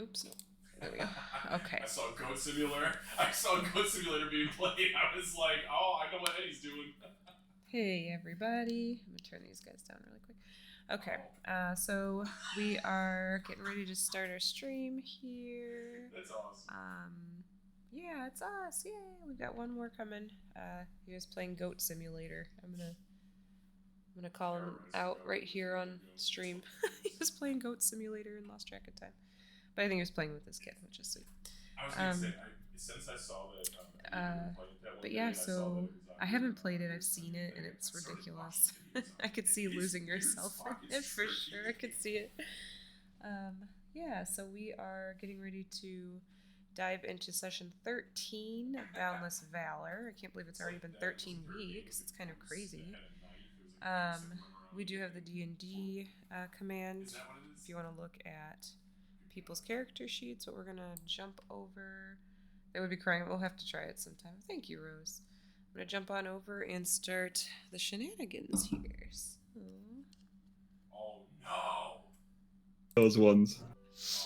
Oops, no. There we go. Okay. I saw Goat Simulator being played. I was like, oh, I know what Eddie's doing. Hey, everybody. I'm going to turn these guys down really quick. Okay, so we are getting ready to start our stream here. That's awesome. Yeah, it's us. Yay! We got one more coming. He was playing Goat Simulator. I'm gonna call him out right here on stream. He was playing Goat Simulator and lost track of time. But I think he was playing with his kid, which is sweet. I was gonna say, since I saw that. But yeah, so I haven't played it. I've seen it, and it's ridiculous. I could see losing yourself in it for sure. I could see it. Yeah, so we are getting ready to dive into session 13 of Boundless Valor. I can't believe it's already been 13 weeks. It's kind of crazy. We do have the D&D command if you want to look at people's character sheets, but we're going to jump over. They would be crying. We'll have to try it sometime. Thank you, Rose. I'm going to jump on over and start the shenanigans here. So. Oh, no. Those ones.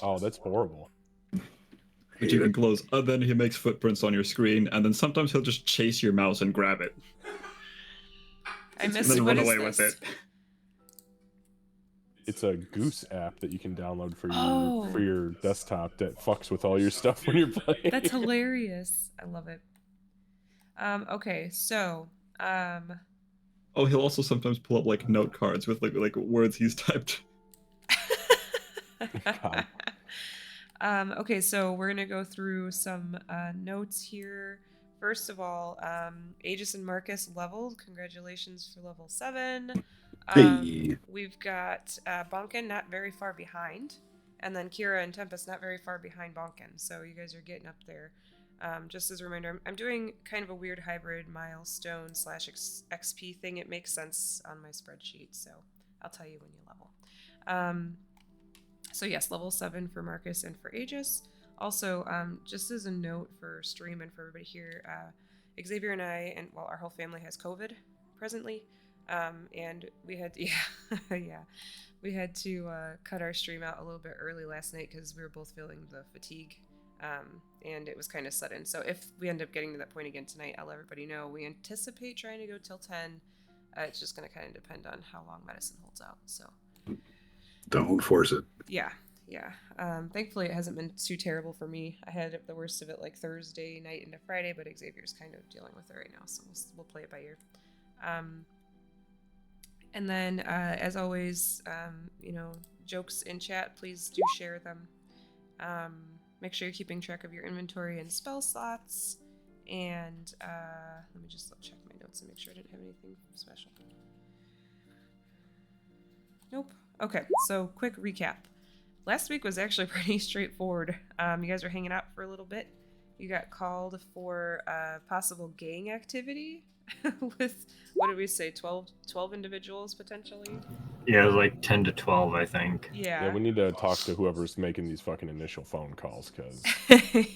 Oh, that's horrible. Which you can close. And then he makes footprints on your screen, and then sometimes he'll just chase your mouse and grab it. I missed and then what run is away this? with it. It's a Goose app that you can download for your desktop that fucks with all your stuff when you're playing. That's hilarious. I love it. Okay, so Oh, he'll also sometimes pull up like note cards with like words he's typed. Okay, so we're gonna go through some notes here. First of all, Aegis and Marcus leveled. Congratulations for level 7. Hey. We've got Bonkin not very far behind, and then Kira and Tempest not very far behind Bonkin. So you guys are getting up there. Just as a reminder, I'm doing kind of a weird hybrid milestone / XP thing. It makes sense on my spreadsheet, so I'll tell you when you level. So yes, level 7 for Marcus and for Aegis. Also, just as a note for stream and for everybody here, Xavier and I, and well, our whole family has COVID presently, and we had to, we had to cut our stream out a little bit early last night because we were both feeling the fatigue, and it was kind of sudden. So if we end up getting to that point again tonight, I'll let everybody know. We anticipate trying to go till 10. It's just going to kind of depend on how long medicine holds out. So don't force it. Yeah. Thankfully, it hasn't been too terrible for me. I had the worst of it like Thursday night into Friday, but Xavier's kind of dealing with it right now, so we'll play it by ear. And then, as always, jokes in chat, please do share them. Make sure you're keeping track of your inventory and spell slots. And let me just check my notes and make sure I didn't have anything special. Nope. Okay, so quick recap. Last week was actually pretty straightforward. You guys were hanging out for a little bit. You got called for possible gang activity with, what did we say, 12 individuals potentially? Yeah, it was like 10 to 12, I think. Yeah. Yeah, we need to talk to whoever's making these fucking initial phone calls, because...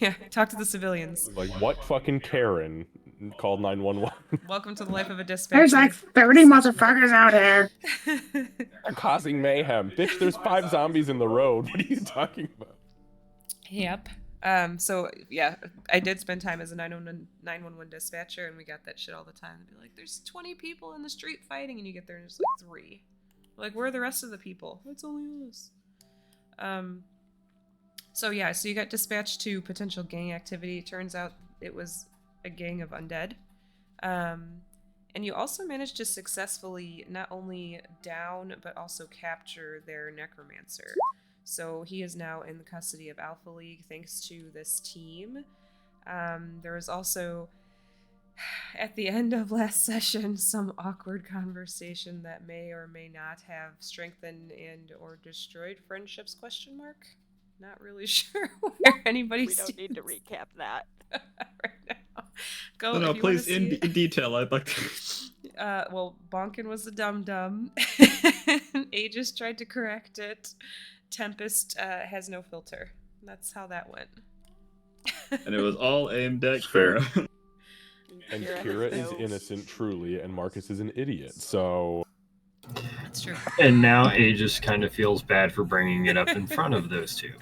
Yeah, talk to the civilians. Like, what fucking Karen called 911? Welcome to the life of a dispatcher. There's like 30 motherfuckers out here. They're causing mayhem. Bitch, there's 5 zombies in the road. What are you talking about? Yep. So, yeah, I did spend time as a 911 dispatcher, and we got that shit all the time. They'd be like, there's 20 people in the street fighting, and you get there and there's like 3. Like, where are the rest of the people? It's only us. So yeah, so you got dispatched to potential gang activity. It turns out it was a gang of undead. And you also managed to successfully not only down, but also capture their necromancer. So he is now in the custody of Alpha League thanks to this team. There was also, at the end of last session, some awkward conversation that may or may not have strengthened and or destroyed friendships, ? Not really sure where anybody We don't need to recap that. right now. Go, No, if you please, wanna see in detail, I'd like to... well, Bonkin was the dum-dum. Aegis tried to correct it. Tempest has no filter. That's how that went. And it was all aimed at Fair. Kira. And Kira is innocent, truly, and Marcus is an idiot, so... It's true. And now Aegis kind of feels bad for bringing it up in front of those two.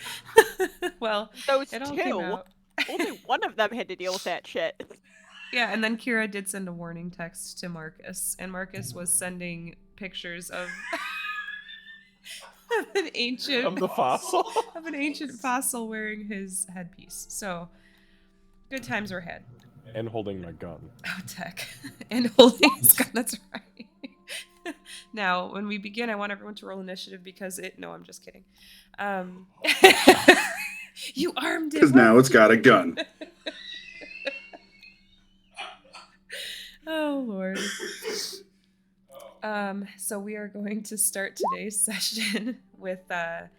Well, Those it all came two. out. Only one of them had to deal with that shit. Yeah, and then Kira did send a warning text to Marcus, and Marcus was sending pictures of an ancient Of the fossil. fossil wearing his headpiece. So good times were had. And holding my gun. Oh, tech. And holding his gun, that's right. Now, when we begin, I want everyone to roll initiative because no, I'm just kidding. You armed it. Because now it's got a gun. Oh, Lord. So we are going to start today's session with, there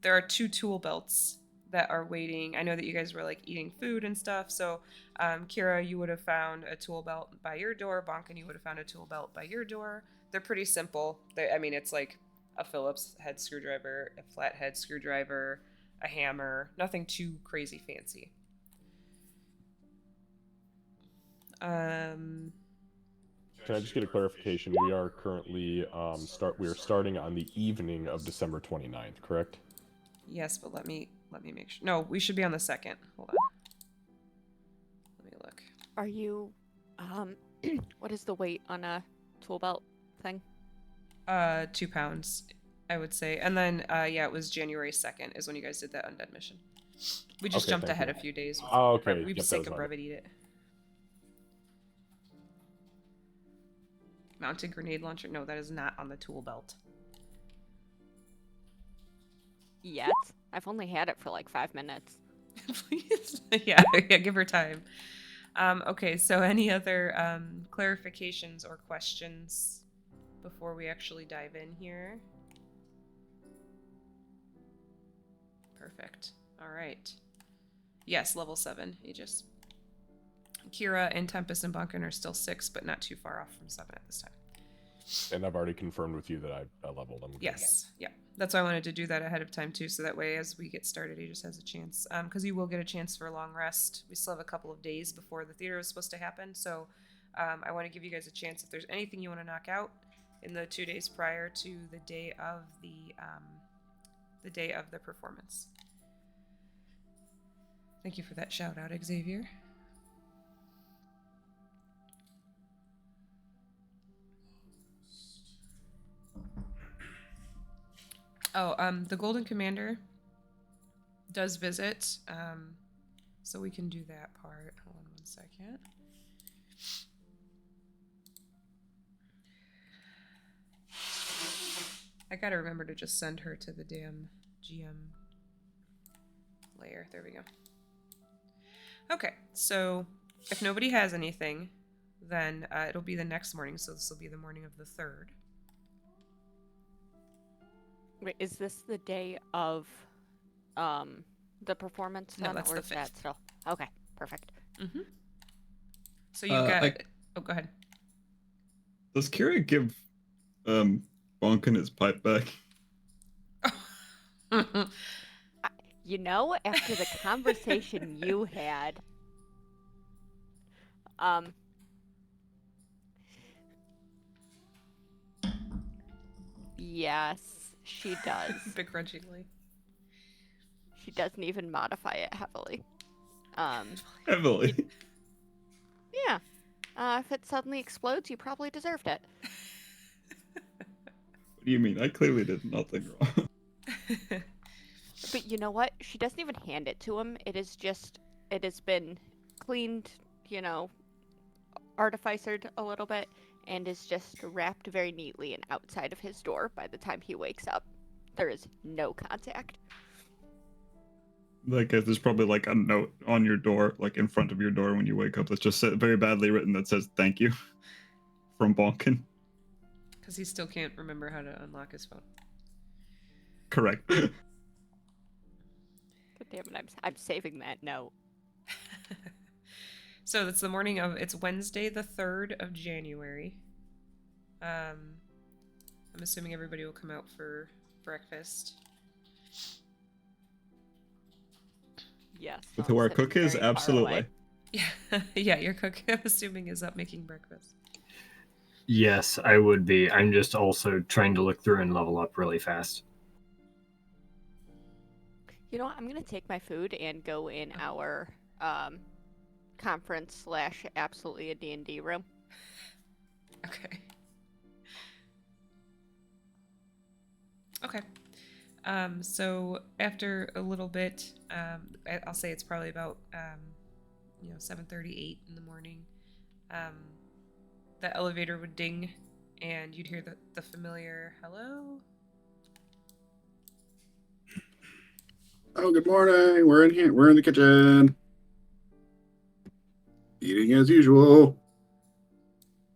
are 2 tool belts that are waiting. I know that you guys were like eating food and stuff. So, Kira, you would have found a tool belt by your door. Bonkin, you would have found a tool belt by your door. They're pretty simple. It's like a Phillips head screwdriver, a flathead screwdriver, a hammer, nothing too crazy fancy. Can I just get a clarification? We are currently we are starting on the evening of December 29th, correct? Yes, but let me make sure. No, we should be on the 2nd. Hold on. Let me look. Are you, what is the weight on a tool belt thing? 2 pounds, I would say. And then, it was January 2nd is when you guys did that undead mission. We just Okay, jumped thank ahead you. a few days. Oh, okay. We Yep, just that sake was of on it. brevity it. Mounted grenade launcher. No, that is not on the tool belt. Yet. I've only had it for like 5 minutes. Please. Yeah, give her time. Okay, so any other clarifications or questions before we actually dive in here? Perfect. All right. Yes, level 7, Aegis. Kira and Tempest and Bunkin are still 6, but not too far off from 7 at this time. And I've already confirmed with you that I leveled them. Yes, yeah. That's why I wanted to do that ahead of time too, so that way as we get started, Aegis has a chance. Because you will get a chance for a long rest. We still have a couple of days before the theater is supposed to happen, so I want to give you guys a chance if there's anything you want to knock out in the 2 days prior to the day of the performance. Thank you for that shout out, Xavier. Oh, the Golden Commander does visit, so we can do that part. Hold on 1 second. I gotta remember to just send her to the damn GM layer. There we go. Okay, so if nobody has anything, then it'll be the next morning, so this will be the morning of the 3rd. Wait, is this the day of the performance? No, then, that's or the is that 5th. still? Okay, perfect. Mm-hmm. So you've got... Oh, go ahead. Does Kira give Bonkin his pipe back? You know, after the conversation you had, yes, she does. Begrudgingly. She doesn't even modify it heavily. Heavily. Yeah. If it suddenly explodes, you probably deserved it. What do you mean? I clearly did nothing wrong. But you know what? She doesn't even hand it to him. It has been cleaned, artificered a little bit, and is just wrapped very neatly and outside of his door by the time he wakes up. There is no contact. Like, there's probably like a note on your door, like in front of your door when you wake up, that's just very badly written that says "Thank you" from Bonkin. Because he still can't remember how to unlock his phone. Correct. God damn it! I'm saving that note. So it's the morning of, it's Wednesday the 3rd of January. I'm assuming everybody will come out for breakfast. Yes. With who our I'll sit cook is, very far absolutely. away. Yeah, yeah, your cook, I'm assuming, is up making breakfast. Yes, I would be. I'm just also trying to look through and level up really fast. You know what? I'm gonna take my food and go in our conference / absolutely a D&D room. Okay. Okay. So after a little bit, I'll say it's probably about 7:38 in the morning. The elevator would ding, and you'd hear the familiar hello. Oh, good morning. We're in here. We're in the kitchen. Eating as usual.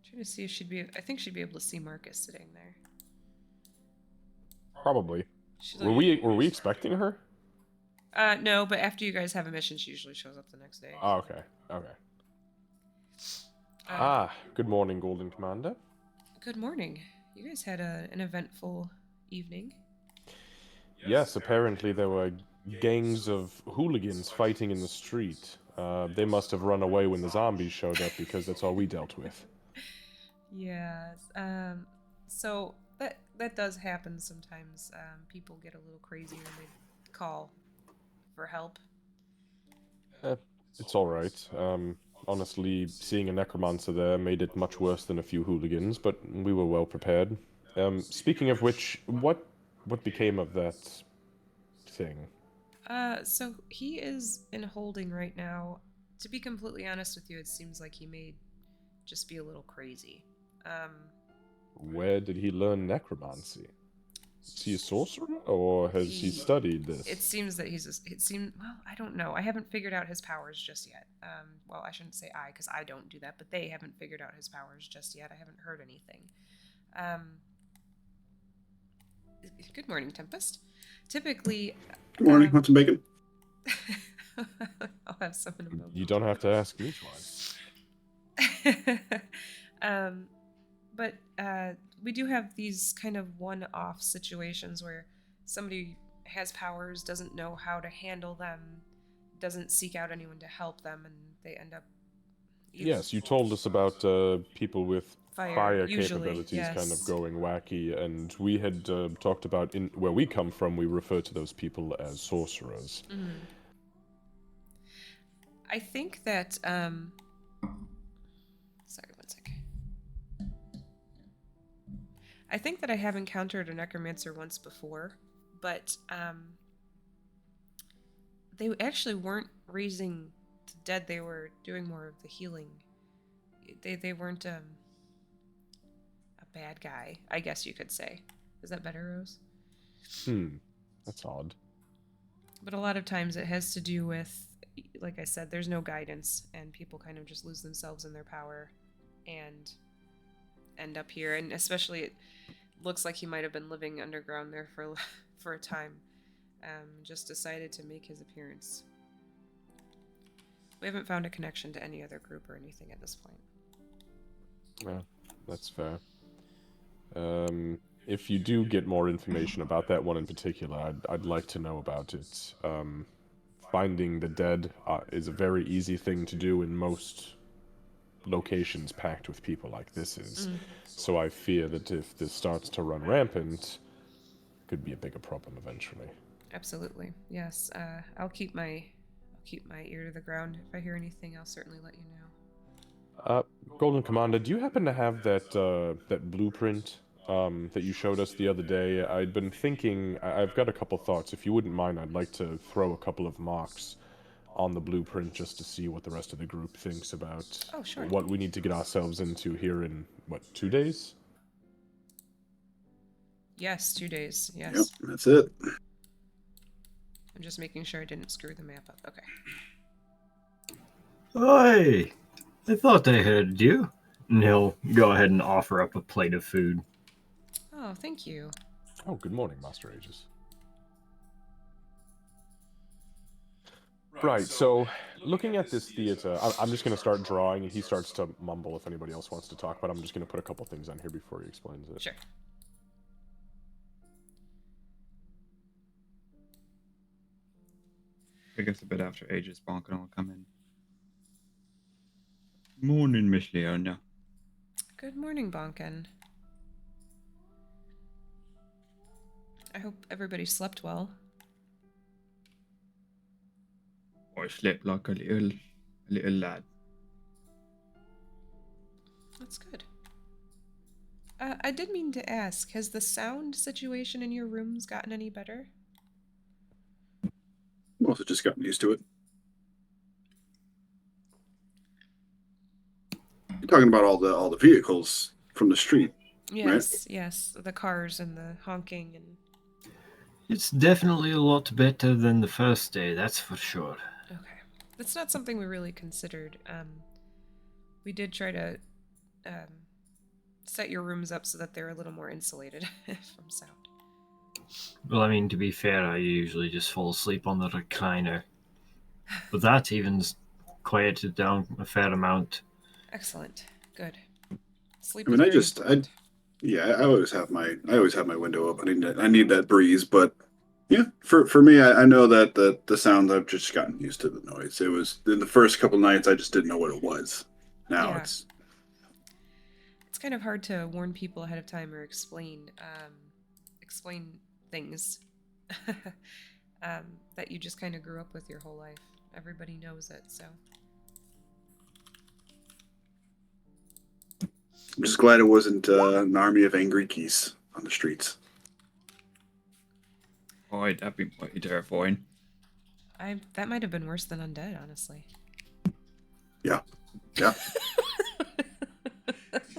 Trying to see if she'd be. I think she'd be able to see Marcus sitting there. Probably. She's Were like, we expecting her? No, but after you guys have a mission, she usually shows up the next day. Oh, okay. Good morning, Golden Commander. Good morning. You guys had an eventful evening. Yes, apparently there were gangs of hooligans fighting in the street. They must have run away when the zombies showed up because that's all we dealt with. Yes. So that does happen sometimes. People get a little crazy when they call for help. It's all right. Honestly, seeing a necromancer there made it much worse than a few hooligans, but we were well prepared. Speaking of which, what became of that thing? So he is in holding right now. To be completely honest with you, it seems like he may just be a little crazy. Where did he learn necromancy? Is he a sorcerer, or has he studied this? It seems that well, I don't know. I haven't figured out his powers just yet. Well, I shouldn't say I, because I don't do that, but they haven't figured out his powers just yet. I haven't heard anything. Good morning, Tempest. Typically... Good morning. Want some bacon? I'll have some in a moment. You don't have to ask me twice. But we do have these kind of one-off situations where somebody has powers, doesn't know how to handle them, doesn't seek out anyone to help them, and they end up... Yes, you told us about people with fire usually, capabilities kind of yes. going wacky, and we had talked about, where we come from, we refer to those people as sorcerers. Mm. I think that... Sorry, one second. I think that I have encountered a necromancer once before, but they actually weren't raising the dead. They were doing more of the healing. They weren't a bad guy, I guess you could say. Is that better, Rose? That's odd. But a lot of times it has to do with, like I said, there's no guidance, and people kind of just lose themselves in their power and end up here. And especially it looks like he might have been living underground there for a time. Just decided to make his appearance. We haven't found a connection to any other group or anything at this point. Yeah, that's fair. If you do get more information about that one in particular, I'd like to know about it. Finding the dead is a very easy thing to do in most locations packed with people like this is. So I fear that if this starts to run rampant, it could be a bigger problem eventually. Absolutely, yes. I'll keep my ear to the ground. If I hear anything, I'll certainly let you know. Golden Commander, do you happen to have that that blueprint that you showed us the other day? I'd been thinking, I've got a couple thoughts. If you wouldn't mind, I'd like to throw a couple of marks on the blueprint just to see what the rest of the group thinks about what we need to get ourselves into here in, 2 days? Yes, 2 days, yes. Yep, that's it. I'm just making sure I didn't screw the map up. Okay. Oi! I thought I heard you. And he'll go ahead and offer up a plate of food. Oh, thank you. Oh, good morning, Master Aegis. Right, so looking at this theater, I'm just going to start drawing, and he starts to mumble if anybody else wants to talk, but I'm just going to put a couple things on here before he explains it. Sure. I guess a bit after Aegis, Bonkin will come in. Morning, Miss Leona. Good morning, Bonkin. I hope everybody slept well. I slept like a little lad. That's good. I did mean to ask, has the sound situation in your rooms gotten any better? Also just gotten used to it. You're talking about all the vehicles from the street. Yes, yes, the cars and the honking and... It's definitely a lot better than the first day, that's for sure. Okay. That's not something we really considered. We did try to set your rooms up so that they're a little more insulated from sound. Well, I mean, to be fair, I usually just fall asleep on the recliner. But that even's quieted down a fair amount. Excellent. Good. Sleep I is mean, very important. I always have my window open. I need that breeze, but yeah, for me, I know that the sound, I've just gotten used to the noise. It was in the first couple nights, I just didn't know what it was. Now Yeah. It's kind of hard to warn people ahead of time or explain things that you just kind of grew up with your whole life. Everybody knows it, so. I'm just glad it wasn't an army of angry geese on the streets. Oh, that'd be mighty terrifying. That might have been worse than undead, honestly. Yeah. You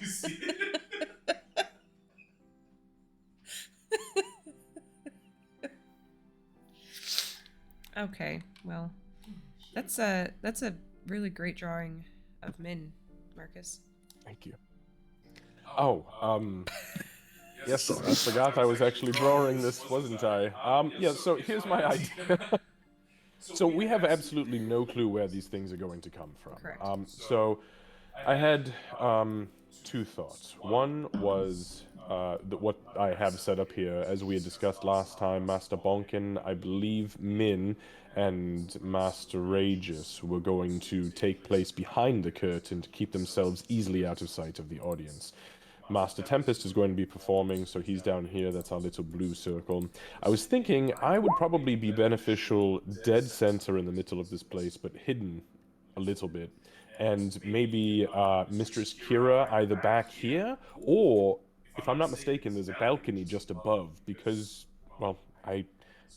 see it? Okay, well, that's a really great drawing of Min, Marcus. Thank you. Oh, yes, I forgot I was actually drawing this, wasn't I? Yeah, so here's my idea. So we have absolutely no clue where these things are going to come from. Correct. So I had two thoughts. One was what I have set up here, as we had discussed last time, Master Bonkin, I believe Min, and Master Ragus were going to take place behind the curtain to keep themselves easily out of sight of the audience. Master Tempest is going to be performing, so he's down here, that's our little blue circle. I was thinking I would probably be beneficial dead center in the middle of this place, but hidden a little bit. And maybe Mistress Kira either back here, or, if I'm not mistaken, there's a balcony just above, because, well, I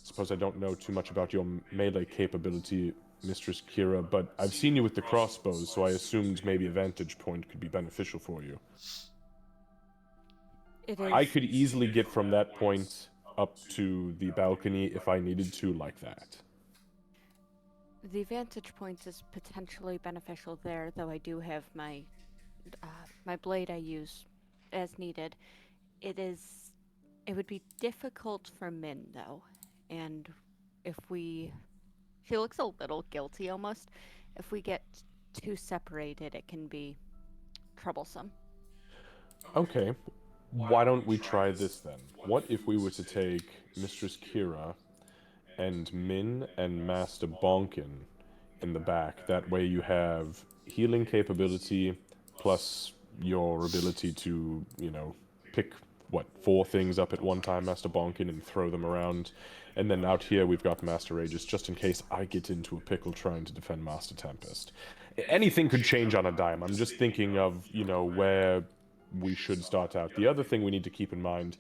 suppose I don't know too much about your melee capability, Mistress Kira, but I've seen you with the crossbows, so I assumed maybe a vantage point could be beneficial for you. It is. I could easily get from that point up to the balcony if I needed to, like that. The vantage point is potentially beneficial there, though I do have my my blade I use as needed. It would be difficult for Min though, and she looks a little guilty almost. If we get too separated, it can be troublesome. Okay, why don't we try this then? What if we were to take Mistress Kira and Min and Master Bonkin in the back? That way you have healing capability plus your ability to, pick, 4 things up at one time, Master Bonkin, and throw them around. And then out here we've got Master Aegis, just in case I get into a pickle trying to defend Master Tempest. Anything could change on a dime. I'm just thinking of, where we should start out. The other thing we need to keep in mind,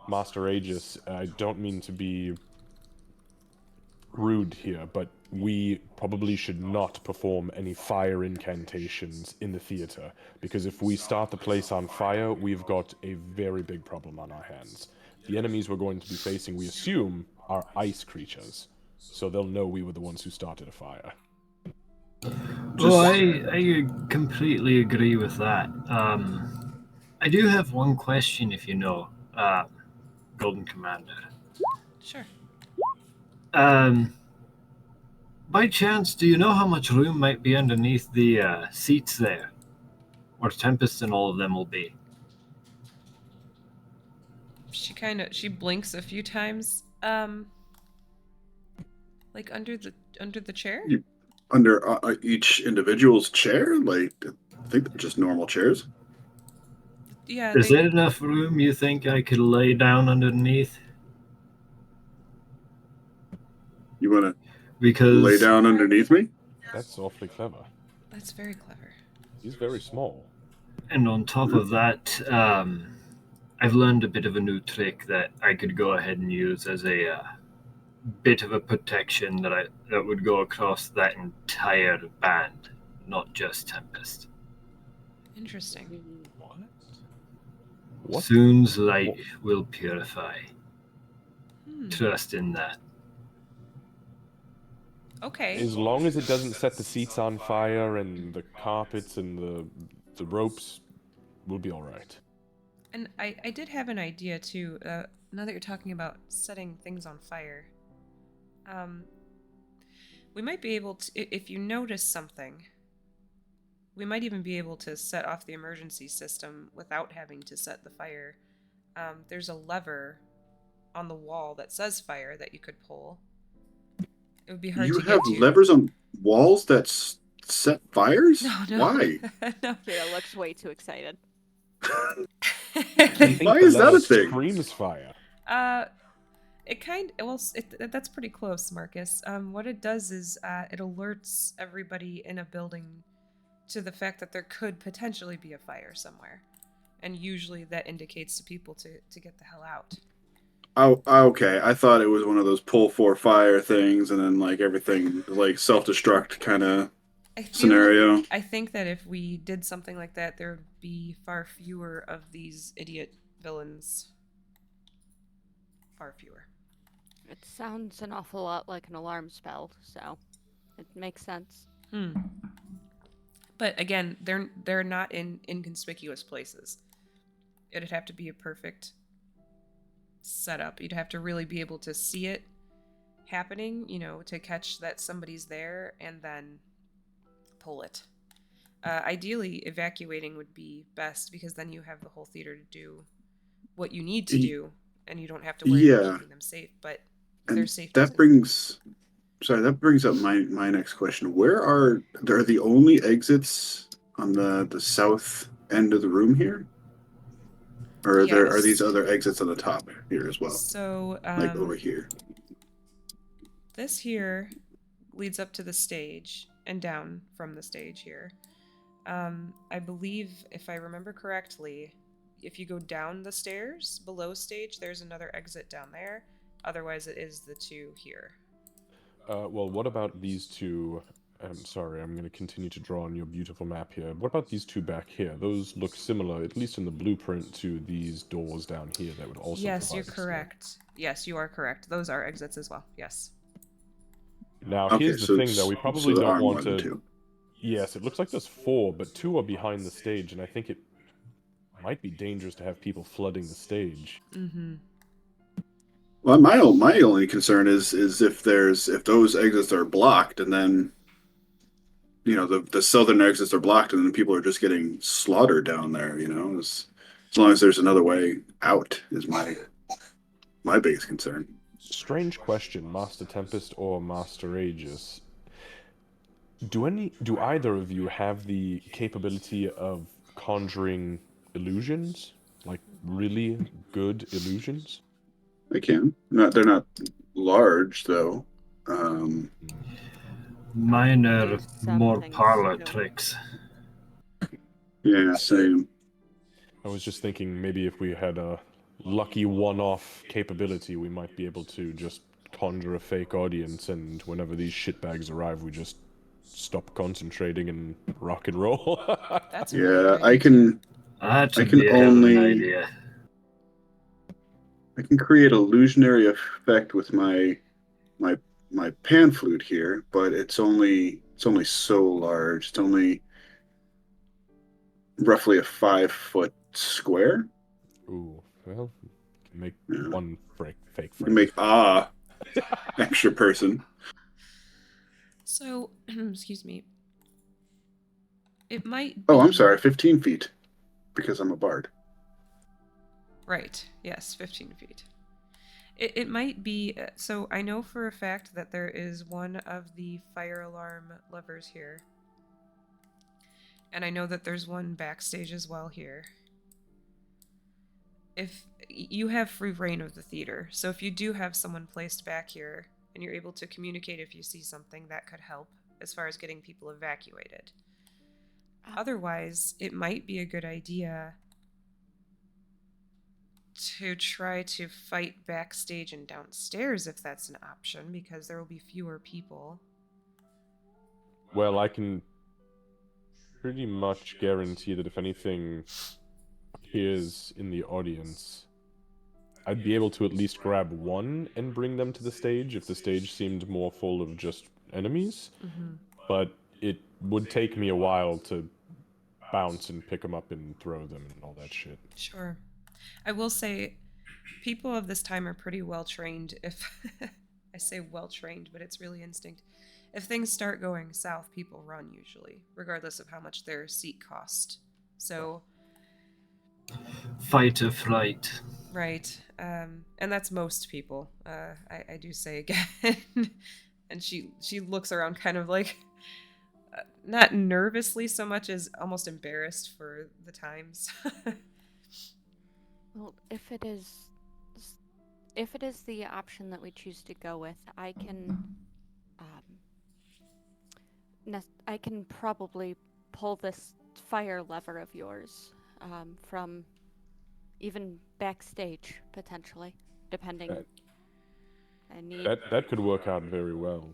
Master Aegis, I don't mean to be rude here, but we probably should not perform any fire incantations in the theater, because if we start the place on fire, we've got a very big problem on our hands. The enemies we're going to be facing, we assume, are ice creatures, so they'll know we were the ones who started a fire. Well, I completely agree with that. I do have one question, if you know, Golden Commander. Sure. By chance, do you know how much room might be underneath the seats there? Where Tempest and all of them will be? She blinks a few times. Like under the chair? Under each individual's chair? Like, I think they're just normal chairs. Yeah, Is they. there enough room you think I could lay down underneath? You want to lay Because down underneath me? That's awfully clever. That's very clever. He's very small. and on top of that, I've learned a bit of a new trick that I could go ahead and use as a bit of a protection that would go across that entire band, not just Tempest. Interesting. What? What? Soon's light will purify. Hmm. Trust in that. Okay. As long as it doesn't set the seats on fire and the carpets and the ropes, we'll be all right. And I did have an idea too. Now that you're talking about setting things on fire, we might be able to, if you notice something, we might even be able to set off the emergency system without having to set the fire. There's a lever on the wall that says fire that you could pull. It would be hard You to have get to. levers on walls that set fires? No. Why? No. Kira looks way too excited. I think Why the is that lever a thing? screams fire. That's pretty close, Marcus. What it does is it alerts everybody in a building to the fact that there could potentially be a fire somewhere, and usually that indicates to people to get the hell out. Oh, okay. I thought it was one of those pull for fire things, and then like everything like self destruct kind of scenario. I think that if we did something like that, there would be far fewer of these idiot villains. Far fewer. It sounds an awful lot like an alarm spell, so it makes sense. But again, they're not in inconspicuous places. It'd have to be a perfect setup. You'd have to really be able to see it happening, to catch that somebody's there and then pull it. Ideally, evacuating would be best because then you have the whole theater to do what you need to do, and you don't have to worry about keeping them safe. But their safety. That brings up my next question. Where are the only exits on the south end of the room here? Or are these other exits on the top here as well? So, like over here. This here leads up to the stage and down from the stage here. I believe, if I remember correctly, if you go down the stairs below stage, there's another exit down there. Otherwise, it is the two here. Well, what about these two? I'm sorry, I'm going to continue to draw on your beautiful map here. What about these two back here? Those look similar, at least in the blueprint, to these doors down here that would also. Yes, you're correct. Yes, you are correct. Those are exits as well. Yes. Now, here's the thing, though. We probably don't want to. Yes, it looks like there's 4, but 2 are behind the stage, and I think it might be dangerous to have people flooding the stage. Mm-hmm. Well, my only concern is if those exits are blocked, and then the southern exits are blocked, and then people are just getting slaughtered down there. As long as there's another way out is my biggest concern. Strange question, Master Tempest or Master Aegis. Do either of you have the capability of conjuring illusions? Like really good illusions? I can. They're not large though. Mine are more parlor tricks. Yeah, same. I was just thinking maybe if we had a lucky one-off capability, we might be able to just conjure a fake audience, and whenever these shitbags arrive, we just stop concentrating and rock and roll. That's I can. That's I can only. Idea. I can create illusionary effect with my pan flute here, but it's only so large. It's only roughly a 5-foot square. Ooh, well, can make one fake friend. Can make extra person. So, excuse me. It might be... Oh, I'm sorry, 15 feet, because I'm a bard. Right, yes, 15 feet. It might be... So, I know for a fact that there is one of the fire alarm levers here. And I know that there's one backstage as well here. if you have free reign of the theater, so if you do have someone placed back here and you're able to communicate if you see something, that could help as far as getting people evacuated. Otherwise, it might be a good idea to try to fight backstage and downstairs if that's an option, because there will be fewer people. Well, I can pretty much guarantee that if anything appears in the audience, I'd be able to at least grab one and bring them to the stage if the stage seemed more full of just enemies. Mm-hmm. But it would take me a while to bounce and pick them up and throw them and all that shit. Sure. I will say, people of this time are pretty well trained. If I say well trained, but it's really instinct. If things start going south, people run usually, regardless of how much their seat cost. So, Fight or flight. right, and that's most people. I do say again, and she looks around, kind of like not nervously so much as almost embarrassed for the times. Well, if it is the option that we choose to go with, I can probably pull this fire lever of yours from even backstage potentially, depending. That could work out very well.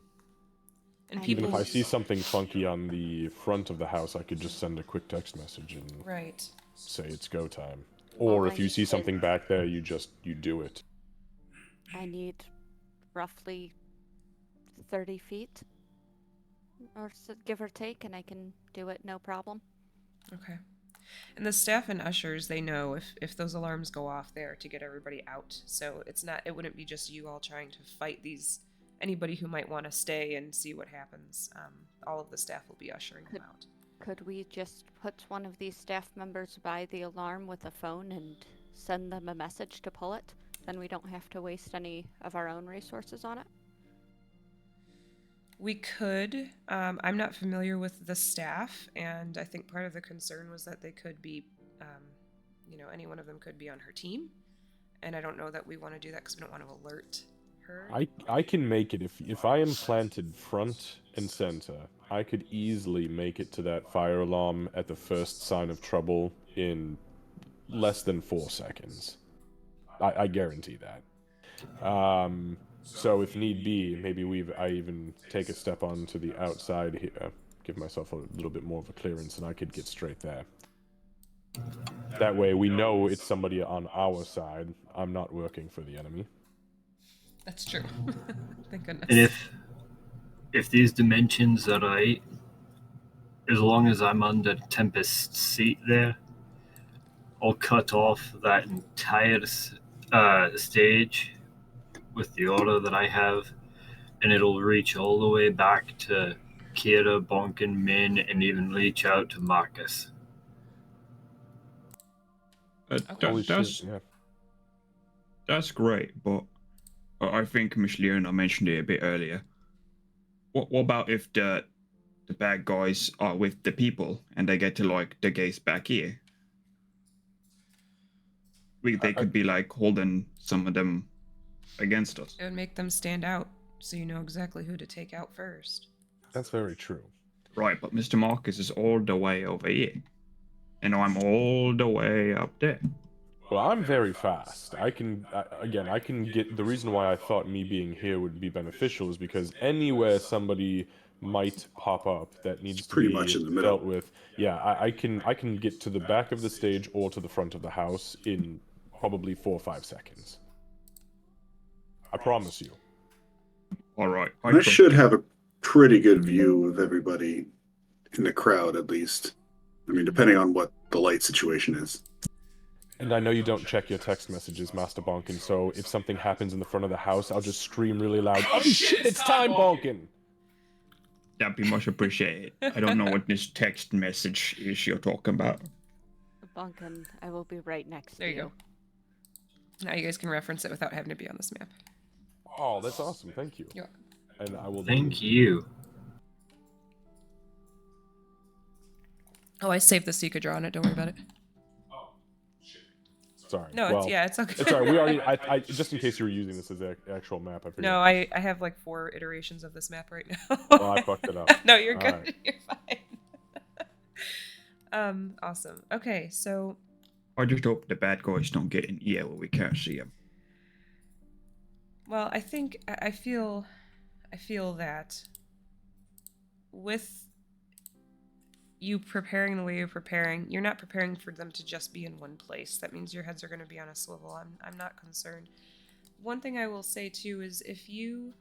And Even people, if I see something funky on the front of the house, I could just send a quick text message and right. say it's go time. Or if you see something back there, you do it. I need roughly 30 feet, or so, give or take, and I can do it no problem. Okay. And the staff and ushers, they know if those alarms go off, they are to get everybody out. So it wouldn't be just you all trying to fight anybody who might want to stay and see what happens. All of the staff will be ushering them out. Could we just put one of these staff members by the alarm with a phone and send them a message to pull it? Then we don't have to waste any of our own resources on it. We could. I'm not familiar with the staff, and I think part of the concern was that they could be, any one of them could be on her team. And I don't know that we want to do that because we don't want to alert her. I can make it if I am planted front and center. I could easily make it to that fire alarm at the first sign of trouble in less than 4 seconds. I guarantee that. So if need be, maybe I even take a step onto the outside here, give myself a little bit more of a clearance, and I could get straight there. That way we know it's somebody on our side. I'm not working for the enemy. That's true. Thank goodness. And if these dimensions are right, as long as I'm under Tempest's seat there, I'll cut off that entire stage with the order that I have, and it'll reach all the way back to Kira, Bonkin, Min, and even reach out to Marcus. That's great, but I think Miss Leona mentioned it a bit earlier. What about if the bad guys are with the people and they get to the gaze back here? They could be holding some of them against us. It would make them stand out, so you know exactly who to take out first. That's very true. Right, but Mr. Marcus is all the way over here, and I'm all the way up there. Well, I'm very fast. I can get... The reason why I thought me being here would be beneficial is because anywhere somebody might pop up that needs to pretty be much in the middle. dealt with, I can get to the back of the stage or to the front of the house in probably 4 or 5 seconds. I promise you. All right. I should have a pretty good view of everybody in the crowd, at least. I mean, depending on what the light situation is. And I know you don't check your text messages, Master Bonkin, so if something happens in the front of the house, I'll just scream really loud, "Oh shit, it's time, Bonkin!" That'd be much appreciated. I don't know what this text message is you're talking about. Bonkin, I will be right next to you. There you go. Now you guys can reference it without having to be on this map. Oh, that's awesome. Thank you. Yeah. And I will... Thank you. Oh, I saved this so you could draw on it. Don't worry about it. Oh, shit. Sorry. No, well, it's okay. it's alright. We already. I just in case you were using this as the actual map. I figured. No, I have like 4 iterations of this map right now. Well, I fucked it up. No, you're good. Alright. You're fine. Awesome. Okay, so I just hope the bad guys don't get in here where we can't see them. well, I think I feel that with you preparing the way you're preparing, you're not preparing for them to just be in one place. That means your heads are going to be on a swivel. I'm not concerned. One thing I will say too is if you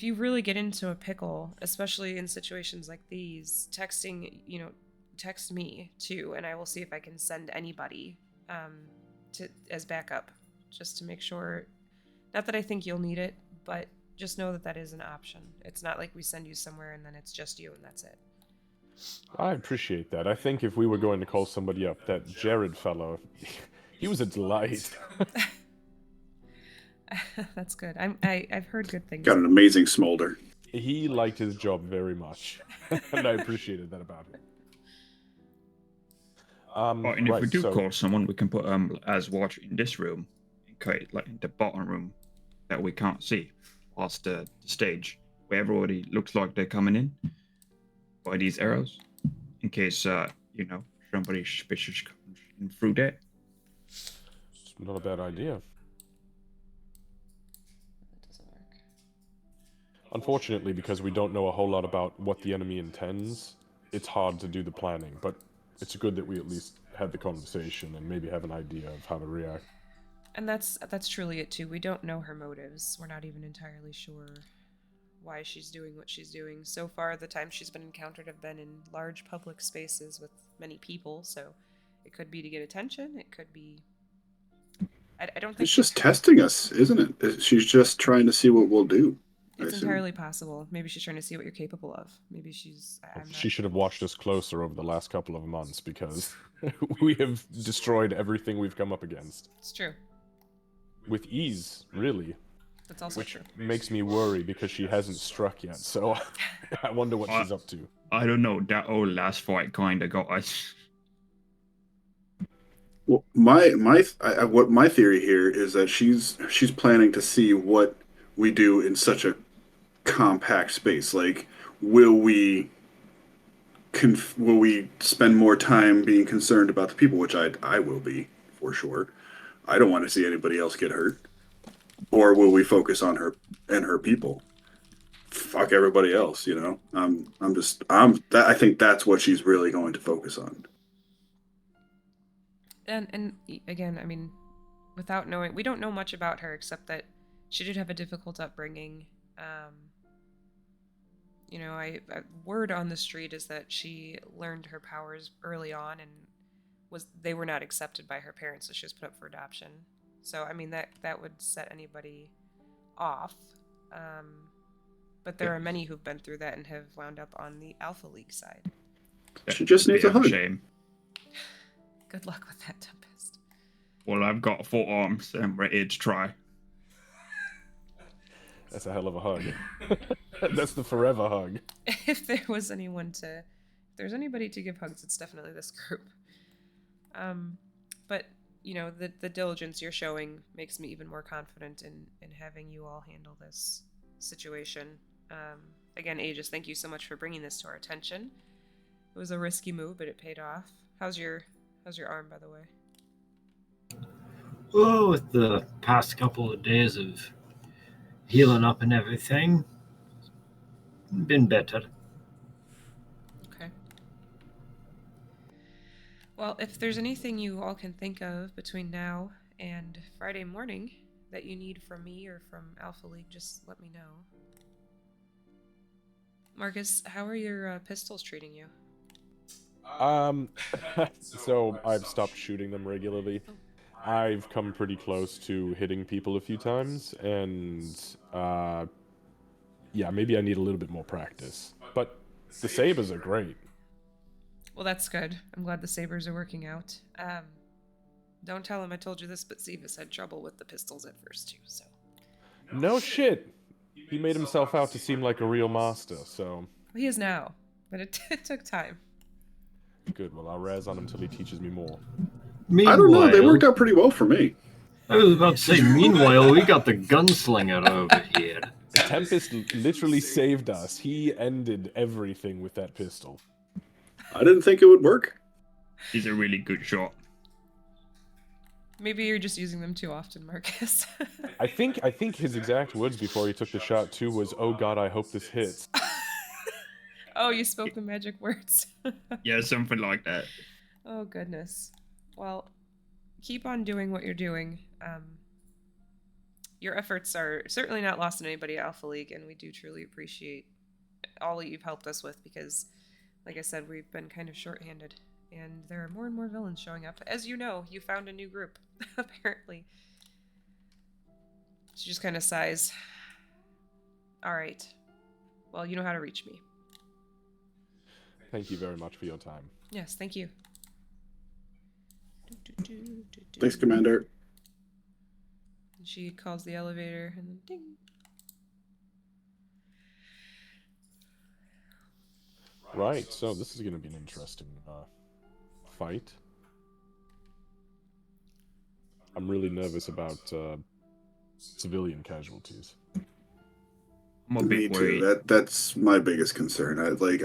really get into a pickle, especially in situations like these, texting, text me too, and I will see if I can send anybody as backup, just to make sure. Not that I think you'll need it, but just know that is an option. It's not like we send you somewhere and then it's just you and that's it. I appreciate that. I think if we were going to call somebody up, that Jared fellow, he was a delight. That's good. I've heard good things. Got an amazing smolder. He liked his job very much, and I appreciated that about him. And if we do so, call someone, we can put as watch in this room, okay, like in the bottom room that we can't see, past the stage where everybody looks like they're coming in by these arrows, in case somebody suspicious comes in through there. it's not a bad idea. That doesn't work. Unfortunately, because we don't know a whole lot about what the enemy intends, it's hard to do the planning, but it's good that we at least had the conversation and maybe have an idea of how to react. And that's truly it too. We don't know her motives. We're not even entirely sure why she's doing what she's doing. So far, the times she's been encountered have been in large public spaces with many people, so it could be to get attention, it could be... I don't think... It's just testing us, isn't it? She's just trying to see what we'll do. It's entirely possible. Maybe she's trying to see what you're capable of. Maybe she's... She should have watched us closer over the last couple of months, because we have destroyed everything we've come up against. It's true. With ease, really. That's also Which true. makes me worry because she hasn't struck yet, so I wonder what she's up to. I don't know, that old last fight kind of got us. Well, what my theory here is that she's planning to see what we do in such a compact space. Like, will we spend more time being concerned about the people, which I will be for sure. I don't want to see anybody else get hurt. Or will we focus on her and her people? Fuck everybody else, I think that's what she's really going to focus on. And again, I mean, without knowing, we don't know much about her except that she did have a difficult upbringing. Word on the street is that she learned her powers early on and they were not accepted by her parents, so she was put up for adoption. So, I mean, that would set anybody off. But there are many who've been through that and have wound up on the Alpha League side. She just needs a hug. Shame. Good luck with that, Tempest. Well, I've got 4 arms and I'm ready to try. That's a hell of a hug. That's the forever hug. If there's anybody to give hugs, it's definitely this group. But the diligence you're showing makes me even more confident in having you all handle this situation. Again, Aegis, thank you so much for bringing this to our attention. It was a risky move, but it paid off. How's your arm, by the way? Well, with the past couple of days of healing up and everything, been better. Okay. Well, if there's anything you all can think of between now and Friday morning that you need from me or from Alpha League, just let me know. Marcus, how are your pistols treating you? So I've stopped shooting them regularly. I've come pretty close to hitting people a few times, and maybe I need a little bit more practice. But the sabers are great. Well, that's good. I'm glad the sabers are working out. Don't tell him I told you this, but Zevis had trouble with the pistols at first too, so... No shit! He made himself out to seem like a real master, so... He is now, but it took time. Good, well I'll razz on him till he teaches me more. I don't know. They Meanwhile, worked out pretty well for me. I was about to say, meanwhile, we got the gunslinger over here. Tempest literally saved us. He ended everything with that pistol. I didn't think it would work. He's a really good shot. Maybe you're just using them too often, Marcus. I think his exact words before he took the shot too was, "Oh God, I hope this hits." Oh, you spoke the magic words. Yeah, something like that. Oh, goodness. Well, keep on doing what you're doing. Your efforts are certainly not lost on anybody at Alpha League, and we do truly appreciate all that you've helped us with because, like I said, we've been kind of shorthanded, and there are more and more villains showing up. As you know, you found a new group, apparently. She just kind of sighs. All right. Well, you know how to reach me. Thank you very much for your time. Yes, thank you. Thanks, Commander. And she calls the elevator, and then ding. Right, so this is going to be an interesting fight. I'm really nervous about civilian casualties. I'm a Me bit too. worried. That's my biggest concern. Agreed.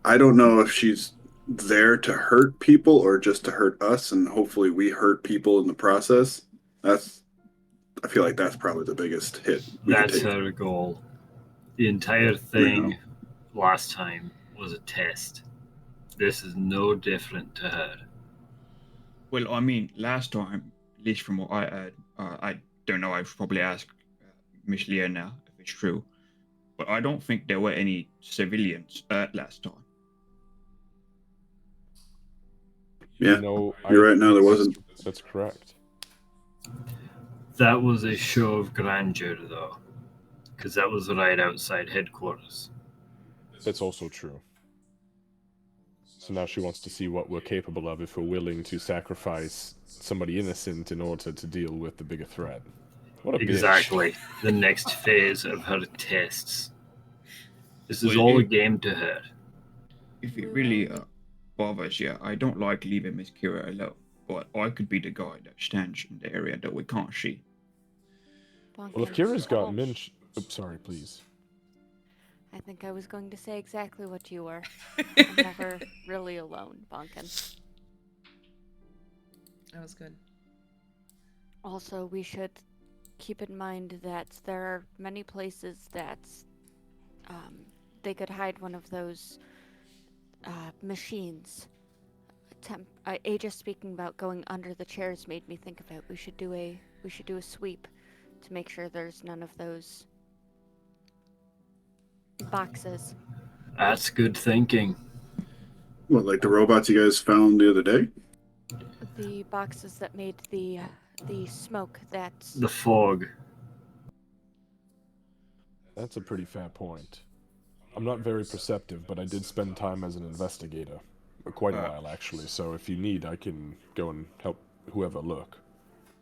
I don't know if she's there to hurt people or just to hurt us, and hopefully we hurt people in the process. I feel like that's probably the biggest hit. That's our goal. The entire thing last time was a test. This is no different to her. Well, I mean, last time, at least from what I heard, I don't know, I should probably ask Miss Leah now if it's true, but I don't think there were any civilians last time. Yeah, No, you're right. No, there wasn't. That's correct. That was a show of grandeur, though, because that was right outside headquarters. That's also true. So now she wants to see what we're capable of if we're willing to sacrifice somebody innocent in order to deal with the bigger threat. What a bitch. Exactly. The next phase of her tests. This is all a game to her. If it really bothers you, I don't like leaving Miss Kira alone, but I could be the guy that stands in the area that we can't see. Well, if Kira's got Minch... Oops, sorry, please. I think I was going to say exactly what you were. I'm never really alone, Bonkin. That was good. Also, we should keep in mind that there are many places that they could hide one of those machines. Aegis speaking about going under the chairs made me think of it. We should do a sweep to make sure there's none of those boxes. That's good thinking. What, like the robots you guys found the other day? The boxes that made the smoke that's... The fog. That's a pretty fair point. I'm not very perceptive, but I did spend time as an investigator. Quite a while, actually, so if you need, I can go and help whoever look.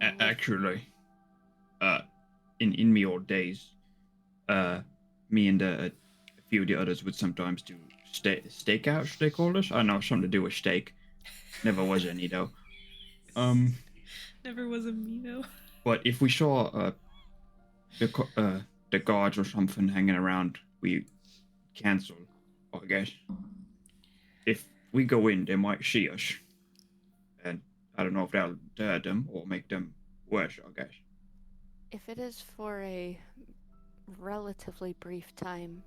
Actually, in me old days, me and a few of the others would sometimes do stakeouts, they call us. I don't know, something to do with steak. Never was any, though. Never was a Mino. But if we saw the guards or something hanging around, we cancel, I guess. If we go in, they might see us. And I don't know if that'll deter them or make them worse, I guess. If it is for a relatively brief time,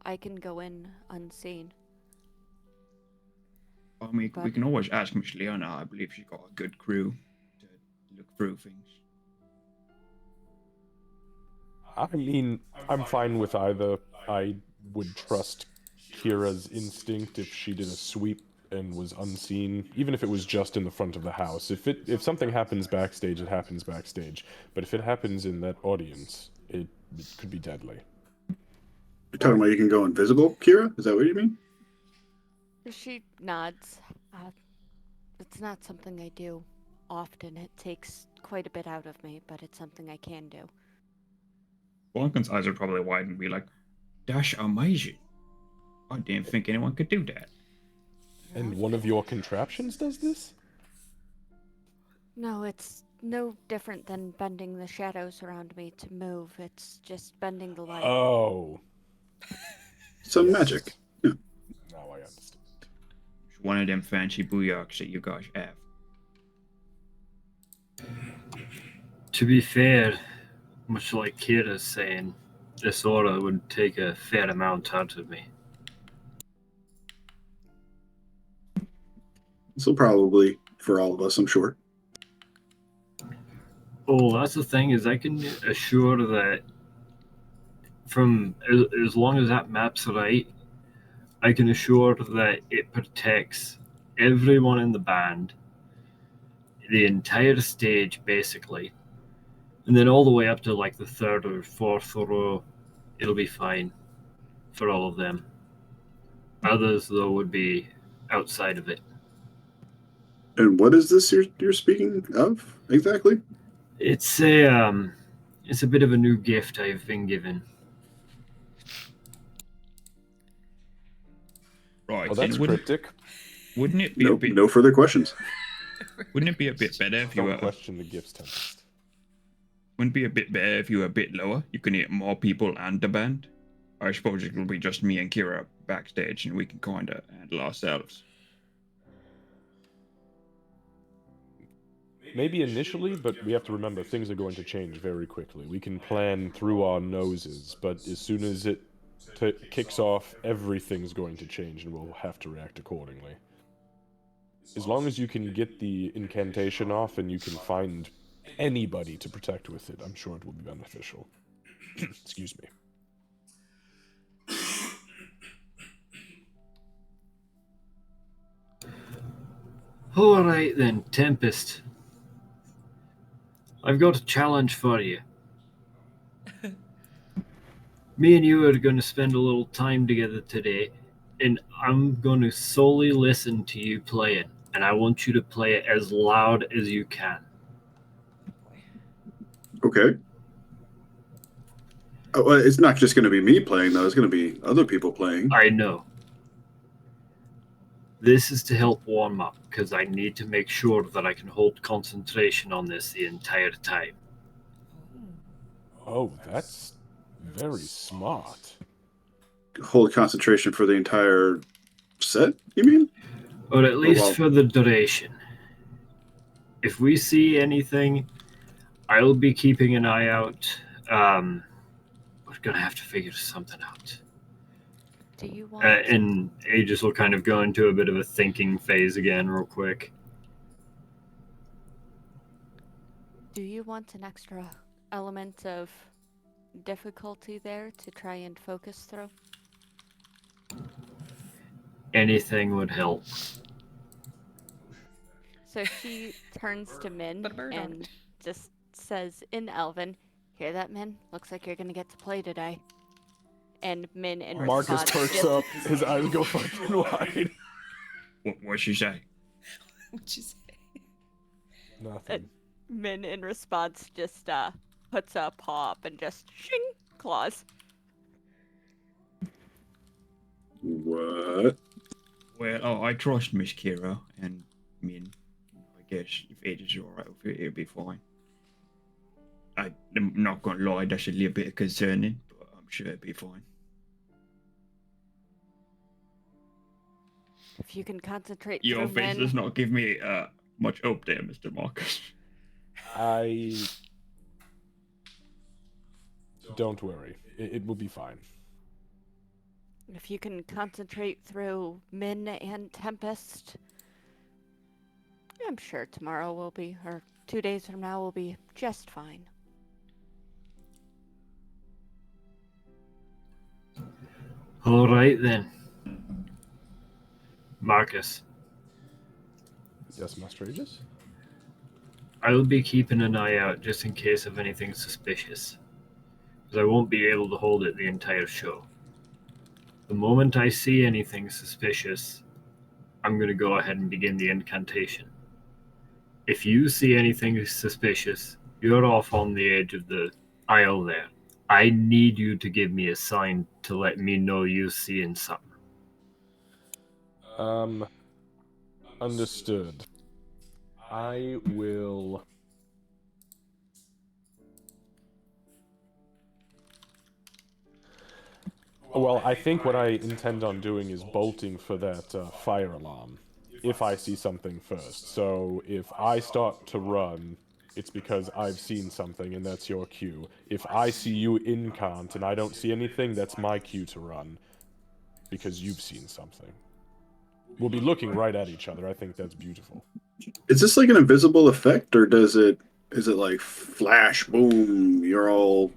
I can go in unseen. I mean, we can always ask Miss Leona. I believe she's got a good crew to look through things. I mean, I'm fine with either. I would trust Kira's instinct if she did a sweep and was unseen, even if it was just in the front of the house. If something happens backstage, it happens backstage. But if it happens in that audience, it could be deadly. You're talking about you can go invisible, Kira? Is that what you mean? She nods. It's not something I do often. It takes quite a bit out of me, but it's something I can do. Bonkin's eyes are probably wide and be like, "That's amazing. I didn't think anyone could do that." And one of your contraptions does this? No, it's no different than bending the shadows around me to move. It's just bending the light. Oh, Some yes. magic. Yeah. Now I understand. It's one of them fancy booyaks that you guys have. To be fair, much like Kira's saying, this aura would take a fair amount out of me. So probably for all of us, I'm sure. Oh, that's the thing, is I can assure that from as long as that map's right, I can assure that it protects everyone in the band, the entire stage basically, and then all the way up to like the third or fourth row, it'll be fine for all of them. Others though would be outside of it. And what is this you're speaking of exactly? It's a bit of a new gift I've been given. Right. Oh, that's then cryptic. wouldn't it be a No, bit? no further questions. Wouldn't it be a bit better if you Don't were? question the gifts, Tempest. Wouldn't it be a bit better if you were a bit lower? You can hit more people and the band. I suppose it will be just me and Kira backstage, and we can kind of handle ourselves. Maybe initially, but we have to remember things are going to change very quickly. We can plan through our noses, but as soon as it kicks off, everything's going to change and we'll have to react accordingly. As long as you can get the incantation off and you can find anybody to protect with it, I'm sure it will be beneficial. Excuse me. Alright then, Tempest. I've got a challenge for you. Me and you are going to spend a little time together today, and I'm going to solely listen to you play it, and I want you to play it as loud as you can. Okay. Oh, well, it's not just going to be me playing, though. It's going to be other people playing. I know. This is to help warm up, because I need to make sure that I can hold concentration on this the entire time. Oh, that's very smart. Hold concentration for the entire set, you mean? Or at least well- for the duration. If we see anything, I'll be keeping an eye out. We're going to have to figure something out. Do you want? And Aegis will kind of go into a bit of a thinking phase again, real quick. Do you want an extra element of difficulty there to try and focus through? Anything would help. So she turns to Min Put a bird on and it. just says in Elven, "Hear that, Min? Looks like you're gonna get to play today." And Min in Marcus response perks just up, his eyes go fucking wide. What'd she say? What'd you say? Nothing. Min in response just puts a paw up and just shing claws. What? Well, I trust Miss Kira, and I mean, I guess if it is alright with it, it'll be fine. I'm not gonna lie, that's a little bit concerning, but I'm sure it'll be fine. If you can concentrate Your through face Min, does not give me much hope there, Mr. Marcus. Don't worry. It will be fine. if you can concentrate through Min and Tempest, I'm sure tomorrow will be, or 2 days from now will be just fine. Alright then. Marcus, Yes, Master Aegis? I'll be keeping an eye out just in case of anything suspicious, because I won't be able to hold it the entire show. The moment I see anything suspicious, I'm going to go ahead and begin the incantation. If you see anything suspicious, you're off on the edge of the aisle there. I need you to give me a sign to let me know you're seeing something. Understood. I will. Well, I think what I intend on doing is bolting for that fire alarm if I see something first. So if I start to run, it's because I've seen something and that's your cue. If I see you incant and I don't see anything, that's my cue to run because you've seen something. We'll be looking right at each other. I think that's beautiful. Is this like an invisible effect, or is it like flash, boom, you're all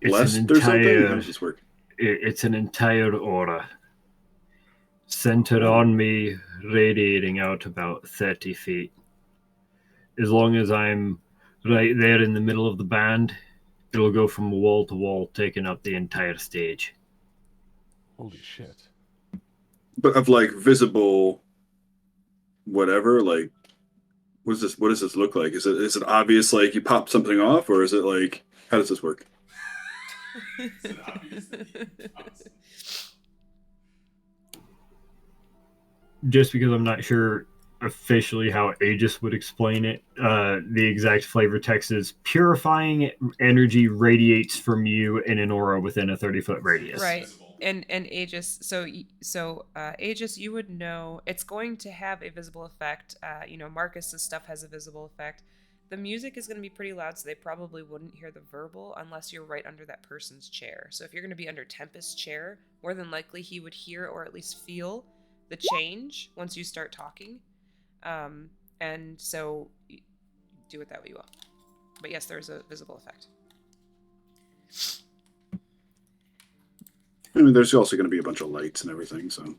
It's an blessed or something? How entire does this work? it's an entire aura centered on me, radiating out about 30 feet. As long as I'm right there in the middle of the band, it'll go from wall to wall, taking up the entire stage. Holy shit. But of like visible whatever, like what does this look like? Is it obvious like you pop something off, or is it like how does this work? Is it obvious that he pops? Just because I'm not sure officially how Aegis would explain it, the exact flavor text is purifying energy radiates from you in an aura within a 30-foot radius. Right. And Aegis, so Aegis, you would know it's going to have a visible effect. Marcus's stuff has a visible effect. The music is going to be pretty loud, so they probably wouldn't hear the verbal unless you're right under that person's chair. So if you're going to be under Tempest's chair, more than likely he would hear or at least feel the change once you start talking. And so do it that way you will. But yes, there's a visible effect. I mean, there's also going to be a bunch of lights and everything, so.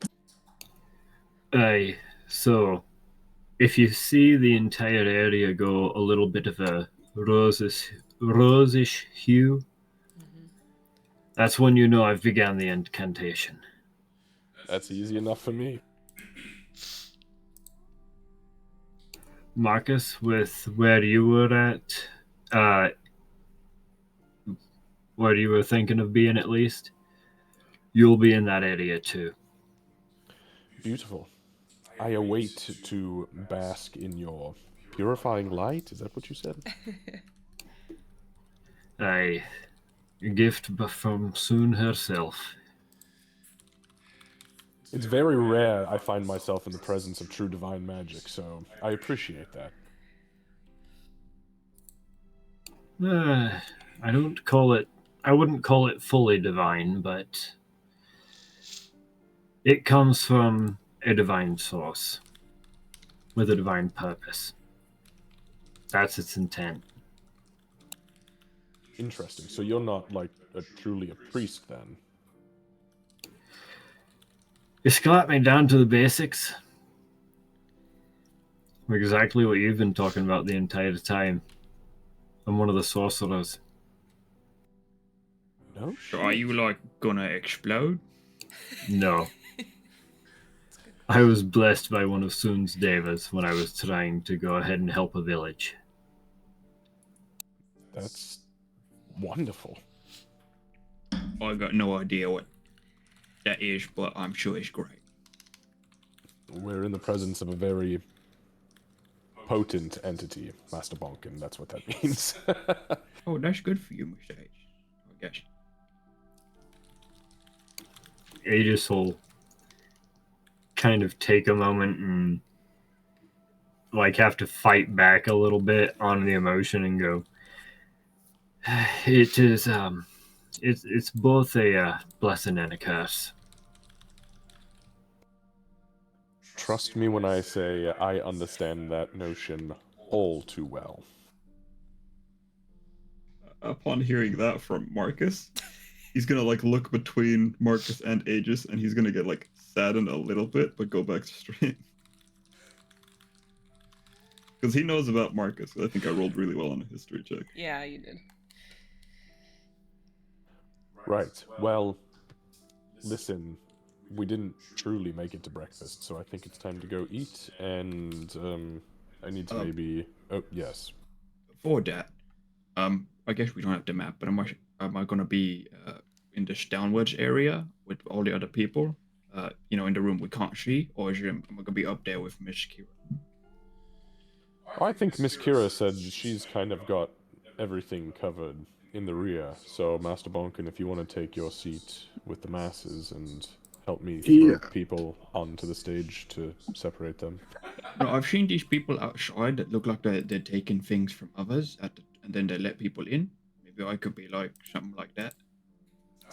So if you see the entire area go a little bit of a rosish hue, that's when you know I've begun the incantation. That's easy enough for me. Marcus, with where you were at, where you were thinking of being at least, you'll be in that area too. Beautiful. I await to bask in your purifying light. Is that what you said? A gift from Soon herself. It's very rare I find myself in the presence of true divine magic, so I appreciate that. I wouldn't call it fully divine, but it comes from a divine source with a divine purpose. That's its intent. Interesting. So you're not like truly a priest then? You got me down to the basics. Exactly what you've been talking about the entire time. I'm one of the sorcerers. No? So are you like gonna explode? No. I was blessed by one of Soon's devas when I was trying to go ahead and help a village. That's wonderful. I got no idea what that is, but I'm sure it's great. We're in the presence of a very potent entity, Master Bonkin. That's what that means. Oh, that's good for you, Mr. H, I guess. Aegis will kind of take a moment and like have to fight back a little bit on the emotion and go, it is it's both a blessing and a curse. Trust me when I say I understand that notion all too well. Upon hearing that from Marcus, he's gonna like look between Marcus and Aegis, and he's gonna get like saddened a little bit, but go back to straight. Because he knows about Marcus. I think I rolled really well on a history check. Yeah, you did. Right. Well, listen, we didn't truly make it to breakfast, so I think it's time to go eat, and I need to maybe... Oh, yes. For that, I guess we don't have the map, but am I gonna be in this downwards area with all the other people? In the room we can't see, or am I gonna be up there with Miss Kira? I think Miss Kira said she's kind of got everything covered in the rear. So, Master Bonkin, if you want to take your seat with the masses and help me throw Yeah. people onto the stage to separate them. No, I've seen these people outside that look like they're taking things from others, and then they let people in. Maybe I could be like something like that.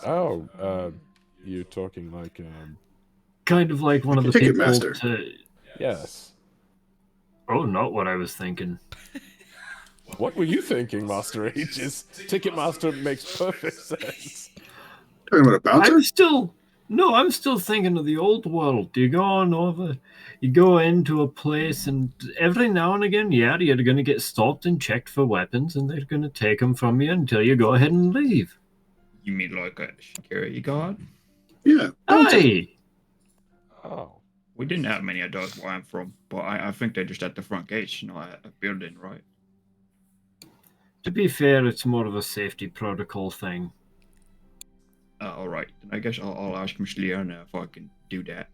Oh, you're talking like, Kind of like one of the Ticket people master. to. yes. Oh, not what I was thinking. What were you thinking, Master Aegis? Ticketmaster makes perfect sense. Talking about a bouncer? I'm still thinking of the old world. You go on over, you go into a place, and every now and again, yeah, you're going to get stopped and checked for weapons, and they're going to take them from you until you go ahead and leave. You mean like a security guard? Yeah. Bouncer. Aye! Oh. We didn't have many of those where I'm from, but I think they're just at the front gates, not at a building, right? To be fair, it's more of a safety protocol thing. All right. Then I guess I'll ask Miss Leona if I can do that.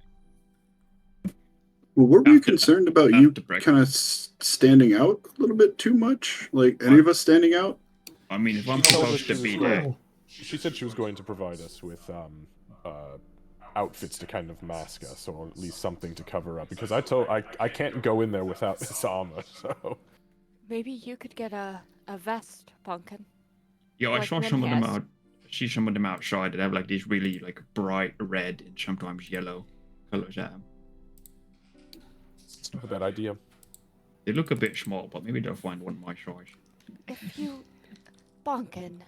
Well, were we After- concerned about you after breakfast. kind of standing out a little bit too much? Like any of us standing out? I mean, if I'm She told us supposed to she be was there, going- She said she was going to provide us with outfits to kind of mask us, or at least something to cover up. Because I can't go in there without this armor. So Maybe you could get a vest, Pumpkin. yeah, I Like saw Min some of them has. out. See some of them outside that have like these really like bright red and sometimes yellow colors at them. it's not a bad idea. They look a bit small, but maybe they'll find one my size. If you, Bonkin,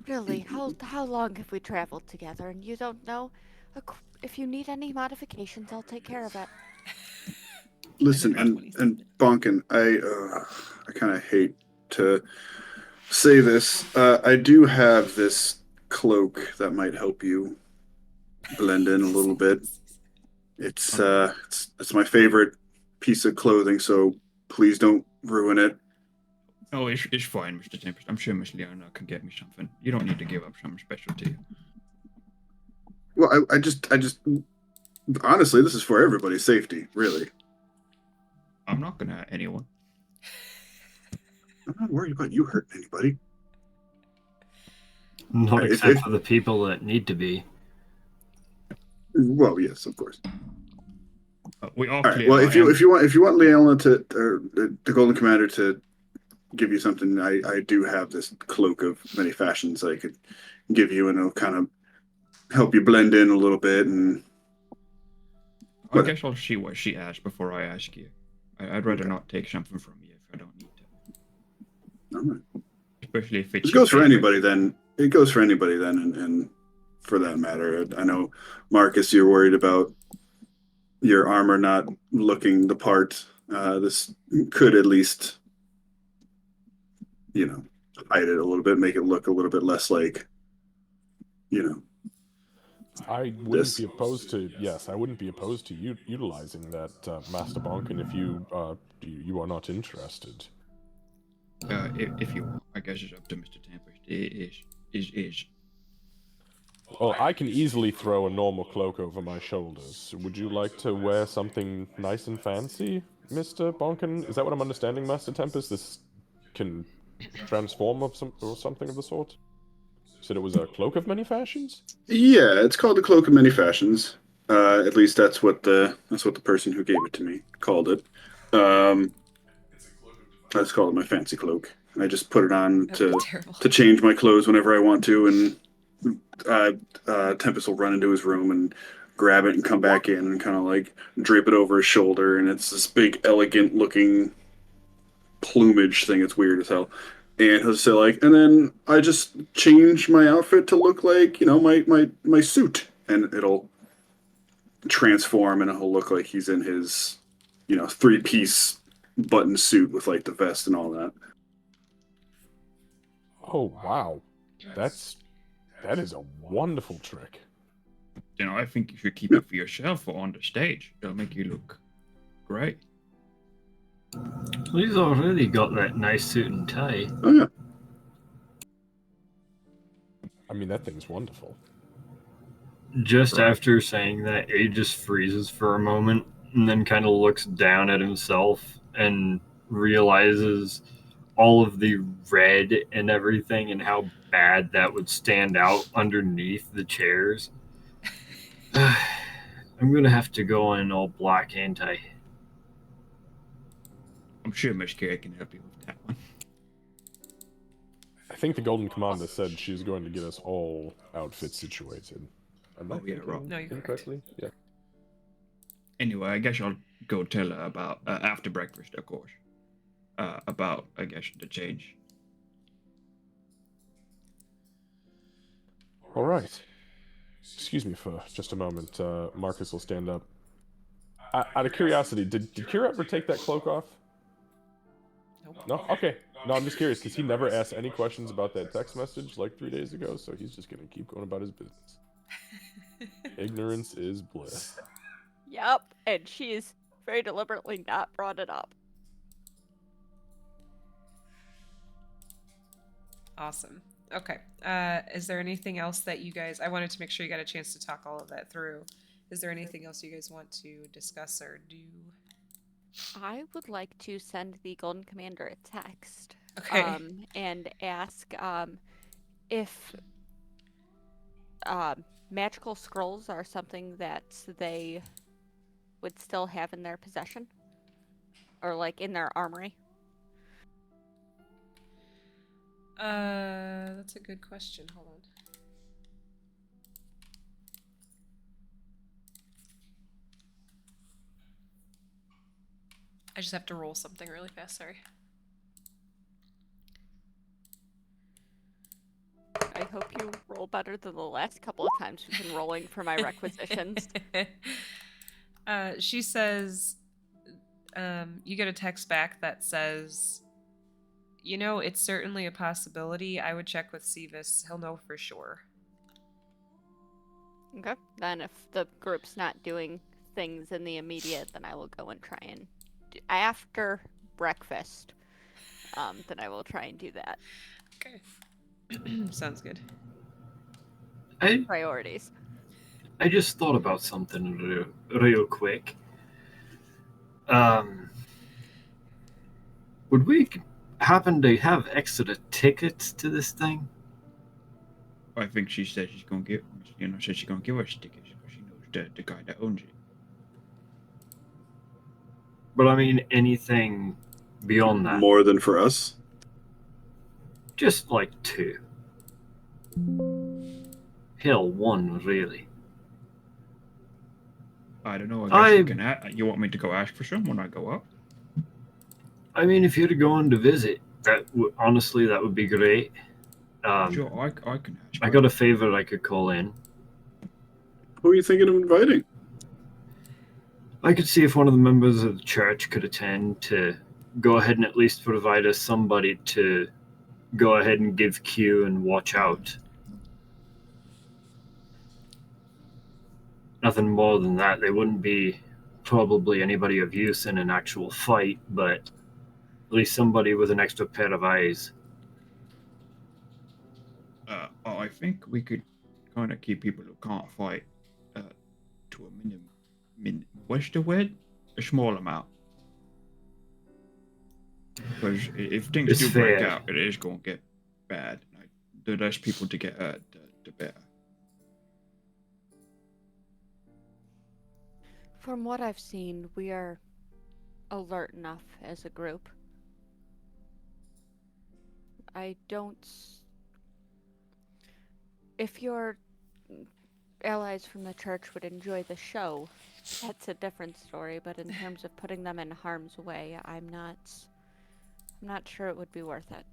really, how long have we traveled together and you don't know? If you need any modifications, I'll take care of it. Listen, and Bonkin, I kind of hate to say this. I do have this cloak that might help you blend in a little bit. It's my favorite piece of clothing, so please don't ruin it. Oh, it's fine, Mr. Tempest. I'm sure Miss Leona can get me something. You don't need to give up something special to you. Well, I just honestly, this is for everybody's safety, really. I'm not gonna hurt anyone. I'm not worried about you hurting anybody. Not If- except if- for the people that need to be. Well, yes, of course. We all All right. clear. Well, I if you am- want Leona or the Golden Commander to give you something, I do have this cloak of many fashions I could give you, and it'll kind of help you blend in a little bit. And I guess I'll see what she asks before I ask you. I'd rather Okay. not take something from you if I don't need to. all right. Especially if it's It goes for your favorite. anybody then. It goes for anybody then, and for that matter, I know Marcus, you're worried about your armor not looking the part. This could at least, hide it a little bit, make it look a little bit less like, I wouldn't This- be opposed to I wouldn't be opposed to you utilizing that, Master Bonkin, if you are not interested. If you want, I guess it's up to Mr. Tempest. It is. Well, I can easily throw a normal cloak over my shoulders. Would you like to wear something nice and fancy, Mr. Bonkin? Is that what I'm understanding, Master Tempest? This can transform or something of the sort? You said it was a cloak of many fashions? Yeah, it's called the Cloak of Many Fashions. At least that's what the person who gave it to me called it. That's called my fancy cloak. I just put it on That would to be terrible. change my clothes whenever I want to, and Tempest will run into his room and grab it and come back in and kind of like drape it over his shoulder, and it's this big, elegant looking plumage thing. It's weird as hell. And he'll say like, and then I just change my outfit to look like, my suit, and it'll transform, and it'll look like he's in his, 3-piece button suit with like the vest and all that. Oh, wow. That is a wonderful trick. I think you should keep it for yourself or on the stage. It'll make you look great. He's already got that nice suit and tie. Oh yeah. I mean, that thing's wonderful. Just after saying that, he just freezes for a moment and then kind of looks down at himself and realizes all of the red and everything and how bad that would stand out underneath the chairs. I'm gonna have to go in all black, ain't I? I'm sure Miss Kira can help you with that one. I think the Golden Commander said she's going to get us all outfits situated. Am I Oh, yeah, thinking right. No, you're correct. incorrectly? Yeah. Anyway, I guess I'll go tell her about after breakfast, of course. About I guess the change. All right. Excuse me for just a moment. Marcus will stand up. Out of curiosity, did Kira ever take that cloak off? Nope. No? Okay. No, I'm just curious because he never asked any questions about that text message like 3 days ago, so he's just going to keep going about his business. Ignorance is bliss. Yep, and she is very deliberately not brought it up. Awesome. Okay. Is there anything else that you guys? I wanted to make sure you got a chance to talk all of that through. Is there anything else you guys want to discuss or do? I would like to send the Golden Commander a text. Okay. And ask if magical scrolls are something that they would still have in their possession, or like in their armory. That's a good question. Hold on. I just have to roll something really fast. Sorry. I hope you roll better than the last couple of times we've been rolling for my requisitions. She says, you get a text back that says, you know, it's certainly a possibility. I would check with Sevis. He'll know for sure. Okay. Then if the group's not doing things in the immediate, then I will go and try and after breakfast, then I will try and do that. Okay. Sounds good. Priorities. I just thought about something real quick. Would we happen to have extra tickets to this thing? I think she said she's gonna give. Said she's gonna give us tickets because she knows the guy that owns it. But I mean, anything beyond that? More than for us. Just like 2. Hell, 1 really. I don't know. I guess you can. You want me to go ask for some when I go up? I mean, if you're going to visit, honestly, that would be great. Sure, I can ask. I got a favor I could call in. Who are you thinking of inviting? I could see if one of the members of the church could attend to go ahead and at least provide us somebody to go ahead and give Q and watch out. Nothing more than that. They wouldn't be probably anybody of use in an actual fight, but at least somebody with an extra pair of eyes. I think we could kind of keep people who can't fight to a minimum. What's the word? A small amount. Because if things It's do fair. break out, it is going to get bad. Like, the less people to get hurt, the better. From what I've seen, we are alert enough as a group. I don't... If your allies from the church would enjoy the show, that's a different story, but in terms of putting them in harm's way, I'm not sure it would be worth it.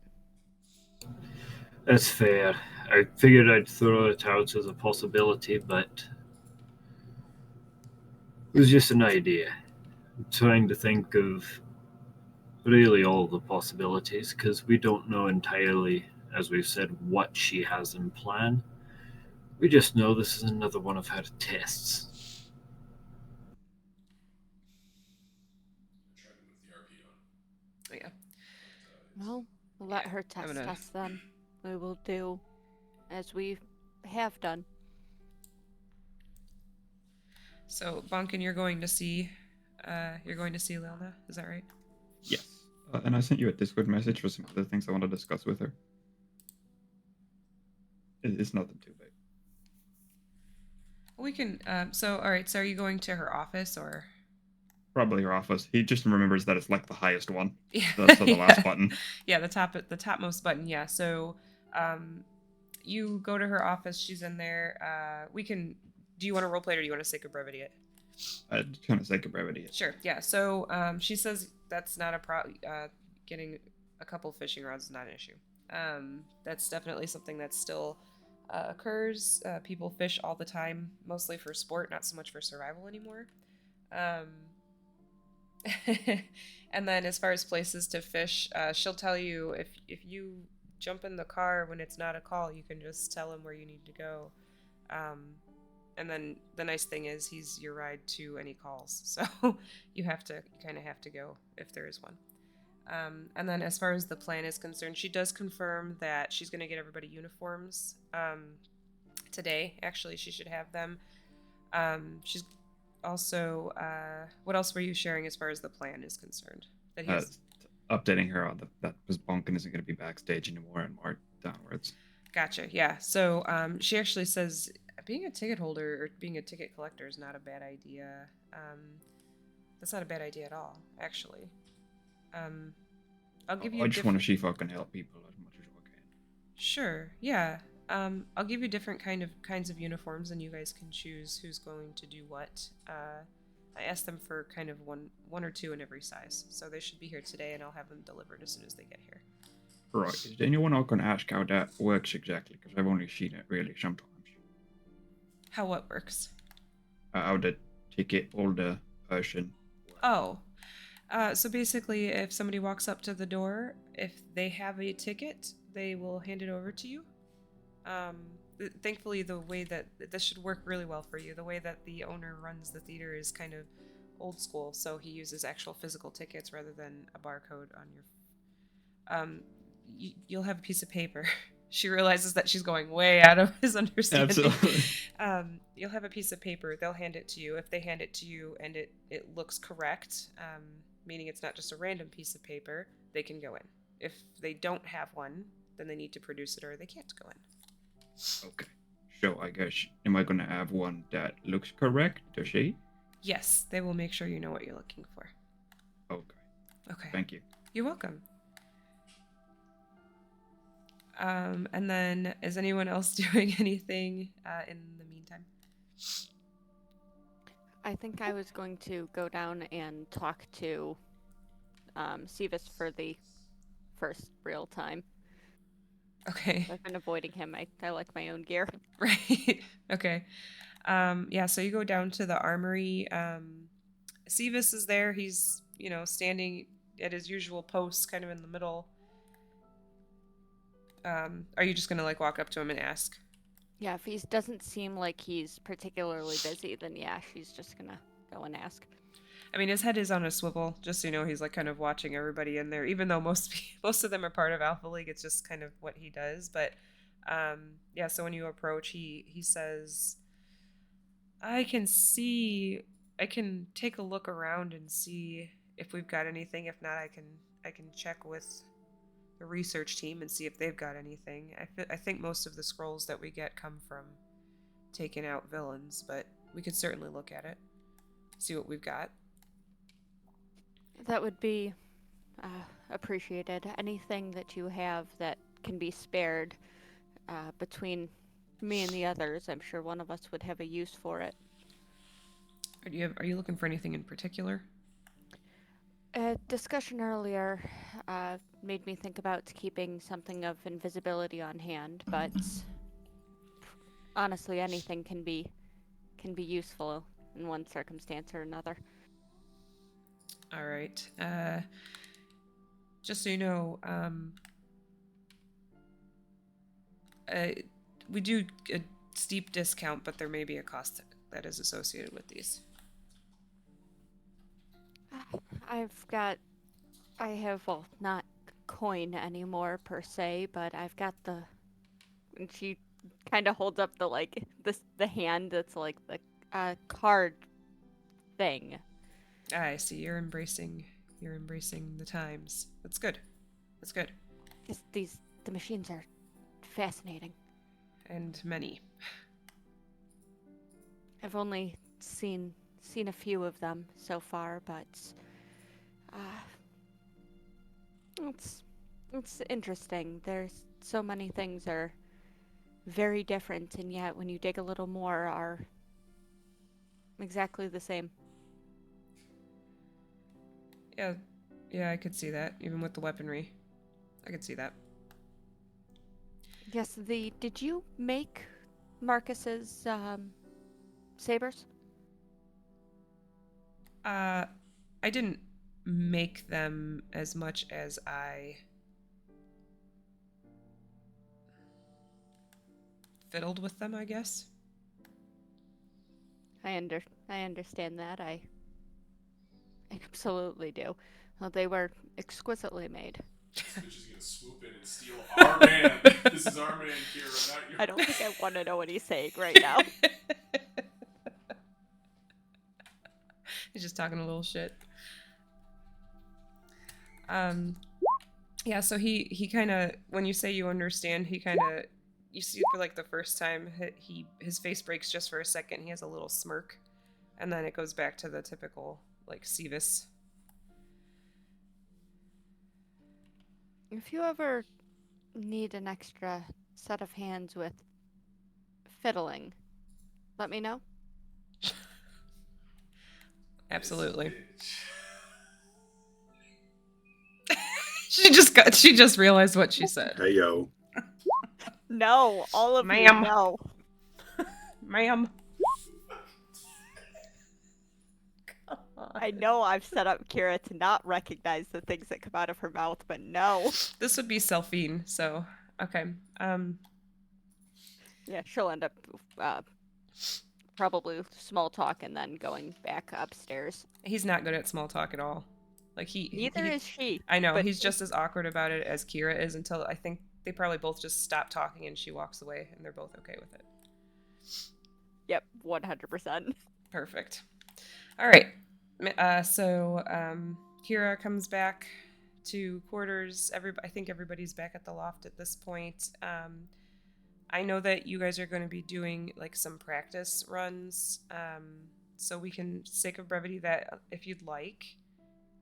That's fair. I figured I'd throw it out as a possibility, but it was just an idea. I'm trying to think of really all the possibilities, because we don't know entirely, as we've said, what she has in plan. We just know this is another one of her tests. Yeah. Well, we'll let her test us then. We will do as we have done. So, Bunkin, you're going to see Lilna, is that right? Yes. And I sent you a Discord message for some other things I want to discuss with her. It's nothing too big. We can. So, all right. So, are you going to her office or? Probably her office. He just remembers that it's like the highest one. Yeah. So the last button. Yeah, the topmost button. Yeah. So, you go to her office. She's in there. We can. Do you want to roleplay or do you want to sake of brevity it? Just kind of sake of brevity. Sure. Yeah. So, she says that's not a problem. Getting a couple fishing rods is not an issue. That's definitely something that still occurs. People fish all the time, mostly for sport, not so much for survival anymore. And then as far as places to fish, she'll tell you if you jump in the car when it's not a call, you can just tell him where you need to go. And then the nice thing is he's your ride to any calls, so you kind of have to go if there is one. And then as far as the plan is concerned, she does confirm that she's going to get everybody uniforms today. Actually, she should have them. She's also, what else were you sharing as far as the plan is concerned? That he has... Updating her on that because Bonkin isn't going to be backstage anymore and mark downwards. Gotcha. Yeah. So she actually says being a ticket holder or being a ticket collector is not a bad idea. That's not a bad idea at all, actually. I'll give you. I just want to see if I can help people as much as I can. Sure. Yeah. I'll give you different kinds of uniforms, and you guys can choose who's going to do what. I asked them for kind of one or two in every size, so they should be here today, and I'll have them delivered as soon as they get here. Right. Is there anyone I can ask how that works exactly? Because I've only seen it really sometimes. How what works? How the ticket holder person. Oh. So basically, if somebody walks up to the door, if they have a ticket, they will hand it over to you. Thankfully, the way that this should work really well for you, the way that the owner runs the theater is kind of old school, so he uses actual physical tickets rather than a barcode on your... You'll have a piece of paper. She realizes that she's going way out of his understanding. Absolutely. You'll have a piece of paper. They'll hand it to you. If they hand it to you and it looks correct, meaning it's not just a random piece of paper, they can go in. If they don't have one, then they need to produce it or they can't go in. Okay. So I guess, am I going to have one that looks correct to see? Yes, they will make sure you know what you're looking for. Okay. Okay. Thank you. You're welcome. And then, is anyone else doing anything in the meantime? I think I was going to go down and talk to Sevis for the first real time. Okay. I've been avoiding him. I like my own gear. Right. Okay. Yeah, so you go down to the armory. Sevis is there. He's, standing at his usual post, kind of in the middle. Are you just going to, walk up to him and ask? Yeah, if he doesn't seem like he's particularly busy, then yeah, she's just going to go and ask. I mean, his head is on a swivel, just so you know, he's kind of watching everybody in there. Even though most of them are part of Alpha League, it's just kind of what he does. But yeah, so when you approach, he says, I can take a look around and see if we've got anything. If not, I can check with the research team and see if they've got anything. I think most of the scrolls that we get come from taking out villains, but we could certainly look at it, see what we've got. That would be appreciated. Anything that you have that can be spared between me and the others, I'm sure one of us would have a use for it. Are you looking for anything in particular? A discussion earlier made me think about keeping something of invisibility on hand, but honestly, anything can be useful in one circumstance or another. All right. Just so you know, we do a steep discount, but there may be a cost that is associated with these. Well, not coin anymore per se, but I've got and she kind of holds up the hand that's like the card thing. I see. You're embracing You're embracing the times. That's good. That's good. The machines are fascinating. And many. I've only seen a few of them so far, but it's interesting. There's so many things are very different, and yet when you dig a little more, are exactly the same. Yeah, I could see that, even with the weaponry. I could see that. Yes, did you make Marcus's sabers? I didn't make them as much as I fiddled with them, I guess. I understand that. I absolutely do. Well, they were exquisitely made. This bitch is gonna swoop in and steal our man. This is our man, Kira, not yours. I don't think I want to know what he's saying right now. He's just talking a little shit. Yeah, so he kind of, when you say you understand, he kind of, you see for like the first time, his face breaks just for a second. He has a little smirk, and then it goes back to the typical like Sevis. If you ever need an extra set of hands with fiddling, let me know. Absolutely. She just realized what she said. Hey yo. No, all of Ma'am. you no. Ma'am. I know I've set up Kira to not recognize the things that come out of her mouth, but no. This would be Selphine, so okay. Yeah, she'll end up probably small talk and then going back upstairs. He's not good at small talk at all. Like Neither is she. I know, but he's just as awkward about it as Kira is until I think they probably both just stop talking and she walks away and they're both okay with it. Yep, 100%. Perfect. All right. So Kira comes back to quarters. I think everybody's back at the loft at this point. I know that you guys are going to be doing like some practice runs, so we can, sake of brevity, that if you'd like,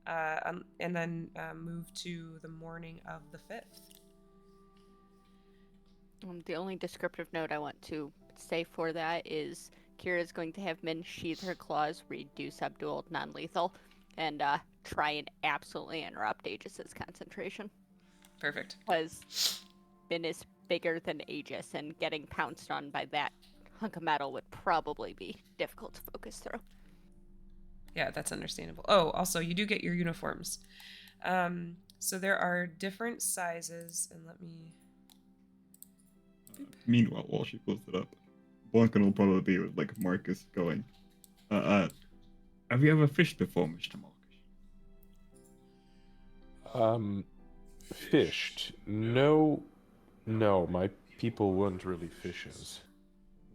and then move to the morning of the 5th. The only descriptive note I want to say for that is Kira's going to have Min sheath her claws, read do subdual non-lethal, and try and absolutely interrupt Aegis's concentration. Perfect. Because Min is bigger than Aegis, and getting pounced on by that hunk of metal would probably be difficult to focus through. Yeah, that's understandable. Oh, also, you do get your uniforms. So there are different sizes, and let me... Meanwhile, while she pulls it up, Blanca will probably be with like Marcus going, have you ever fished before, Mr. Marcus? Fished? No, my people weren't really fishers.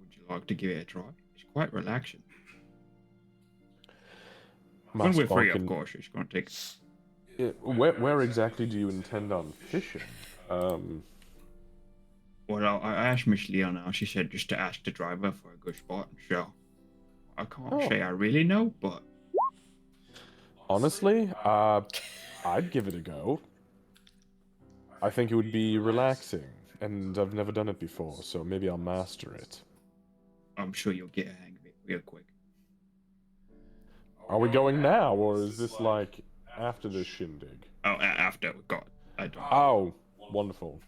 Would you like to give it a try? It's quite relaxing. Mas When we're free, of Bonkin, course, it's going to take... where exactly do you intend on fishing? Well, I asked Miss Leona, she said just to ask the driver for a good spot, so I can't say I really know, but... Honestly, I'd give it a go. I think it would be relaxing, and I've never done it before, so maybe I'll master it. I'm sure you'll get a hang of it real quick. Are we going now, or is this like after this shindig? Oh, after, God, I don't know. Oh, wonderful.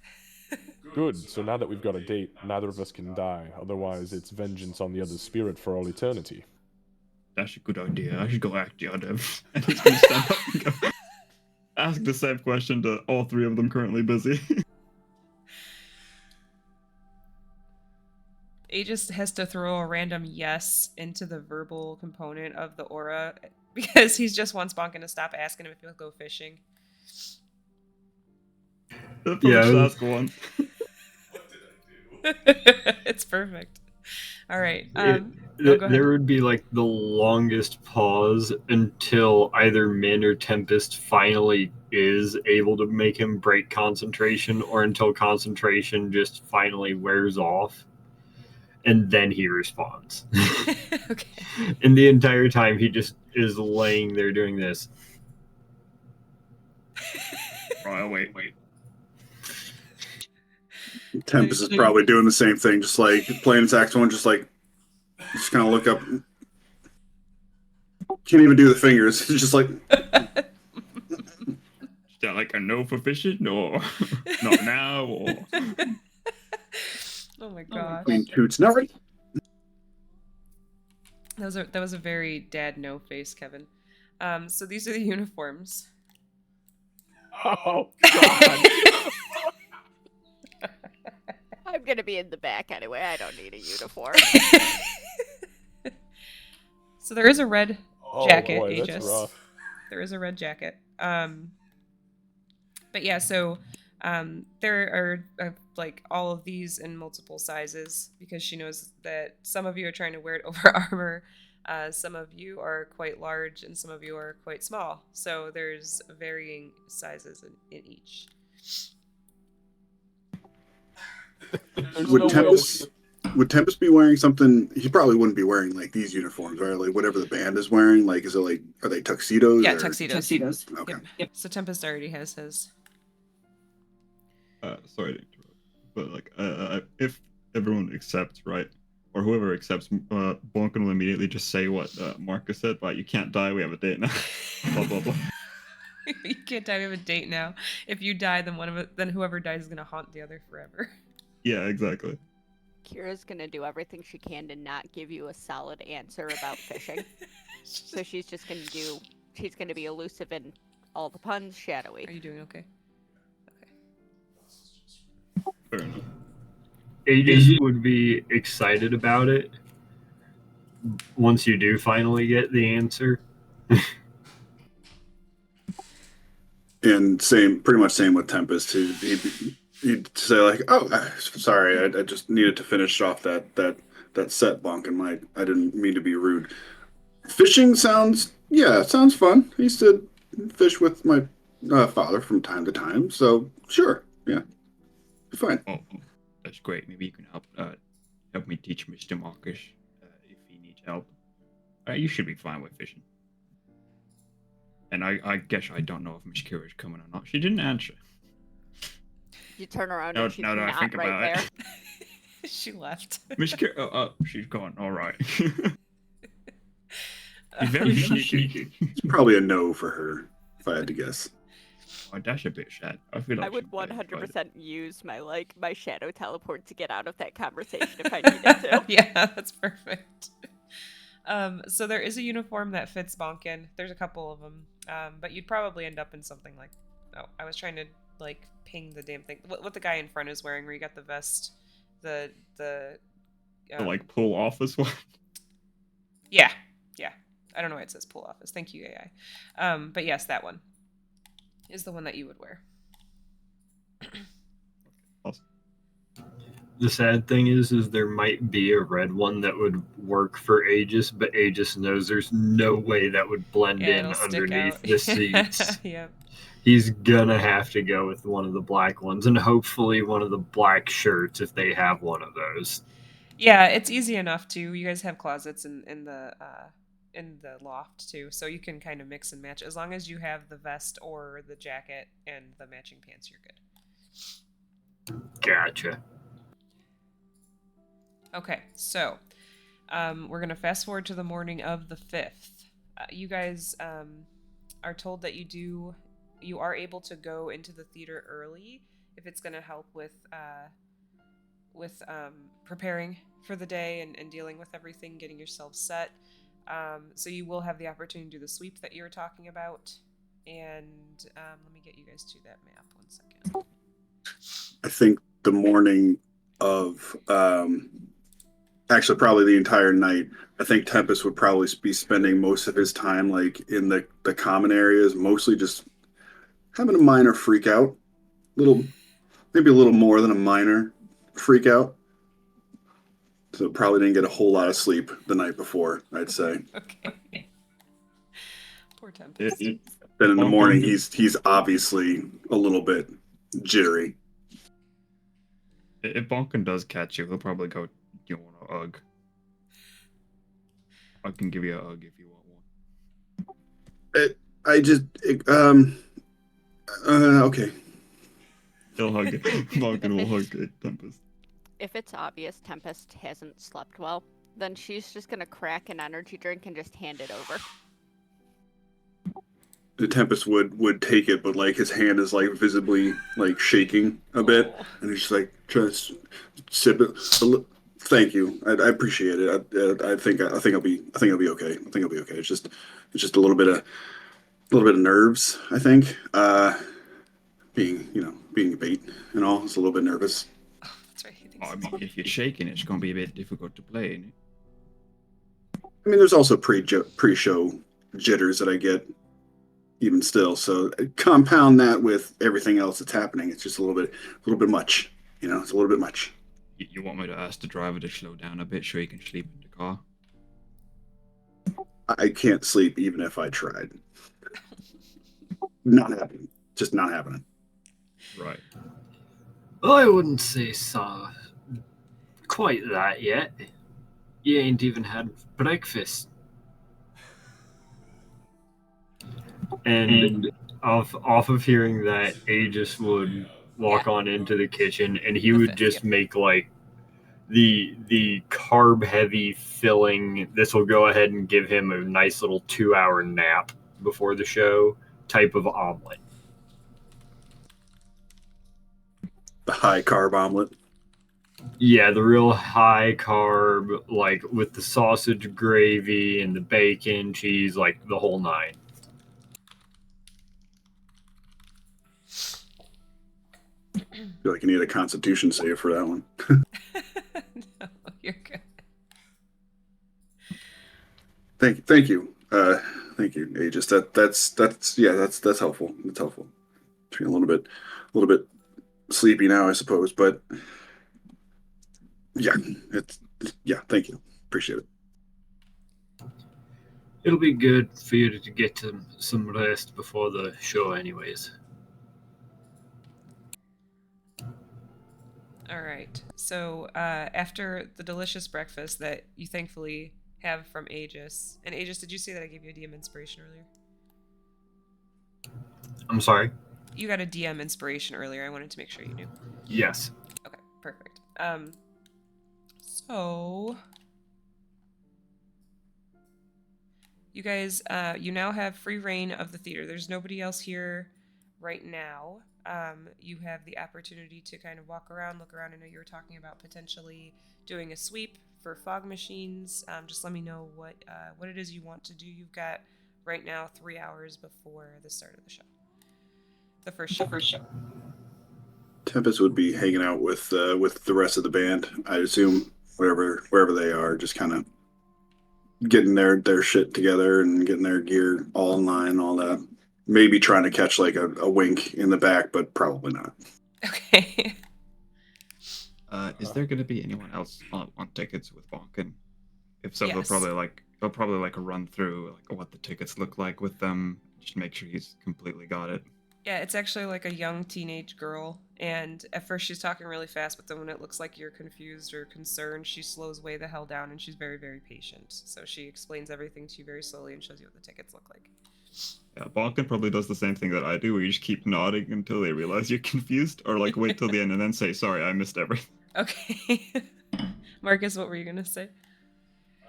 Good, so now that we've got a date, neither of us can die, otherwise it's vengeance on the other's spirit for all eternity. That's a good idea. I should go ask the other. And he's gonna stand up and go ask the same question to all three of them currently busy. Aegis has to throw a random yes into the verbal component of the aura because he just wants Bonkin to stop asking him if he'll go fishing. Yeah, ask one. What did I do? It's perfect. All right. Go ahead. There would be like the longest pause until either Min or Tempest finally is able to make him break concentration, or until concentration just finally wears off, and then he responds. Okay. And the entire time he just is laying there doing this. Right, wait. Tempest is probably doing the same thing, just like playing saxophone, just kind of look up. Can't even do the fingers. It's just like. Is that like a no for fishing, or not now, or? Oh my god. Queen toots. No, right? That was a very dad no face, Kevin. So these are the uniforms. Oh God! I'm gonna be in the back anyway. I don't need a uniform. So there is a red Oh jacket, boy, Aegis. that's rough. There is a red jacket. But yeah, so there are like all of these in multiple sizes, because she knows that some of you are trying to wear it over armor, some of you are quite large, and some of you are quite small. So there's varying sizes in each. There's Would no Tempest Tempest be wearing something? He probably wouldn't be wearing like these uniforms, right? Like whatever the band is wearing. Like, is it like, are they tuxedos? Yeah, or... tuxedos. Okay. Yep. So Tempest already has his. Sorry to interrupt, but like, if everyone accepts, right, or whoever accepts, Bonkin will immediately just say what Marcus said, but you can't die, we have a date now. Blah blah blah. You can't die. We have a date now. If you die, then whoever dies is gonna haunt the other forever. Yeah, exactly. Kira's gonna do everything she can to not give you a solid answer about fishing. So she's gonna be elusive in all the puns, shadowy. Are you doing okay? Fair enough. Aegis would be excited about it once you do finally get the answer. And pretty much same with Tempest. He'd say like, "Oh, sorry, I just needed to finish off that set, Bonk, and I didn't mean to be rude." Fishing sounds fun. I used to fish with my father from time to time, so sure, yeah, fine. Oh, that's great. Maybe you can help me teach Mr. Marcus if he needs help. You should be fine with fishing. And I guess I don't know if Miss Kira is coming or not. She didn't answer. You turn around Now and she's that I not think right about there. it. She left. Miss Kira, she's gone. All right. She's very sneaky. It's probably a no for her, if I had to guess. Oh, that's a bit sad. I feel like I would she'd get invited. 100% use my shadow teleport to get out of that conversation if I needed to. Yeah, that's perfect. So there is a uniform that fits Bonkin. There's a couple of them, but you'd probably end up in something like. Oh, I was trying to like ping the damn thing. What the guy in front is wearing, where you got the vest, the like pull office one. Yeah. I don't know why it says pull office. Thank you, AI. But yes, that one is the one that you would wear. Awesome. The sad thing is there might be a red one that would work for Aegis, but Aegis knows there's no way that would blend in It'll stick underneath out. the seats. Yep. He's gonna have to go with one of the black ones, and hopefully one of the black shirts if they have one of those. Yeah, it's easy enough to. You guys have closets in the loft too, so you can kind of mix and match. As long as you have the vest or the jacket and the matching pants, you're good. Gotcha. Okay, so we're gonna fast forward to the morning of the 5th. You guys are told that you are able to go into the theater early if it's gonna help with preparing for the day and dealing with everything, getting yourself set. So you will have the opportunity to do the sweep that you were talking about. And let me get you guys to that map 1 second. I think the morning of, actually probably the entire night, I think Tempest would probably be spending most of his time like in the common areas, mostly just having a minor freak out, maybe a little more than a minor freak out. So probably didn't get a whole lot of sleep the night before, I'd say. Okay. Poor Tempest. Then in the morning, he's obviously a little bit jittery. If Bonkin does catch you, he'll probably go, you want a hug? I can give you a hug if you want one. Okay. He'll hug it. Bonkin will hug it, Tempest. If it's obvious Tempest hasn't slept well, then she's just gonna crack an energy drink and just hand it over. The Tempest would take it, but like his hand is like visibly like shaking a bit, and he's just like trying to sip it. Thank you, I appreciate it. I think I'll be okay. I think I'll be okay. It's just a little bit of nerves. I think being a bait and all, it's a little bit nervous. Oh, that's right. I mean, if you're shaking, it's gonna be a bit difficult to play, isn't it? I mean, there's also pre-show jitters that I get even still. So compound that with everything else that's happening. It's just a little bit much. It's a little bit much. You want me to ask the driver to slow down a bit so he can sleep in the car? I can't sleep even if I tried. Not happening. Just not happening. Right. I wouldn't say so. Quite that yet. You ain't even had breakfast. And off of hearing that, Aegis would walk on into the kitchen, and he would just make like the carb heavy filling. This will go ahead and give him a nice little 2-hour nap before the show type of omelet. The high carb omelet. Yeah, the real high carb, like with the sausage gravy and the bacon, cheese, like the whole nine. I feel like you need a constitution save for that one. No, you're good. Thank you. Thank you, Aegis. That's helpful. That's helpful. Feeling a little bit sleepy now, I suppose, but yeah, thank you. Appreciate it. It'll be good for you to get some rest before the show anyways. All right. So after the delicious breakfast that you thankfully have from Aegis, and Aegis, did you say that I gave you a DM inspiration earlier? I'm sorry? You got a DM inspiration earlier. I wanted to make sure you knew. Yes. Okay, perfect. So you guys, you now have free reign of the theater. There's nobody else here right now. You have the opportunity to kind of walk around, look around. I know you were talking about potentially doing a sweep for fog machines. Just let me know what it is you want to do. You've got right now 3 hours before the start of the show. The first show. Tempest would be hanging out with the rest of the band. I assume wherever they are, just kind of getting their shit together and getting their gear all in line, all that. Maybe trying to catch like a wink in the back, but probably not. Okay. Is there going to be anyone else on tickets with Bonkin? If so, Yes. they'll probably like run through like what the tickets look like with them. Just make sure he's completely got it. Yeah, it's actually like a young teenage girl, and at first she's talking really fast, but then when it looks like you're confused or concerned, she slows way the hell down, and she's very, very patient. So she explains everything to you very slowly and shows you what the tickets look like. Yeah, Bonkin probably does the same thing that I do, where you just keep nodding until they realize you're confused, or like wait till the end and then say, "Sorry, I missed everything." Okay. Marcus, what were you gonna say?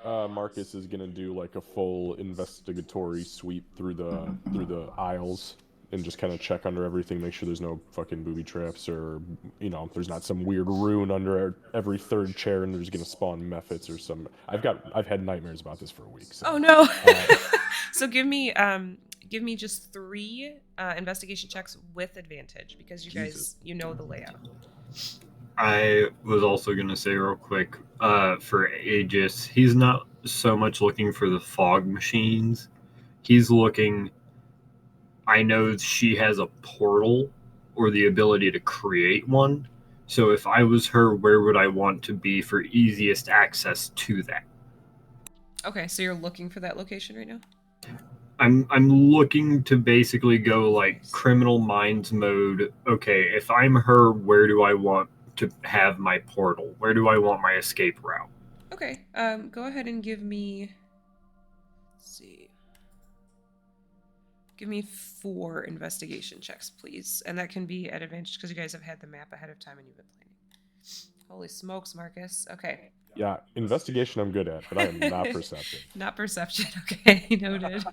Marcus is gonna do like a full investigatory sweep through the aisles and just kind of check under everything, make sure there's no fucking booby traps, or there's not some weird rune under every third chair and there's gonna spawn mephits or some. I've had nightmares about this for a week. So. Oh no. So give me just 3 investigation checks with advantage, because you guys know the layout. I was also going to say real quick, for Aegis, he's not so much looking for the fog machines. He's looking, I know she has a portal or the ability to create one, So if I was her, where would I want to be for easiest access to that? Okay, so you're looking for that location right now? I'm looking to basically go like criminal minds mode. Okay, if I'm her, where do I want to have my portal? Where do I want my escape route? Okay, go ahead and give me. Let's see. Give me 4 investigation checks, please. And that can be at advantage because you guys have had the map ahead of time and you've been planning. Holy smokes, Marcus. Okay. Yeah, investigation I'm good at, but I am not perceptive. Not perception. Okay, noted.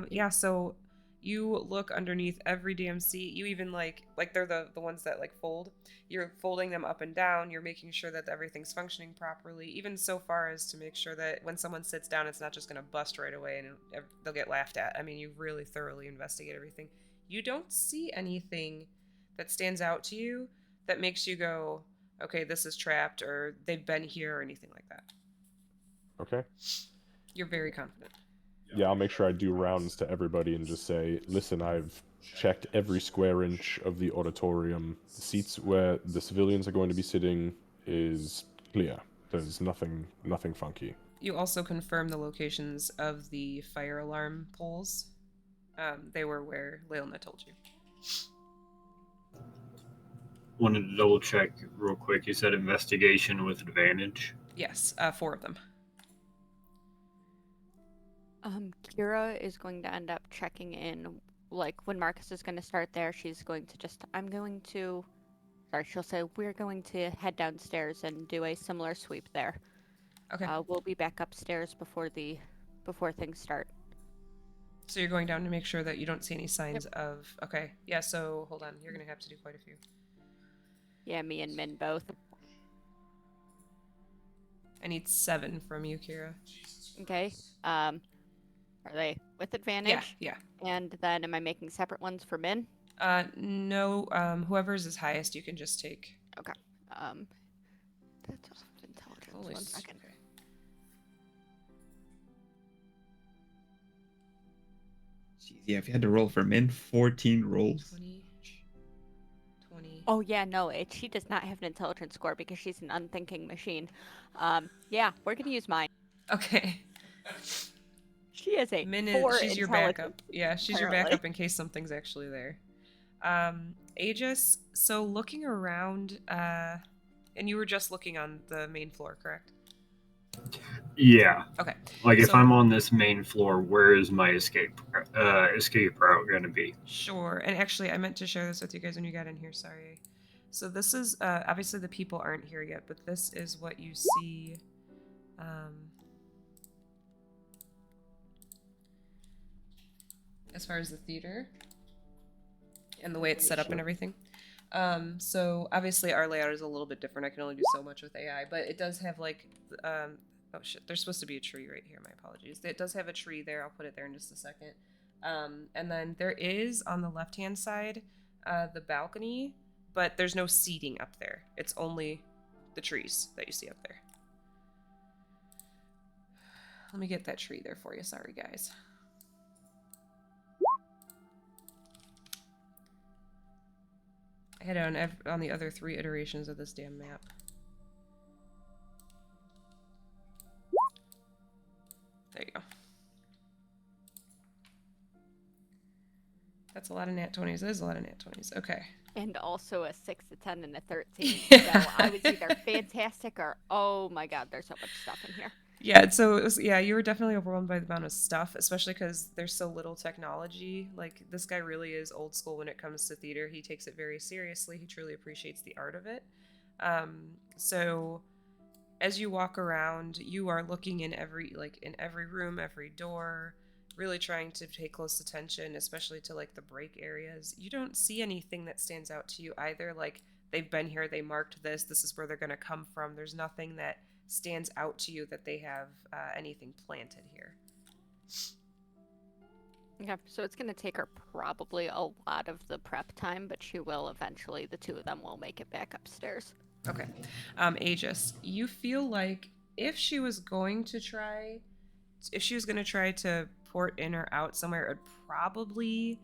Yeah, so you look underneath every damn seat. You even like they're the ones that like fold. You're folding them up and down. You're making sure that everything's functioning properly, even so far as to make sure that when someone sits down, it's not just going to bust right away and they'll get laughed at. I mean, you really thoroughly investigate everything. You don't see anything that stands out to you that makes you go, okay, this is trapped or they've been here or anything like that. Okay. You're very confident. Yeah, I'll make sure I do rounds to everybody and just say, listen, I've checked every square inch of the auditorium. The seats where the civilians are going to be sitting is clear. There's nothing funky. You also confirm the locations of the fire alarm poles. They were where Leilna told you. Wanted to double check real quick. You said investigation with advantage. Yes, 4 of them. Kira is going to end up checking in, like, when Marcus is going to start there, she's going to just, she'll say, we're going to head downstairs and do a similar sweep there. Okay. We'll be back upstairs before things start. So you're going down to make sure that you don't see any signs of... Okay, yeah, so hold on. You're going to have to do quite a few. Yeah, me and Min both. I need 7 from you, Kira. Okay. Are they with advantage? Yeah. And then am I making separate ones for Min? No, whoever's is highest, you can just take. Okay. That's intelligence. Holy 1 second. Okay. Yeah, if you had to roll for Min, 14 rolls. 20. Oh yeah, no, she does not have an intelligence score because she's an unthinking machine. Yeah, we're gonna use mine. Okay. She is a Min 4 she's your backup. Yeah, she's your apparently. backup in case something's actually there. Aegis, so looking around, and you were just looking on the main floor, correct? Yeah. Okay. Like if I'm on this main floor, where is my escape route going to be? Sure. And actually, I meant to share this with you guys when you got in here. Sorry. So this is obviously the people aren't here yet, but this is what you see. As far as the theater and the way it's set up and everything. So obviously our layout is a little bit different. I can only do so much with AI, but it does have like, oh shit, there's supposed to be a tree right here. My apologies. It does have a tree there. I'll put it there in just a second. And then there is on the left-hand side, the balcony, but there's no seating up there. It's only the trees that you see up there. Let me get that tree there for you. Sorry, guys. I had it on the other 3 iterations of this damn map. There you go. That's a lot of nat 20s. That is a lot of nat 20s. Okay. And also a 6, a 10, and a 13. So I was either fantastic or, oh my god, there's so much stuff in here. Yeah, so it was, you were definitely overwhelmed by the amount of stuff, especially because there's so little technology. Like, this guy really is old school when it comes to theater. He takes it very seriously. He truly appreciates the art of it. So as you walk around, you are looking in every room, every door, really trying to pay close attention, especially to like the break areas. You don't see anything that stands out to you either. Like, they've been here, they marked this is where they're going to come from. There's nothing that stands out to you that they have anything planted here. Yeah, so it's going to take her probably a lot of the prep time, but she will eventually, the 2 of them will make it back upstairs. Okay. Aegis, you feel like if she was going to try to port in or out somewhere, it would probably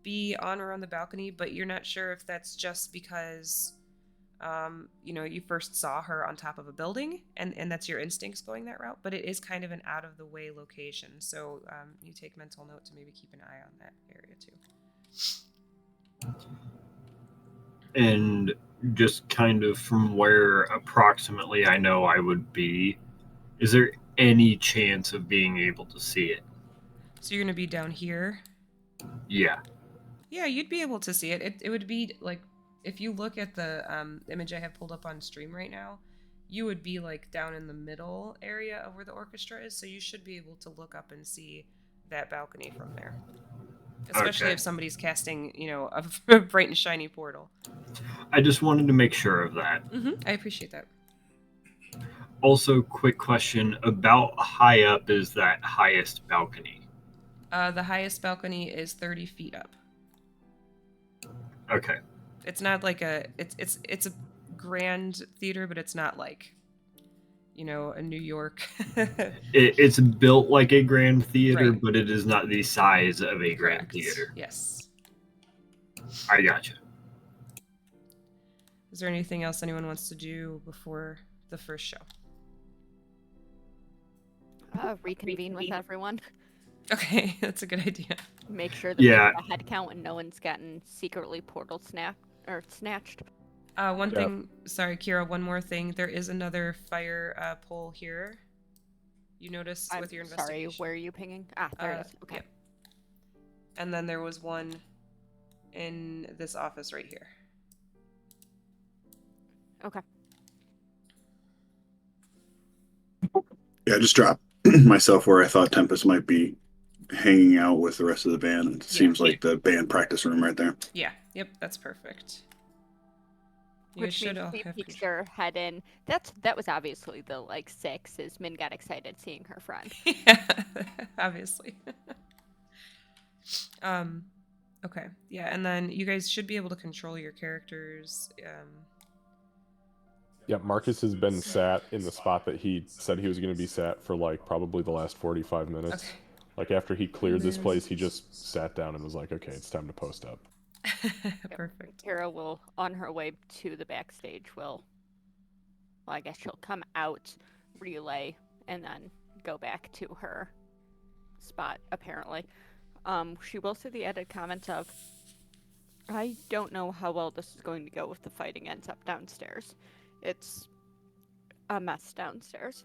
be on or on the balcony, but you're not sure if that's just because you first saw her on top of a building, and that's your instincts going that route, but it is kind of an out of the way location. So you take mental note to maybe keep an eye on that area too. And just kind of from where approximately I know I would be, is there any chance of being able to see it? So you're going to be down here? Yeah. Yeah, you'd be able to see it. It would be like, if you look at the image I have pulled up on stream right now, you would be like down in the middle area of where the orchestra is, so you should be able to look up and see that balcony from there. Especially Okay. if somebody's casting, a bright and shiny portal. I just wanted to make sure of that. I appreciate that. Also, quick question, about high up is that highest balcony? The highest balcony is 30 feet up. Okay. It's not like it's a grand theater, but it's not like, a New York. It's built like a grand theater, Right. but it is not the size of a grand Correct. theater. Yes. I gotcha. Is there anything else anyone wants to do before the first show? Reconvene with everyone. Okay, that's a good idea. Make sure that Yeah. we have a head count and no one's gotten secretly portal snatched. One Yeah. thing, sorry, Kira, one more thing. There is another fire pole here. You noticed I'm with your sorry, investigation. where are you pinging? Ah, there it is. Okay. Yep. And then there was one in this office right here. Okay. Yeah, I just dropped myself where I thought Tempest might be hanging out with the rest of the band. It seems like the band practice room right there. Yeah. Yep. That's perfect. You Which should means all she have peeks control. her head in. That was obviously the 6 as Min got excited seeing her friend. Yeah, obviously. Okay. Yeah, and then you guys should be able to control your characters. Yeah, Marcus has been sat in the spot that he said he was going to be sat for probably the last 45 minutes. Okay. After he cleared this place, he just sat down and was like, okay, it's time to post up. Perfect. Kira will, on her way to the backstage, I guess she'll come out, relay, and then go back to her spot, apparently. She will say the added comment of, I don't know how well this is going to go if the fighting ends up downstairs. It's a mess downstairs.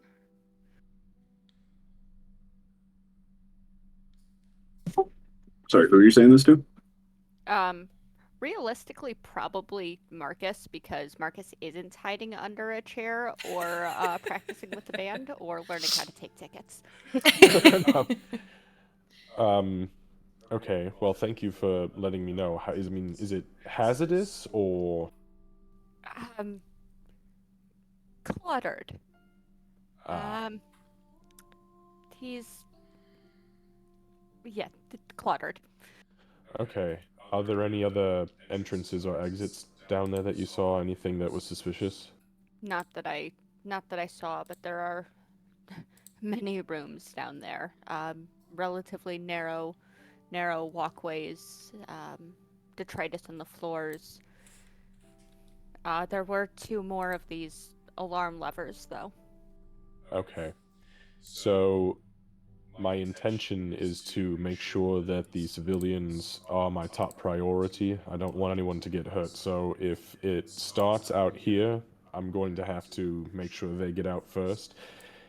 Sorry, who are you saying this to? Realistically, probably Marcus, because Marcus isn't hiding under a chair or practicing with the band or learning how to take tickets. Okay, well, thank you for letting me know. Is it hazardous or? Cluttered. Cluttered. Okay. Are there any other entrances or exits down there that you saw? Anything that was suspicious? Not that I saw, but there are many rooms down there. Relatively narrow walkways, detritus on the floors. There were 2 more of these alarm levers, though. Okay. So, my intention is to make sure that the civilians are my top priority. I don't want anyone to get hurt. So, if it starts out here, I'm going to have to make sure they get out first.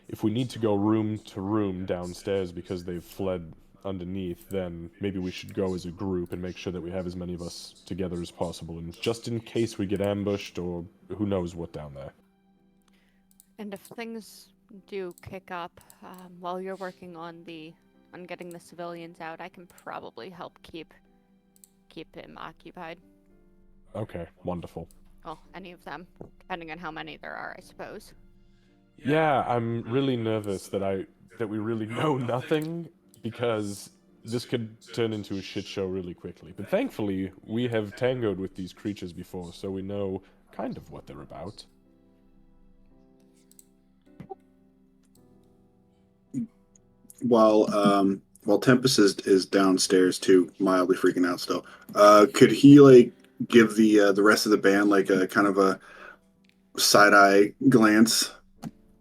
If we need to go room to room downstairs because they've fled underneath, then maybe we should go as a group and make sure that we have as many of us together as possible, and just in case we get ambushed or who knows what down there. And if things do kick up while you're working on getting the civilians out, I can probably help keep him occupied. Okay, wonderful. Well, any of them, depending on how many there are, I suppose. Yeah, I'm really nervous that we really know nothing, because this could turn into a shit show really quickly. But thankfully, we have tangoed with these creatures before, so we know kind of what they're about. While Tempest is downstairs too, mildly freaking out still, could he give the rest of the band a kind of a side eye glance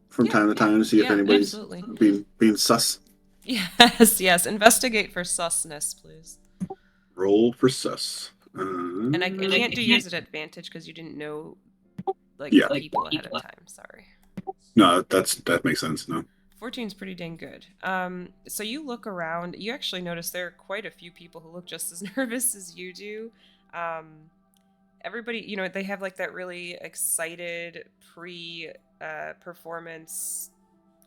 from time to time to see if yeah, anybody's absolutely. being sus. Yes. Investigate for susness, please. Roll for sus. And I can't do use at advantage because you didn't know like Yeah. the people ahead of time. Sorry. No, that makes sense. No. 14's pretty dang good. So you look around. You actually notice there are quite a few people who look just as nervous as you do. Everybody, they have like that really excited performance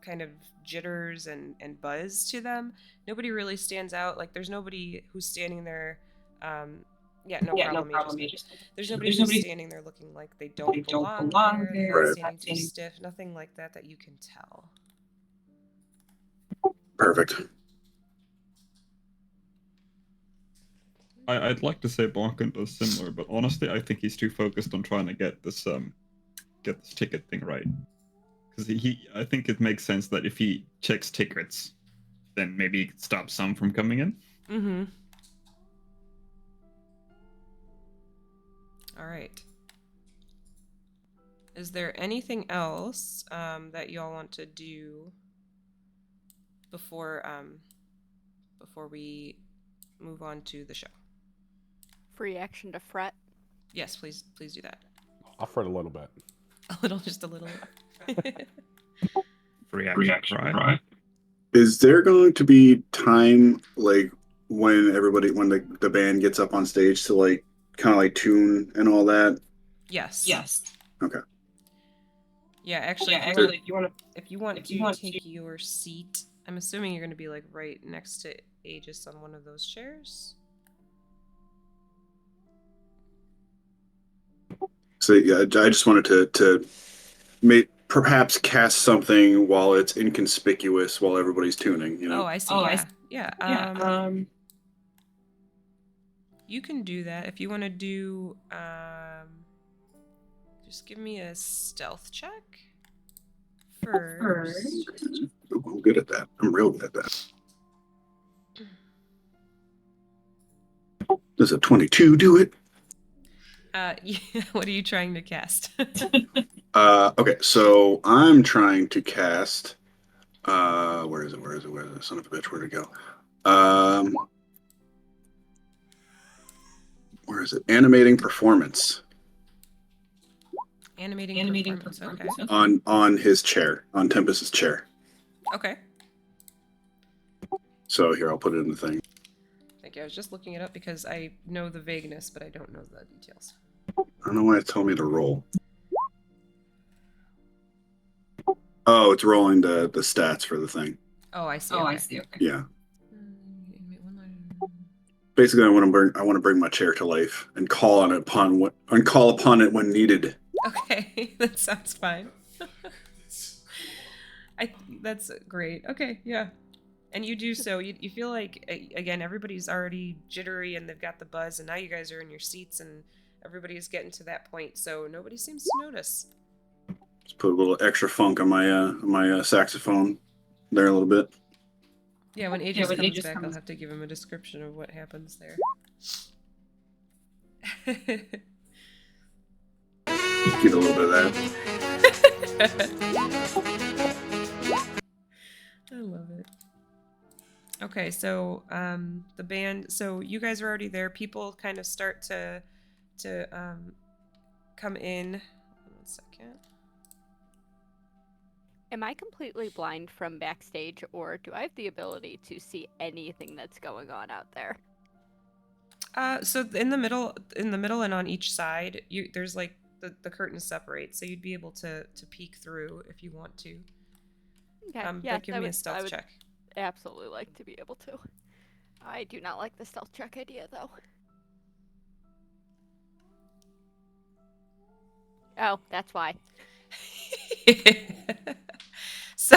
kind of jitters and buzz to them. Nobody really stands out. Like there's nobody who's standing there. Yeah, no problem. There's nobody who's standing there looking like they don't belong there. They're not Right. standing too stiff. Nothing like that you can tell. Perfect. I'd like to say Barkin does similar, but honestly, I think he's too focused on trying to get this ticket thing right. Because I think it makes sense that if he checks tickets, then maybe he could stop some from coming in. Mm-hmm. All right. Is there anything else that y'all want to do before we move on to the show? Free action to fret. Yes, please do that. I'll fret a little bit. Just a little. Free action, right? Is there going to be time like when the band gets up on stage to like kind of like tune and all that? Yes. Okay. Yeah, actually, if you want to take your seat, I'm assuming you're going to be like right next to Aegis on one of those chairs. So yeah, I just wanted to perhaps cast something while it's inconspicuous while everybody's tuning. Oh, I see. Yeah. You can do that if you want to do. Just give me a stealth check first. I'm good at that. I'm real good at that. Does a 22 do it? Yeah, what are you trying to cast? Okay, so I'm trying to cast. Where is it? Son of a bitch, where'd it go? Where is it? Animating performance. Animating performance. Okay. On his chair, on Tempest's chair. Okay. So here, I'll put it in the thing. Thank you. I was just looking it up because I know the vagueness, but I don't know the details. I don't know why it told me to roll. Oh, it's rolling the stats for the thing. Oh, I see. Okay. Yeah. Basically, I want to bring my chair to life and call upon it when needed. Okay, that sounds fine. That's great. Okay, yeah. And you do so. You feel like, again, everybody's already jittery and they've got the buzz, and now you guys are in your seats and everybody's getting to that point, so nobody seems to notice. Just put a little extra funk on my saxophone there a little bit. Yeah, when Aegis comes back, I'll have to give him a description of what happens there. Get a little bit of that. I love it. Okay, so the band. So you guys are already there. People kind of start to come in. 1 second. Am I completely blind from backstage, or do I have the ability to see anything that's going on out there? So in the middle and on each side, there's like the curtains separate, so you'd be able to peek through if you want to. Okay. But give me a stealth check. Absolutely like to be able to. I do not like the stealth check idea, though. Oh, that's why. So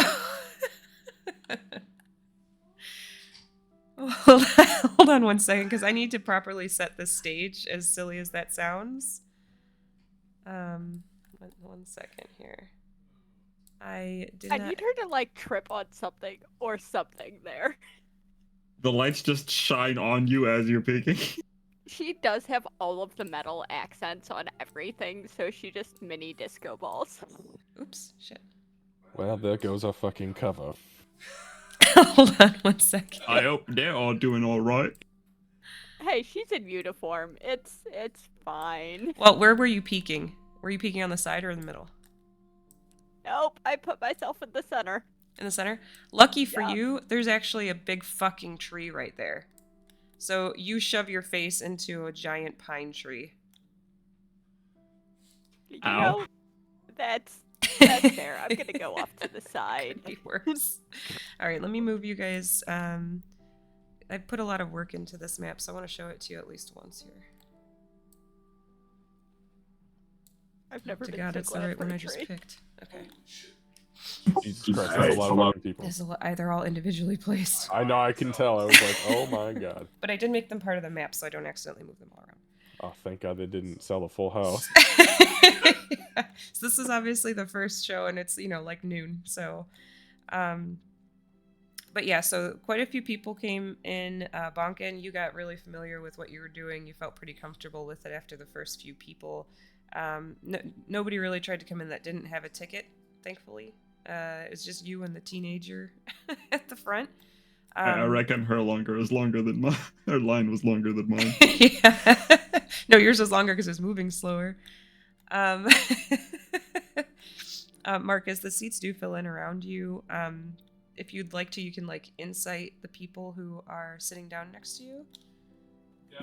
hold on 1 second, because I need to properly set this stage, as silly as that sounds. 1 second here. I need her to like trip on something or something there. The lights just shine on you as you're peeking. She does have all of the metal accents on everything, so she just mini disco balls. Oops, shit. Well, there goes our fucking cover. Hold on 1 second. I hope they're all doing all right. Hey, she's in uniform. It's fine. Well, where were you peeking? Were you peeking on the side or in the middle? Nope, I put myself in the center. In the center? Lucky for Yeah. you, there's actually a big fucking tree right there. So you shove your face into a giant pine tree. You Ow. know, that's fair. I'm gonna go off to the side. Could be worse. All right, let me move you guys. I put a lot of work into this map, so I want to show it to you at least once here. I've never To been God, so it's the glad right for one a I just tree. picked. Okay. Jesus Christ, that's a lot of people. This is they're all individually placed. I know, I can tell. I was like, oh my god. But I did make them part of the map, so I don't accidentally move them all around. Oh, thank God they didn't sell a full house. Yeah. So this is obviously the first show, and it's, like noon. So, but yeah, so quite a few people came in. Bonkin, you got really familiar with what you were doing. You felt pretty comfortable with it after the first few people. Nobody really tried to come in that didn't have a ticket, thankfully. It was just you and the teenager at the front. I reckon her longer than mine. Her line was longer than mine. Yeah. No, yours was longer because it was moving slower. Marcus, the seats do fill in around you. If you'd like to, you can insight the people who are sitting down next to you.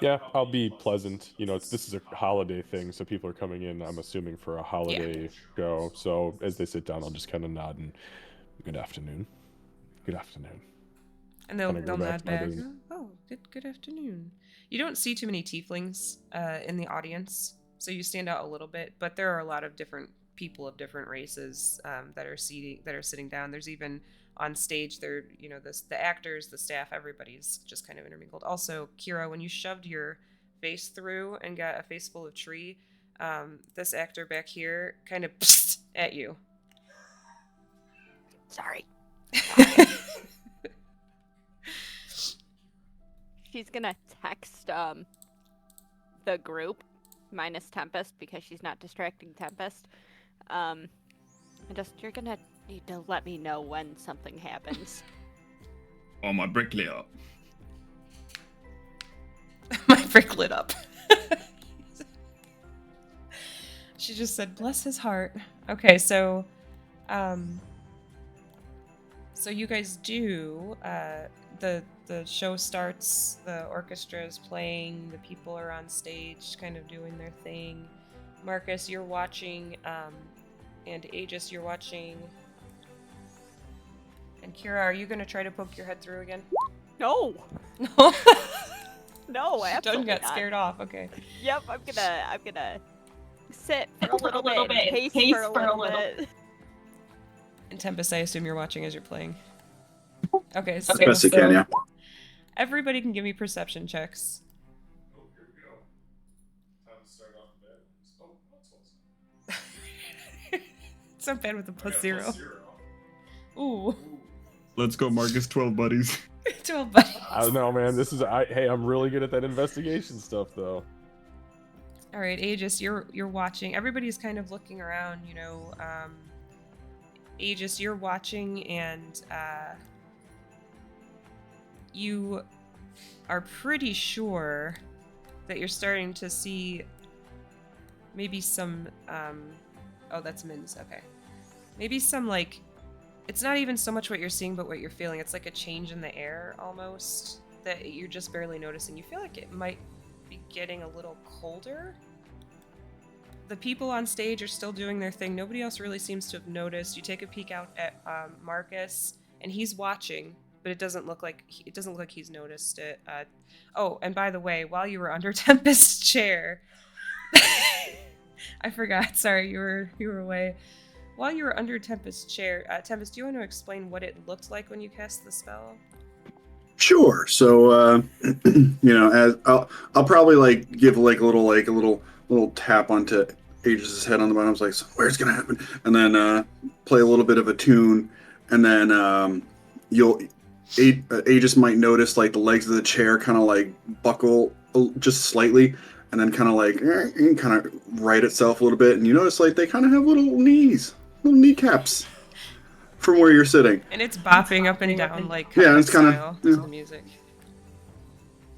Yeah, I'll be pleasant. This is a holiday thing, so people are coming in, I'm assuming, for a holiday show. So as they sit down, I'll just kind of nod and good afternoon. Good afternoon. And they'll Kinda go back nod to my back. business. Oh, good afternoon. You don't see too many tieflings in the audience, so you stand out a little bit. But there are a lot of different people of different races that are sitting down. There's even on stage there, the actors, the staff, everybody's just kind of intermingled. Also, Kira, when you shoved your face through and got a face full of tree, this actor back here kind of psst at you. Sorry. She's gonna text the group minus Tempest because she's not distracting Tempest. And you're gonna need to let me know when something happens. Oh, my brick lit up. My brick lit up. She just said, bless his heart. Okay, so you guys do, the show starts, the orchestra is playing, the people are on stage kind of doing their thing. Marcus, you're watching, and Aegis, you're watching. And Kira, are you going to try to poke your head through again? No, No. no, She done absolutely got not. scared off. Okay. Yep, I'm gonna sit for a little bit, and pace for a little bit. And Tempest, I assume you're watching as you're playing. Okay, so Best you can, yeah. everybody can give me perception checks. Oh, here we go. Time to start off the bad ones. Oh, that's awesome. It's not bad with a I plus got zero. +0. Ooh. Ooh. Let's go, Marcus. 12 buddies. 12 buddies. I don't know, man. Hey, I'm really good at that investigation stuff, though. All right, Aegis, you're watching. Everybody's kind of looking around, Aegis, you're watching, and you are pretty sure that you're starting to see maybe some oh, that's Min's. Okay. Maybe some it's not even so much what you're seeing but what you're feeling. It's like a change in the air almost that you're just barely noticing. You feel like it might be getting a little colder. The people on stage are still doing their thing. Nobody else really seems to have noticed. You take a peek out at Marcus, and he's watching, but it doesn't look like he's noticed it. Oh, and by the way, while you were under Tempest's chair, I forgot. Sorry, you were away. While you were under Tempest's chair, Tempest, do you want to explain what it looked like when you cast the spell? Sure. So, as I'll probably give a little tap onto Aegis' head on the bottom. I was like, so where's gonna happen? And then play a little bit of a tune, and then Aegis might notice the legs of the chair kind of buckle just slightly, and then kind of like kind of right itself a little bit, and you notice like they kind of have little kneecaps from where you're sitting. And it's bopping up and down like Yeah, Cuphead it's kinda, style yeah. to the music.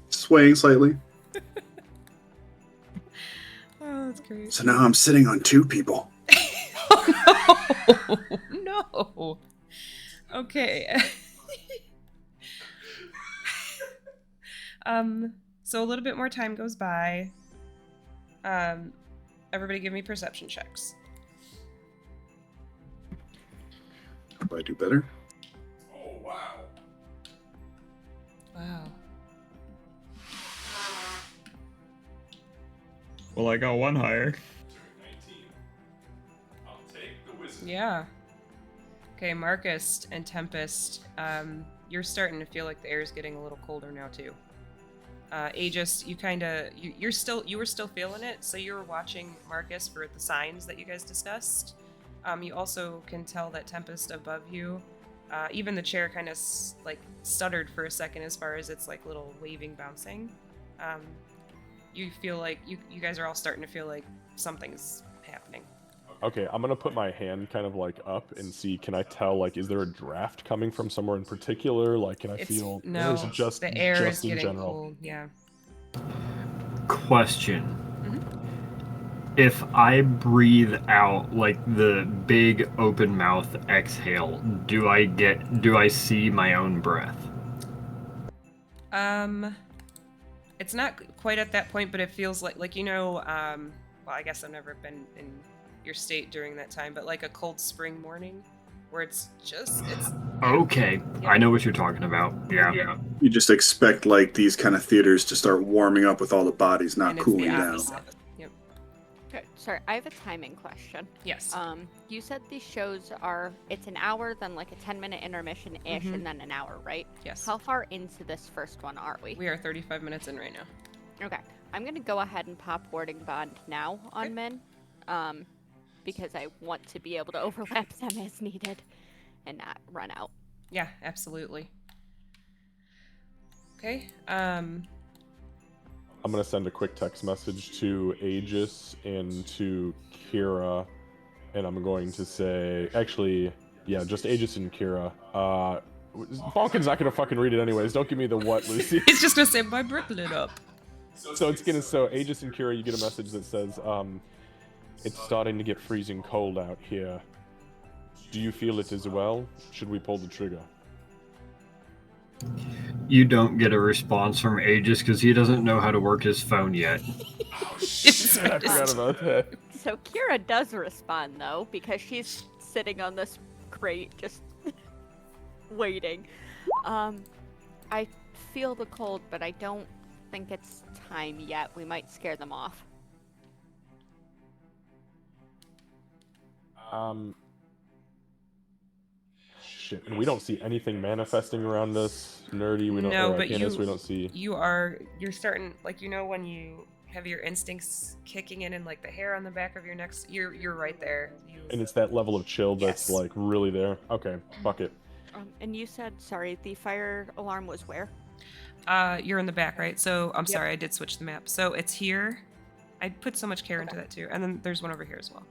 Swaying slightly. Oh, that's great. So now I'm sitting on 2 people. Oh, no. No. Okay. So a little bit more time goes by. Everybody give me perception checks. Hope I do better. Oh, wow. Wow. Well, I got one higher. 19. I'll take the wizard. Yeah. Okay, Marcus and Tempest, you're starting to feel like the air is getting a little colder now too. Aegis, you were still feeling it, so you were watching Marcus for the signs that you guys discussed. You also can tell that Tempest above you, even the chair kind of like stuttered for a second as far as its like little waving bouncing. You feel like you guys are all starting to feel like something's happening. Okay, I'm gonna put my hand kind of like up and see. Can I tell? Like, is there a draft coming from somewhere in particular? Like, can I feel? No, or is it just the air just is in getting general? cold. Yeah. Question. Mhm. If I breathe out like the big open mouth exhale, do I see my own breath? It's not quite at that point, but it feels like well, I guess I've never been in your state during that time, but like a cold spring morning where it's Okay, Yeah. I know what you're talking about. Yeah. You just expect like these kind of theaters to start warming up with all the bodies not and it's cooling the down. opposite. Yep. Okay, sorry, I have a timing question. Yes. You said these shows it's an hour, then like a 10-minute intermission-ish, Mhm. and then an hour, right? Yes. How far into this first one are we? We are 35 minutes in right now. Okay, I'm gonna go ahead and pop Warding Bond now on Min, because I want to be able to overlap them as needed and not run out. Yeah, absolutely. Okay. I'm gonna send a quick text message to Aegis and to Kira, and I'm going to say, actually, yeah, just Aegis and Kira. Bonkin's not gonna fucking read it anyways. Don't give me the what, Lucy. It's just gonna say my brick lit up. So Aegis and Kira, you get a message that says, it's starting to get freezing cold out here. Do you feel it as well? Should we pull the trigger? You don't get a response from Aegis because he doesn't know how to work his phone yet. Oh, Shit, I forgot about that. So Kira does respond though, because she's sitting on this crate just waiting. I feel the cold, but I don't think it's time yet. We might scare them off. Shit, and we don't see anything manifesting around us. Nerdy, we don't. No, or but Arcanus, we don't see. You're starting, like, when you have your instincts kicking in and like the hair on the back of your neck, you're right there. And it's that level of chill that's Yes. like really there. Okay, fuck it. And you said, sorry, the fire alarm was where? You're in the back, right? So I'm Yep. sorry, I did switch the map. So it's here. I put so much care into that too, and then there's one over here as well.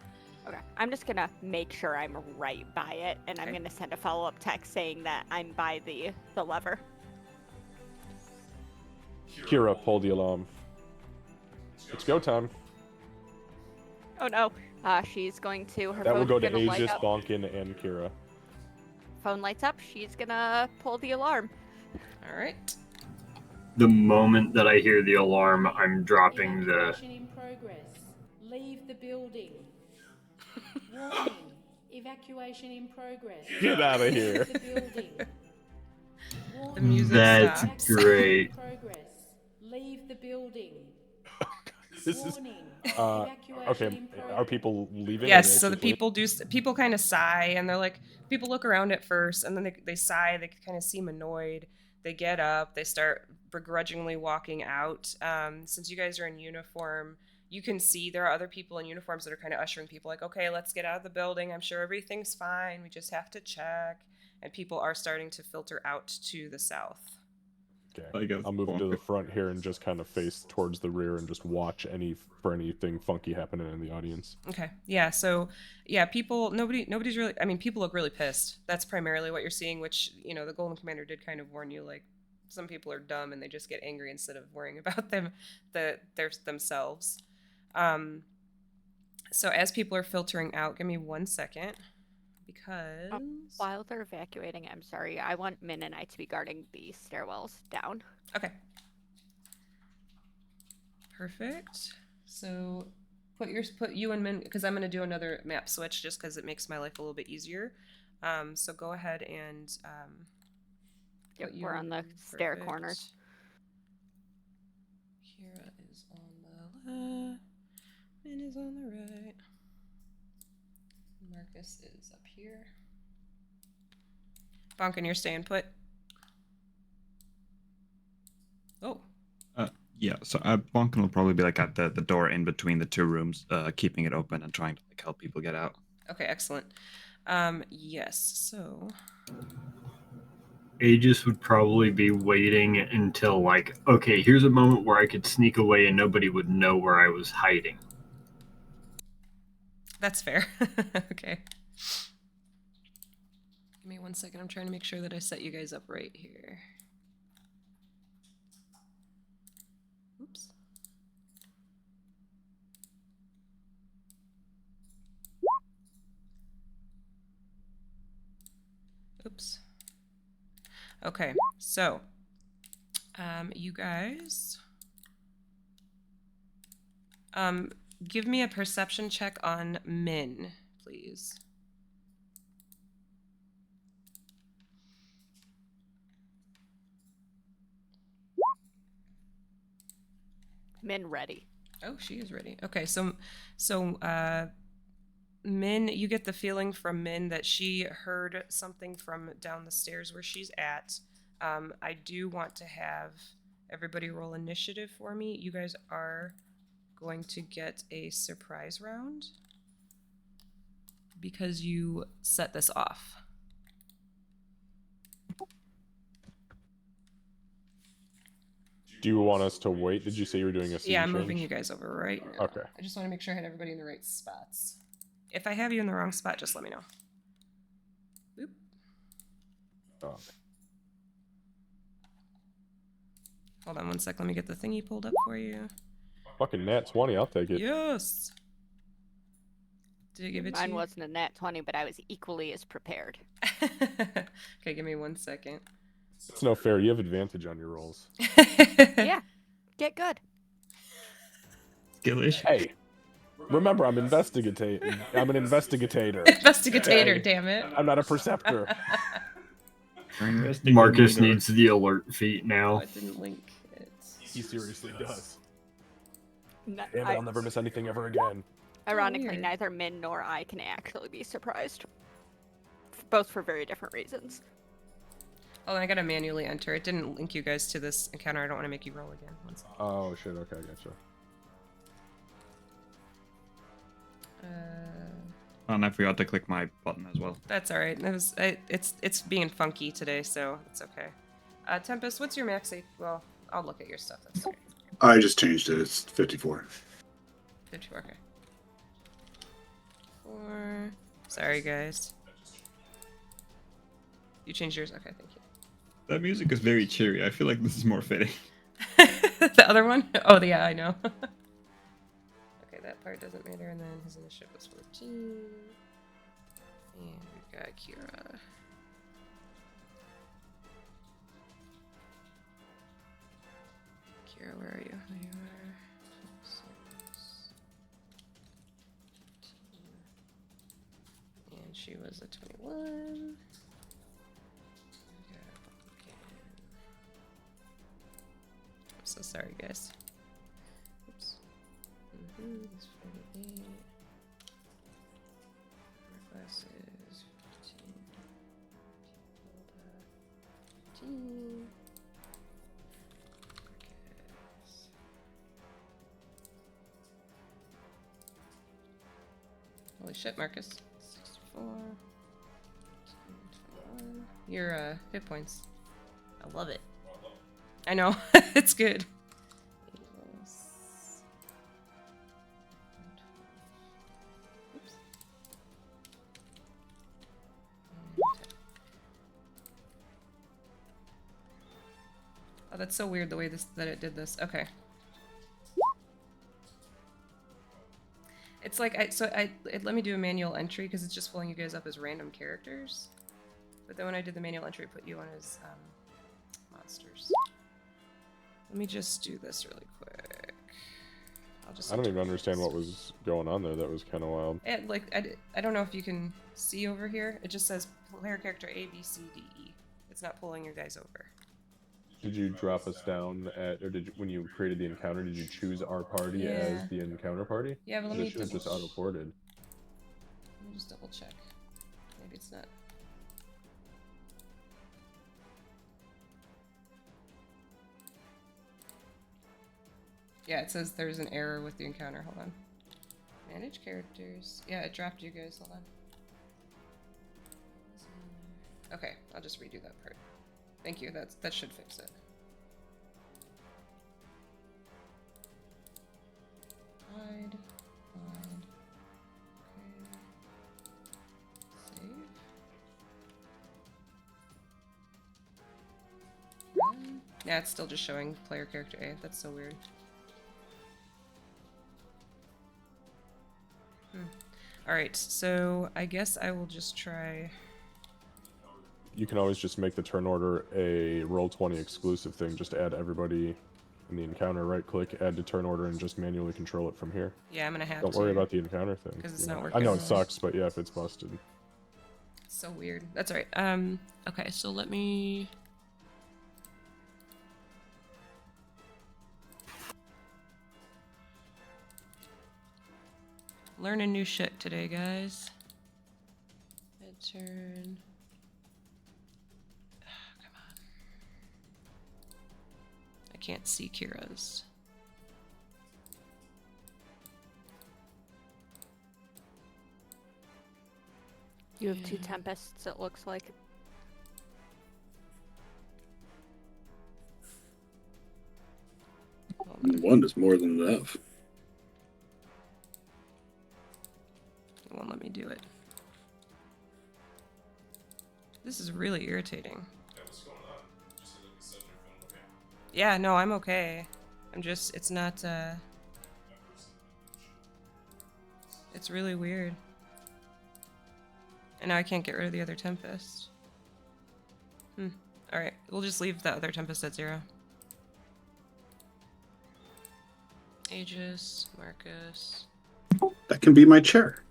Okay, I'm just gonna make sure I'm right by it, and I'm Okay. gonna send a follow-up text saying that I'm by the lever. Kira, pull the alarm. It's go time. Oh no, she's going to, her That will phone's go to gonna light Aegis, up. Bonkin, and Kira. Phone lights up, she's gonna pull the alarm. All right. The moment that I hear the alarm, I'm dropping the. Evacuation in progress. Leave the building. Warning. Evacuation in progress. Get out of here. Leave the building. The Warning. music That's stops. great. Progress. Leave the building. This is. Warning. Okay, Evacuation in are progress. people leaving? Yes, Are they so the actually- people kind of sigh, and they're like, people look around at first, and then they sigh, they kind of seem annoyed. They get up, they start begrudgingly walking out. Since you guys are in uniform, you can see there are other people in uniforms that are kind of ushering people, like, okay, let's get out of the building. I'm sure everything's fine. We just have to check. And people are starting to filter out to the south. I guess I'll move to the Bonkin. front here and just kind of face towards the rear and just watch for anything funky happening in the audience. Okay. Yeah. So, yeah, nobody's really. I mean, people look really pissed. That's primarily what you're seeing. Which the Golden Commander did kind of warn you. Like, some people are dumb and they just get angry instead of worrying about themselves. So as people are filtering out, give me 1 second, because While they're evacuating, I'm sorry, I want Min and I to be guarding the stairwells down. Okay. Perfect. So put you and Min, because I'm going to do another map switch just because it makes my life a little bit easier. So go ahead and Yep, put you we're on the stair perfect. corners. Kira is on the left. Min is on the right. Marcus is up here. Bonkin, you're staying put. Oh. Yeah, so Bonkin will probably be like at the door in between the two rooms, keeping it open and trying to like help people get out. Okay, excellent. Yes, so Aegis would probably be waiting until, like, okay, here's a moment where I could sneak away and nobody would know where I was hiding. that's fair. Okay. Give me 1 second. I'm trying to make sure that I set you guys up right here. Oops. Oops. Okay, so you guys give me a perception check on Min, please. Min ready. Oh, she is ready. Okay, so Min, you get the feeling from Min that she heard something from down the stairs where she's at. I do want to have everybody roll initiative for me. You guys are going to get a surprise round because you set this off. Do you want us to wait? Did you say you were doing a scene Yeah, I'm change? moving you guys over right now. Okay. I just want to make sure I had everybody in the right spots. If I have you in the wrong spot, just let me know. Oop. Oh. Hold on 1 sec. Let me get the thingy pulled up for you. Fucking nat 20, I'll take it. Yes. Did it give it to Mine you? wasn't a nat 20, but I was equally as prepared. Okay, give me 1 second. It's no fair. You have advantage on your rolls. Yeah, get good. Skill issue. Hey, remember, I'm investigating. I'm an investigator. Investigator, Hey. damn it. I'm not a preceptor. Marcus needs the alert feat Oh, now. it didn't link it. He seriously does. No, Damn it, I'll never miss anything ever again. Ironically, weird. neither Min nor I can actually be surprised. Both for very different reasons. Oh, and I gotta manually enter. It didn't link you guys to this encounter. I don't want to make you roll again. 1 second. Oh shit. Okay, I gotcha. And I forgot to click my button as well. That's all right. It's being funky today, so it's okay. Tempest, what's your max? Well, I'll look at your stuff. That's okay. I just changed it. It's 54. 54. Okay. 4. Sorry, guys. You changed yours. Okay, thank you. That music is very cheery. I feel like this is more fitting. The other one? Oh, yeah, I know. Okay, that part doesn't matter. And then his initiative was 14. And we've got Kira. Kira, where are you? There you are. 26. And she was a 21. I'm so sorry, guys. Oops. That's 48. Our glasses. 15. 15. Marcus. Holy shit, Marcus. 64. 21. Your hit points. I love it. I know. It's good. Oops. Oh, that's so weird the way that it did this. Okay. It's like it let me do a manual entry because it's just pulling you guys up as random characters. But then when I did the manual entry, it put you on as monsters. Let me just do this really quick. I don't even understand what was going on there. That was kind of wild. I don't know if you can see over here. It just says player character A, B, C, D, E. It's not pulling your guys over. Did you drop us down at, or did you, when you created the encounter, did you choose our party as the encounter party? Yeah, but let me should have just auto-ported. Let me just double check. Maybe it's not. Yeah, it says there's an error with the encounter. Hold on. Manage characters. Yeah, it dropped you guys. Hold on. Okay, I'll just redo that part. Thank you. That should fix it. Hide. Hide. Okay. Save. Run. Yeah, it's still just showing player character A. That's so weird. Alright, so I guess I will just try... You can always just make the turn order a Roll20 exclusive thing. Just add everybody in the encounter, right-click, add to turn order, and just manually control it from here. Yeah, I'm gonna have Don't to. worry about the encounter thing. Because it's not working. I know it sucks, but yeah, if it's busted. It's so weird. That's alright. Okay, so let me... Learning new shit today, guys. Mid-turn. Come on. I can't see Kira's. You have 2 tempests, it looks like. One is more than enough. It won't let me do it. This is really irritating. Yeah, what's going on? Just said that set your phone okay. Yeah, no, I'm okay. I'm just, it's not, it's really weird. And now I can't get rid of the other Tempest. Alright, we'll just leave the other Tempest at 0. Aegis, Marcus. That can be my chair.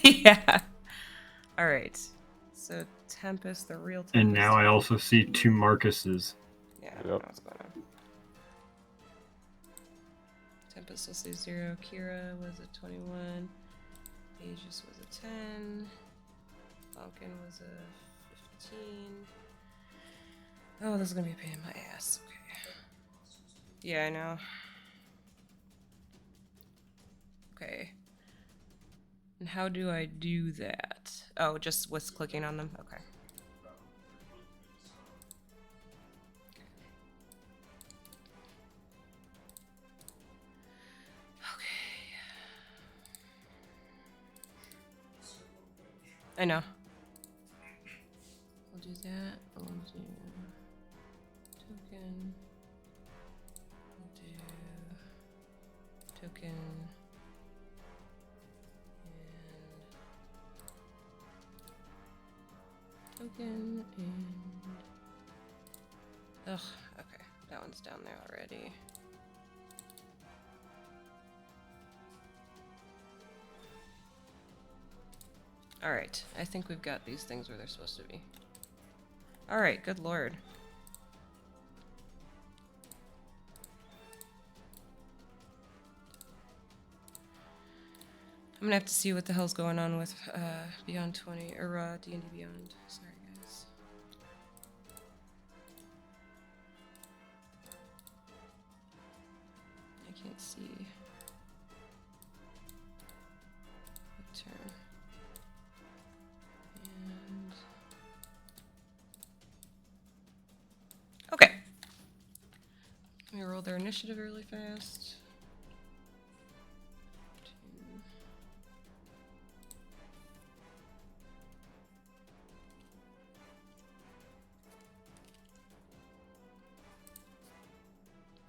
Yeah. Alright. So Tempest, the real Tempest. And now I also see 2 Marcuses. Yeah, I don't know what's going on. Tempest will say 0. Kira was a 21. Aegis was a 10. Falcon was a 15. Oh, this is gonna be a pain in my ass. Okay. Yeah, I know. Okay. And how do I do that? Oh, just with clicking on them? Okay. I know. We'll do that. We'll do token. We'll do token. And token and ugh, okay. That one's down there already. Alright, I think we've got these things where they're supposed to be. Alright, good lord. I'm gonna have to see what the hell's going on with Beyond 20, or D&D Beyond. Sorry, guys. I can't see. What term? Okay. initiative really fast. 2.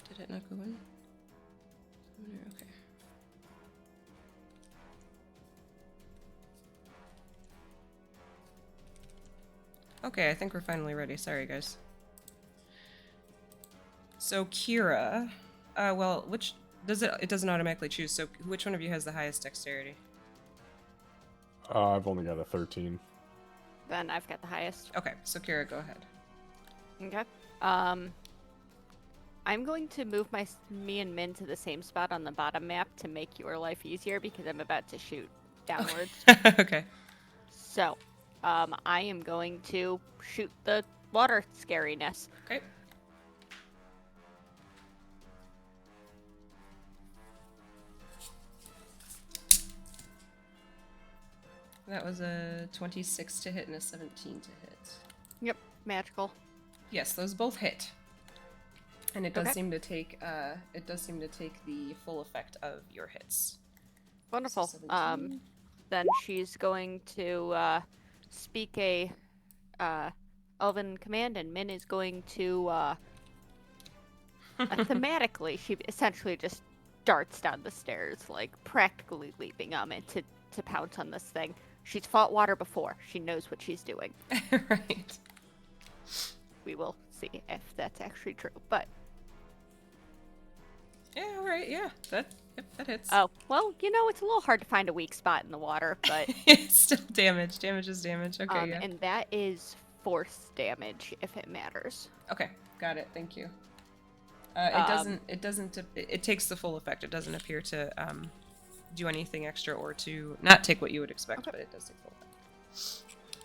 Did it not go in? Okay. Okay, I think we're finally ready. Sorry, guys. So Kira, well, which does it doesn't automatically choose. So which one of you has the highest dexterity? I've only got a 13. Then I've got the highest. Okay, so Kira, go ahead. Okay. I'm going to move me and Min to the same spot on the bottom map to make your life easier because I'm about to shoot downwards. Okay. So, I am going to shoot the water scariness. Okay. That was a 26 to hit and a 17 to hit. Yep, magical. Yes, those both hit. And it does Okay. seem to take the full effect of your hits. Wonderful. So 17. Then she's going to speak a Elven command, and Min is going to thematically. She essentially just darts down the stairs, like practically leaping on it to pounce on this thing. She's fought water before. She knows what she's doing. Right. We will see if that's actually true. But Yeah, all right, yeah. That hits. oh, well, it's a little hard to find a weak spot in the water, but It's still damage. Damage is damage. Okay, yeah. and that is force damage if it matters. Okay, got it. Thank you. It takes the full effect. It doesn't appear to do anything extra or to not take what you would expect, Okay. but it does take full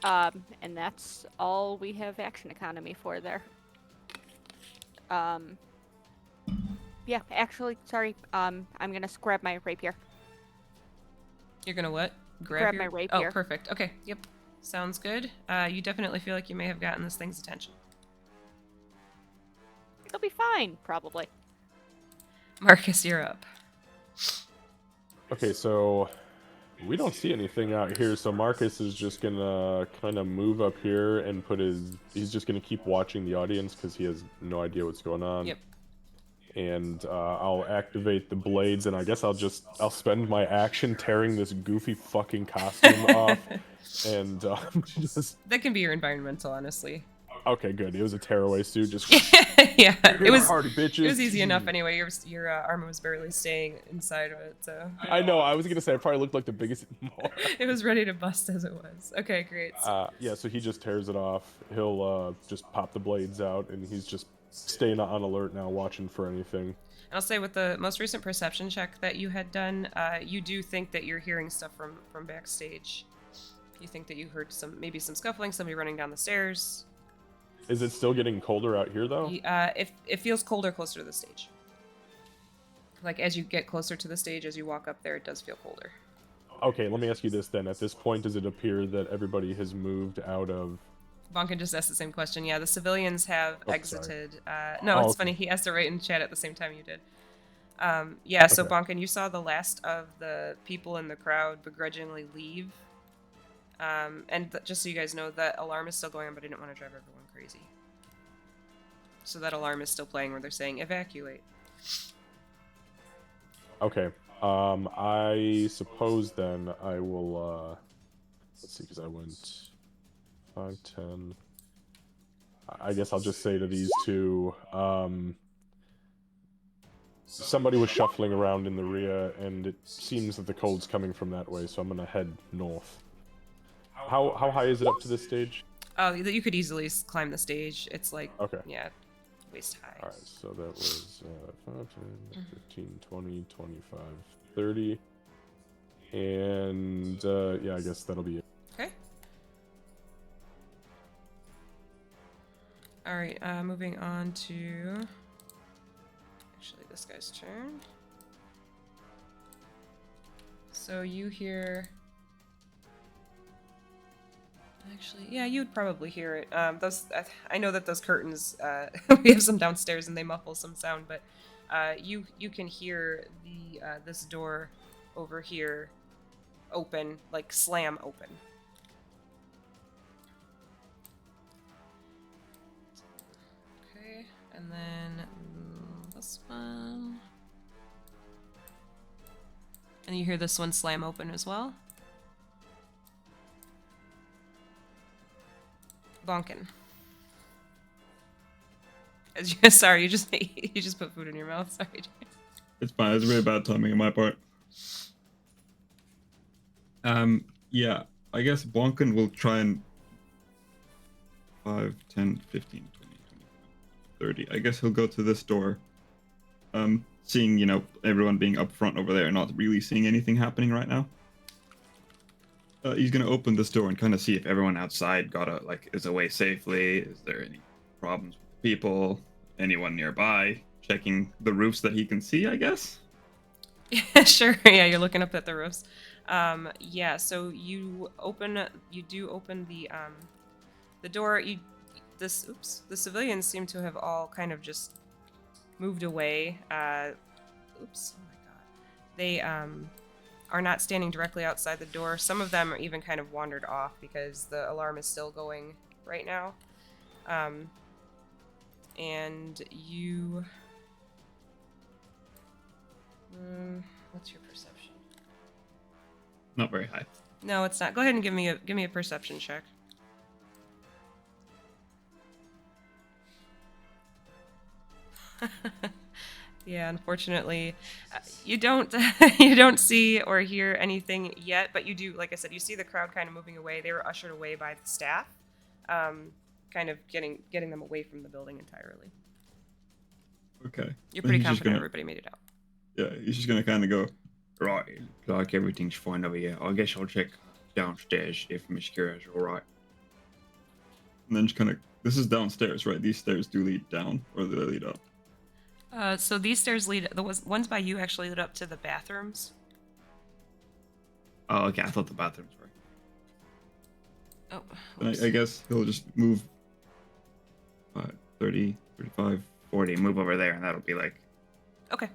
effect. And that's all we have action economy for there. Yeah, actually, sorry. I'm gonna grab my rapier. You're gonna what? Grab your... my rapier. Oh, perfect. Okay, yep. Sounds good. You definitely feel like you may have gotten this thing's attention. It'll be fine, probably. Marcus, you're up. Okay, so we don't see anything out here, so Marcus is just gonna kind of move up here and he's just gonna keep watching the audience because he has no idea what's going on. Yep. And I'll activate the blades, and I guess I'll spend my action tearing this goofy fucking costume off, and just... That can be your environmental, honestly. Okay, good. It was a tearaway suit, just... Yeah, it was hardy bitches. It was easy enough anyway. Your armor was barely staying inside of it, so... I know, I was gonna say, I probably looked like the biggest... It was ready to bust as it was. Okay, great. Yeah, so he just tears it off. He'll just pop the blades out, and he's just staying on alert now, watching for anything. And I'll say with the most recent perception check that you had done, you do think that you're hearing stuff from backstage. You think that you heard maybe some scuffling, somebody running down the stairs. Is it still getting colder out here, though? It feels colder closer to the stage. Like, as you get closer to the stage, as you walk up there, it does feel colder. Okay, let me ask you this then. At this point, does it appear that everybody has moved out of... Bonkin just asked the same question. Yeah, the civilians have exited. No, Oh, it's okay. funny. He asked it right in chat at the same time you did. Yeah, so Okay. Bonkin, you saw the last of the people in the crowd begrudgingly leave. And just so you guys know, that alarm is still going on, but I didn't want to drive everyone crazy. So that alarm is still playing where they're saying evacuate. Okay. I suppose then I will, let's see, because I went 5, 10. I guess I'll just say to these two, somebody was shuffling around in the rear, and it seems that the cold's coming from that way, so I'm gonna head north. How high is it up to this stage? Oh, you could easily climb the stage. It's like, Okay. yeah, waist high. Alright, so that was 5, 10, 15, 20, 25, 30. And, yeah, I guess that'll be it. Okay. Alright, moving on to... Actually, this guy's turn. So you hear... Actually, yeah, you'd probably hear it. I know that those curtains, we have some downstairs and they muffle some sound, but you can hear the this door over here open, like slam open. Okay, and then this one. And you hear this one slam open as well. Bonkin. As you, sorry, you just put food in your mouth. Sorry. It's fine. It's really bad timing on my part. Yeah, I guess Bonkin will try and 5, 10, 15, 20, 25, 30. I guess he'll go to this door. Seeing, you know, everyone being up front over there, not really seeing anything happening right now. He's gonna open this door and kind of see if everyone outside is away safely. Is there any problems with people? Anyone nearby? Checking the roofs that he can see, I guess. Yeah, sure. Yeah, you're looking up at the roofs. Yeah. So you do open the door. The civilians seem to have all kind of just moved away. Oops. Oh my god. They are not standing directly outside the door. Some of them are even kind of wandered off because the alarm is still going right now. And you... what's your perception? Not very high. No, it's not. Go ahead and give me a perception check. Yeah, unfortunately, you don't you don't see or hear anything yet, but you do, like I said, you see the crowd kind of moving away. They were ushered away by the staff, kind of getting them away from the building entirely. Okay. You're pretty confident everybody made it out. Yeah, he's just gonna kind of go, right, like everything's fine over here. I guess I'll check downstairs if Miss Kira's alright. And then just kind of, this is downstairs, right? These stairs do lead down, or do they lead up? So these stairs the ones by you actually lead up to the bathrooms. Oh, okay, I thought the bathrooms were. Oh. I guess he'll just move 30, 35, 40, move over there, and that'll be like... Okay.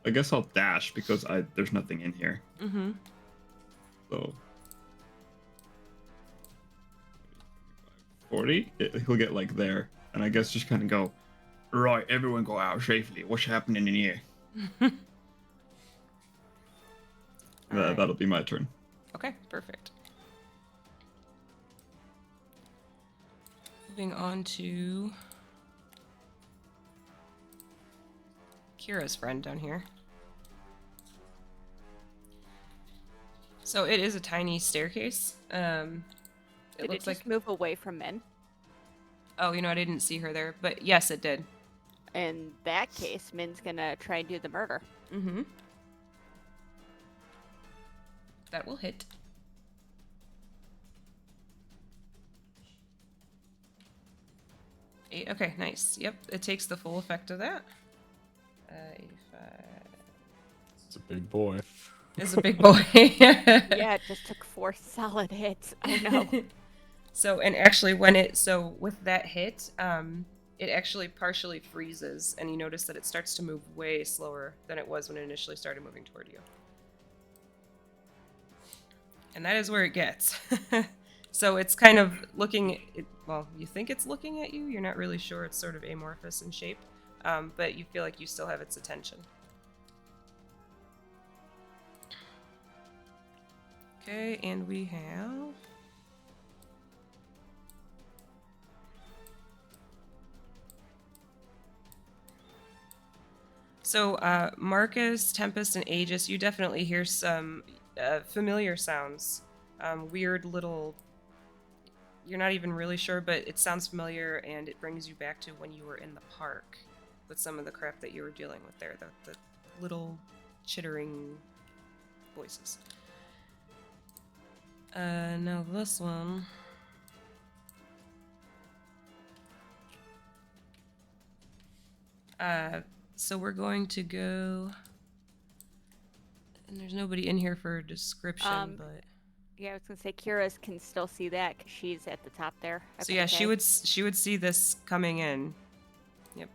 I guess I'll dash because there's nothing in here. Mm-hmm. So 40, he'll get like there, and I guess just kind of go, right, everyone go out safely. What's happening in here? That'll be my turn. Okay, perfect. Moving on to Kira's friend down here. So it is a tiny staircase. It Did looks it just like... move away from Min? Oh, you know, I didn't see her there, but yes, it did. In that case, Min's gonna try and do the murder. Mm-hmm. That will hit. Okay, nice. Yep, it takes the full effect of that. 85. It's a big boy. It's a big boy. Yeah, it just took 4 solid hits. Oh no. So, and actually with that hit, it actually partially freezes, and you notice that it starts to move way slower than it was when it initially started moving toward you. And that is where it gets. So it's kind of looking, well, you think it's looking at you. You're not really sure. It's sort of amorphous in shape, but you feel like you still have its attention. Okay, and we have... So, Marcus, Tempest, and Aegis, you definitely hear some familiar sounds. Weird little... You're not even really sure, but it sounds familiar, and it brings you back to when you were in the park with some of the crap that you were dealing with there. The little chittering voices. Now this one... So we're going to go, and there's nobody in here for a description, but yeah, I was gonna say Kira's can still see that because she's at the top there. So yeah, she would see this coming in. Yep.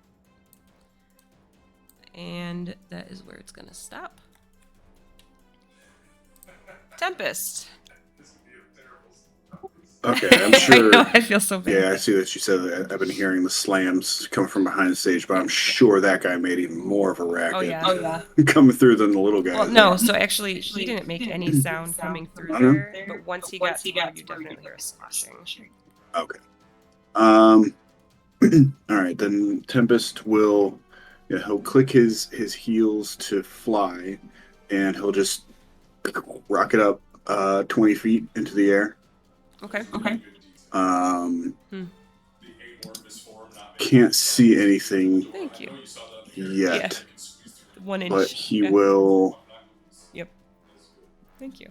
And that is where it's gonna stop. Tempest. Okay, I'm sure. I know, I feel so bad. Yeah, I see that you said that. I've been hearing the slams coming from behind the stage, but I'm sure that guy made even more of a racket. Oh yeah. Coming through than the little guy. Well, no. So actually, he didn't make any sound coming through there. But once he got through, you definitely hear a sloshing. Okay. All right, then Tempest will. Yeah, he'll click his heels to fly, and he'll just rocket up 20 feet into the air. Okay. Can't see anything Thank you. yet. 1 inch. But he will. Yep. Thank you.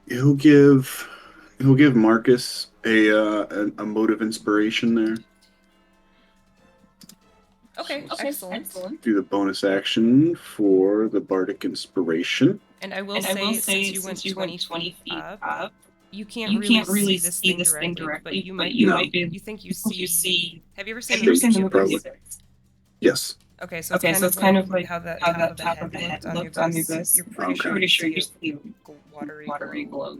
He'll give Marcus a motive inspiration there. Okay. Excellent. Do the bonus action for the bardic inspiration. And I will say, since you went 20 feet up, you can't really see this thing directly, but you might be. You think you see. Have you ever seen the movie? Yes. Okay, so it's kind of like how the top of the head looked on your ghost. You're pretty sure you see a watery glow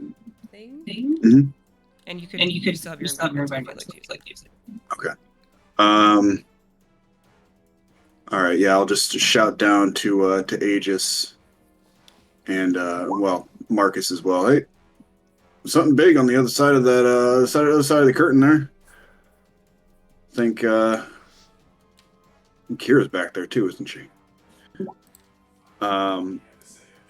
thing. Mm-hmm. And you could still have your environment if you'd like to use it. Okay. All right. Yeah, I'll just shout down to Aegis and Marcus as well. Hey, something big on the other side of that other side of the curtain there. I think Kira's back there too, isn't she?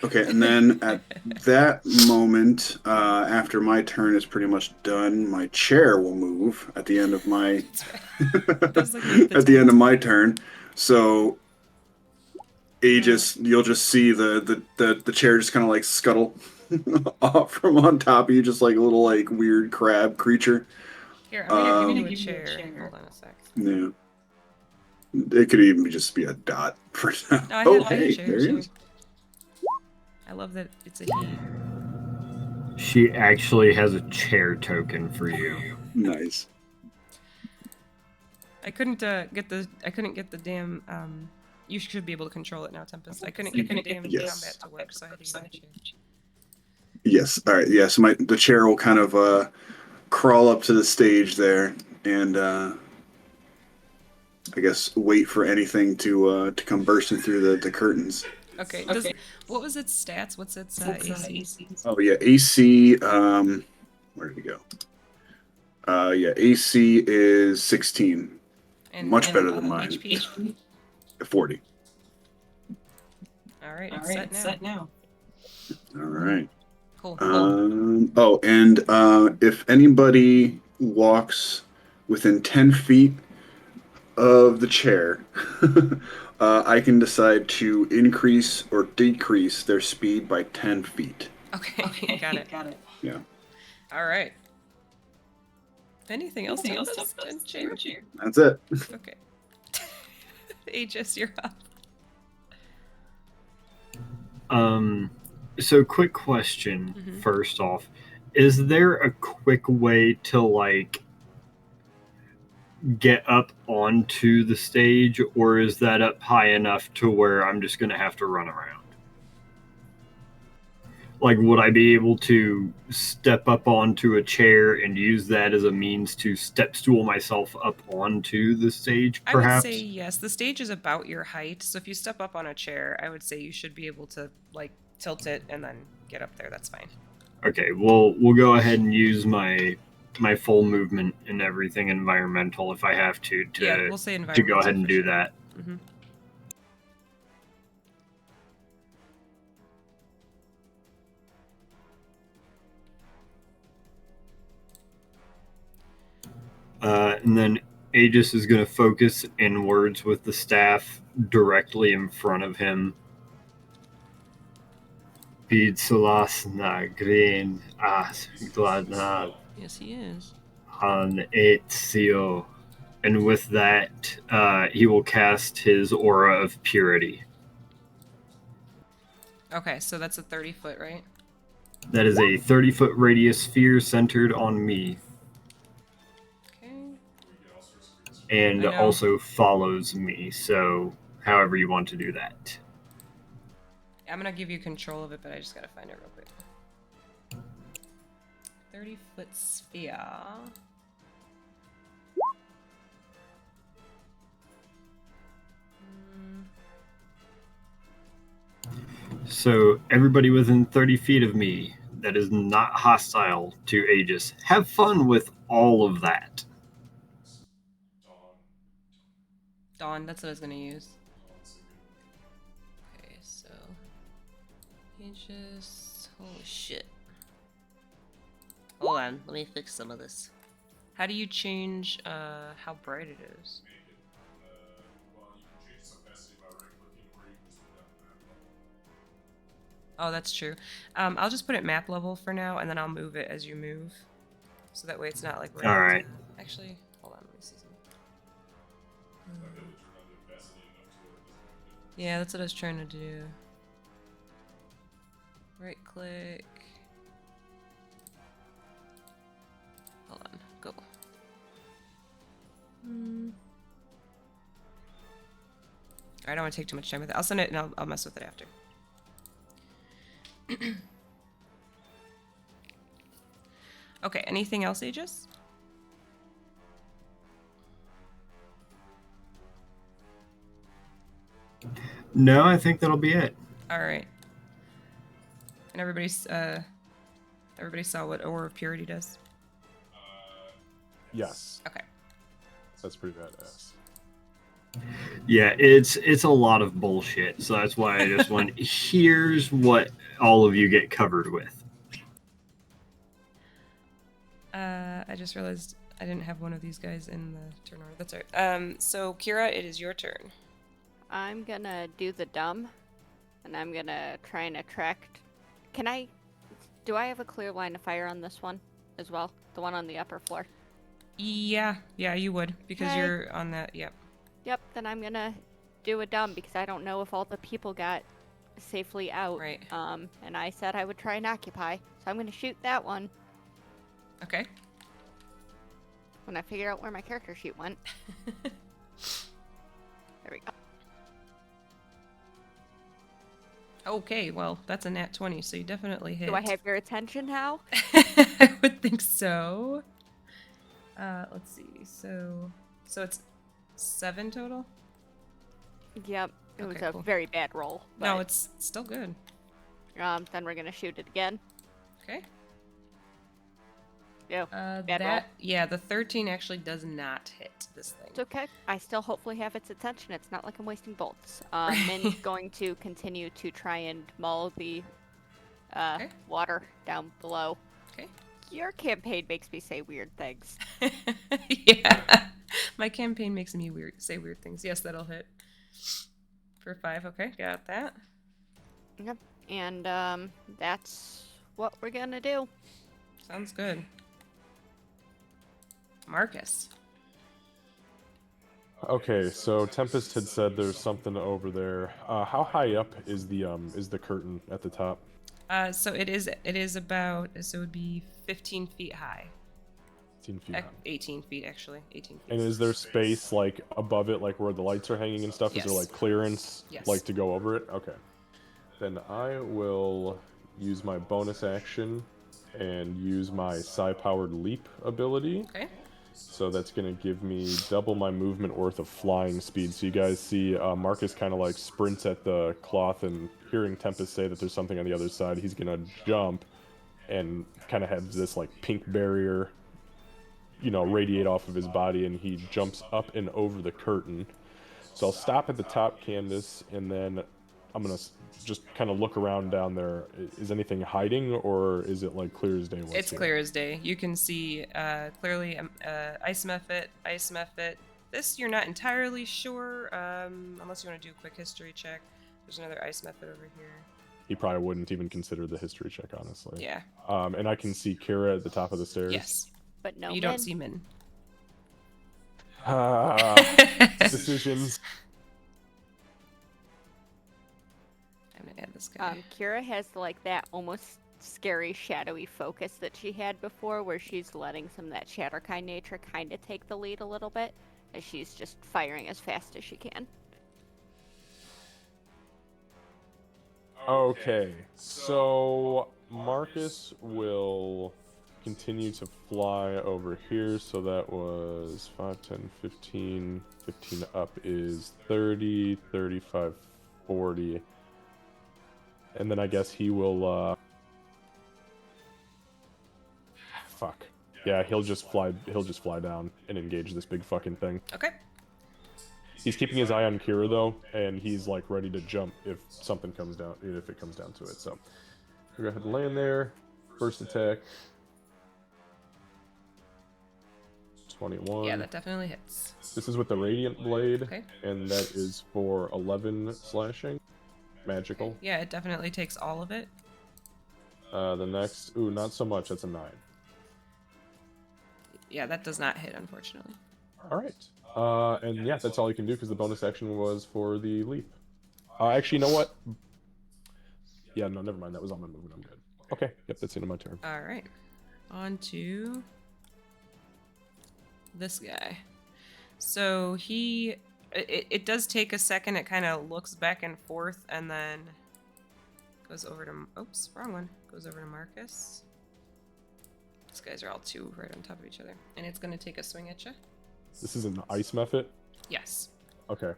Okay, and then at that moment, after my turn is pretty much done, my chair will move at the end of my at the end of my turn. So Aegis, you'll just see the chair just kind of like scuttle off from on top of you, just like a little like weird crab creature. Here, I'm gonna give you a chair. Hold on a sec. Yeah. It could even just be a dot for now. No, hey, there he is. I love that it's a he. She actually has a chair token for you. Nice. I couldn't get the damn. You should be able to control it now, Tempest. I couldn't get the damn combat to work, so I had to use my chair. Yes. All right. Yeah. So the chair will kind of crawl up to the stage there, and I guess wait for anything to come bursting through the curtains. Okay. What was its stats? What's its AC? Oh yeah, AC. Where did it go? Yeah, AC is 16. Much better than mine. HP? 40. All right. It's set now. All right. Cool. Oh, and if anybody walks within 10 feet of the chair, I can decide to increase or decrease their speed by 10 feet. Okay. Got it. Yeah. All right. Anything else? Chair? That's it. Okay. Aegis, you're up. So quick question first off. Is there a quick way to like get up onto the stage, or is that up high enough to where I'm just gonna have to run around? Like, would I be able to step up onto a chair and use that as a means to step stool myself up onto the stage, perhaps? I would say yes. The stage is about your height, so if you step up on a chair, I would say you should be able to, like, tilt it and then get up there. That's fine. Okay, we'll go ahead and use my full movement and everything environmental if I have to we'll say to go ahead and do that. Mm-hmm. And then Aegis is going to focus inwards with the staff directly in front of him. Bid Solasna Green As Gladnad. Yes, he is. On Ezio. And with that, he will cast his Aura of Purity. Okay, so that's a 30-foot, right? That is a 30-foot radius sphere centered on me. Okay. And also follows me, so however you want to do that. I'm gonna give you control of it, but I just gotta find it real quick. 30-foot sphere. So everybody within 30 feet of me that is not hostile to Aegis, have fun with all of that. Dawn, that's what I was gonna use. Okay, so Aegis. Holy shit. Hold on, let me fix some of this. How do you change how bright it is? Well, you can change its opacity by right-clicking, or you can just put it on the map level. Oh, that's true. I'll just put it map level for now, and then I'll move it as you move. So that way it's not like right. All right. Actually, hold on, let me see something. Like, it'll turn on the opacity enough to where it doesn't make a difference. Yeah, that's what I was trying to do. Right click. Hold on, go. I don't want to take too much time with it. I'll send it and I'll mess with it after. Okay, anything else, Aegis? No, I think that'll be it. All right. And everybody saw what Aura of Purity does. Yes, Okay. that's pretty badass. Yeah, it's a lot of bullshit. So that's why I just went, here's what all of you get covered with. I just realized I didn't have one of these guys in the turn order. That's all right. So Kira, it is your turn. I'm gonna do the dumb, and I'm gonna try and attract. Do I have a clear line of fire on this one as well? The one on the upper floor? Yeah, you would because Okay. you're on that. Yep. Yep, then I'm gonna do a dumb because I don't know if all the people got safely out. Right. And I said I would try and occupy, so I'm gonna shoot that one Okay. when I figure out where my character sheet went. There we go. Okay, well, that's a nat 20, so you definitely hit. Do I have your attention now? I would think so. Let's see. So it's 7 total? Yep. It was Okay, a cool. very bad roll. No, but, it's still good. Then we're gonna shoot it again. Okay. Yeah. Bad roll. Yeah, the 13 actually does not hit this thing. It's okay. I still hopefully have its attention. It's not like I'm wasting bolts. Min's going to continue to try and mull the Okay. water down below. Okay. Your campaign makes me say weird things. Yeah. My campaign makes me say weird things. Yes, that'll hit. For 5, okay, got that. Yep. And that's what we're gonna do. Sounds good. Marcus. Okay, so Tempest had said there's something over there. How high up is the curtain at the top? So it is about, so it would be 15 feet high. 15 feet high. 18 feet, actually. 18 feet. And is there space like above it, like where the lights are hanging and stuff? Is there Yes. like clearance, Yes. like to go over it? Okay. Then I will use my bonus action and use my psi-powered leap ability. Okay. So that's going to give me double my movement worth of flying speed. So you guys see Marcus kind of like sprints at the cloth, and hearing Tempest say that there's something on the other side, he's going to jump and kind of have this like pink barrier, radiate off of his body, and he jumps up and over the curtain. So I'll stop at the top, Candace, and then I'm going to just kind of look around down there. Is anything hiding, or is it like clear as day? It's clear as day. You can see clearly ice method. This you're not entirely sure, unless you want to do a quick history check. There's another ice method over here. He probably wouldn't even consider the history check, honestly. Yeah. And I can see Kira at the top of the stairs. Yes. But no, You don't see Min. Decisions. I'm gonna add this guy. Kira has like that almost scary shadowy focus that she had before, where she's letting some of that Shatterkind nature kind of take the lead a little bit, as she's just firing as fast as she can. Okay, so Marcus will continue to fly over here. So that was 5, 10, 15. 15 up is 30, 35, 40. And then I guess he will, fuck. Yeah, he'll just fly down and engage this big fucking thing. Okay. He's keeping his eye on Kira though, and he's like ready to jump if something comes down, if it comes down to it. So go ahead and land there. First attack. 21. Yeah, that definitely hits. This is with the Radiant Blade, Okay. and that is for 11 slashing. Magical. Yeah, it definitely takes all of it. The next, ooh, not so much. That's a 9. Yeah, that does not hit, unfortunately. All right. And yeah, that's all you can do because the bonus action was for the leap. Actually, you know what? Yeah, no, never mind. That was all my movement. I'm good. Okay. Yep, that's the end of my turn. All right. On to this guy. So it does take a second. It kind of looks back and forth and then goes over to, oops, wrong one. Goes over to Marcus. These guys are all two right on top of each other. And it's going to take a swing at you. This is an ice method? Yes. Okay.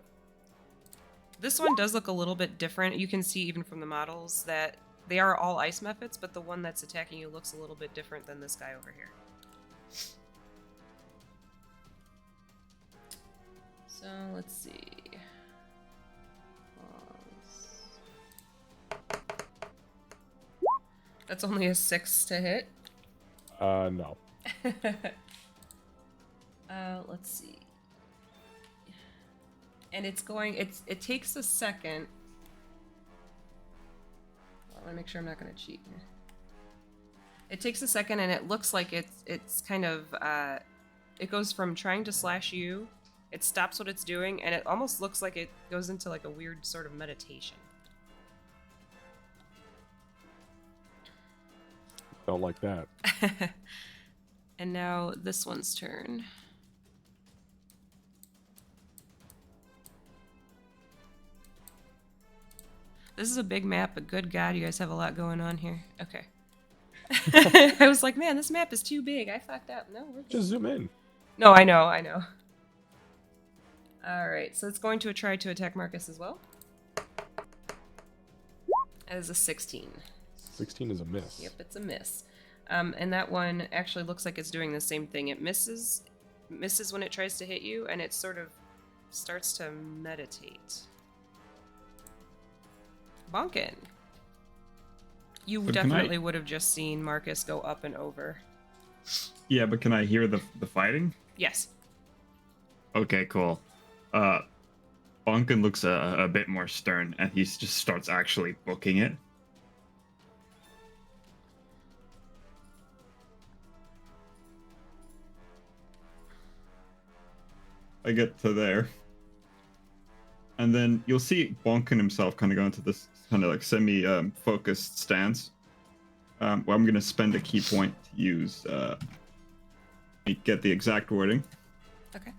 This one does look a little bit different. You can see even from the models that they are all ice methods, but the one that's attacking you looks a little bit different than this guy over here. So let's see. That's only a 6 to hit. No. Let's see. And it's going, it takes a second. I want to make sure I'm not going to cheat here. It takes a second and it looks like it's kind of, it goes from trying to slash you, it stops what it's doing, and it almost looks like it goes into like a weird sort of meditation. Don't like that. And now this one's turn. This is a big map, but good God, you guys have a lot going on here. Okay. I was like, man, this map is too big. I fucked up. No, we're good. Just zoom in. No, I know. Alright, so it's going to try to attack Marcus as well. That is a 16. 16 is a miss. Yep, it's a miss. And that one actually looks like it's doing the same thing. It misses when it tries to hit you, and it sort of starts to meditate. Bonkin. You But definitely would have just seen Marcus go up and over. Yeah, but can I hear the fighting? Yes. Okay, cool. Bonkin looks a bit more stern, and he just starts actually booking it. I get to there. And then you'll see Bonkin himself kind of go into this kind of like semi-focused stance. Where I'm going to spend a key point to use, get the exact wording. Okay.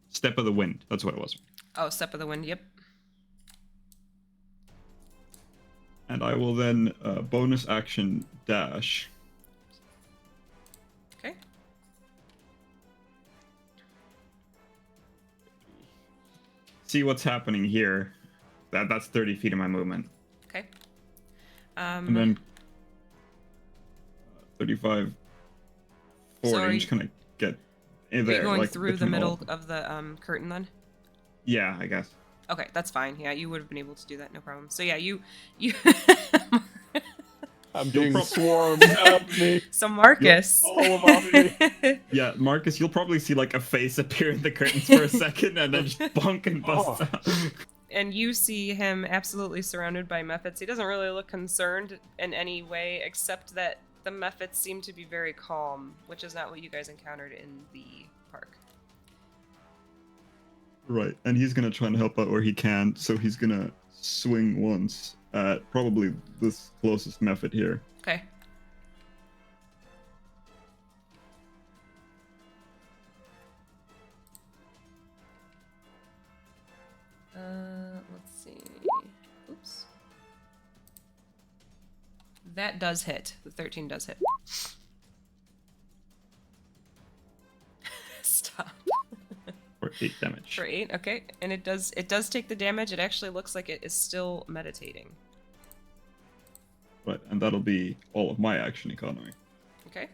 Step of the Wind. That's what it was. Oh, Step of the Wind, yep. And I will then bonus action dash. Okay. See what's happening here. That's 30 feet of my movement. Okay. And then 35, 40. So I'm just gonna get in there. Are you going like, through the between middle all- of the curtain then? Yeah, I guess. Okay, that's fine. Yeah, you would have been able to do that, no problem. So yeah, you I'm being swarmed. Help me. So Marcus. All about me. Yeah, Marcus, you'll probably see like a face appear in the curtains for a second, and then just bonk and bust out. And you see him absolutely surrounded by Mephits. He doesn't really look concerned in any way, except that the Mephits seem to be very calm, which is not what you guys encountered in the park. Right, and he's gonna try and help out where he can, so he's gonna swing once at probably this closest method here. Okay. That does hit. The 13 does hit. Stop. For 8 damage. For 8, okay. And it does take the damage. It actually looks like it is still meditating. Right, and that'll be all of my action economy. Okay.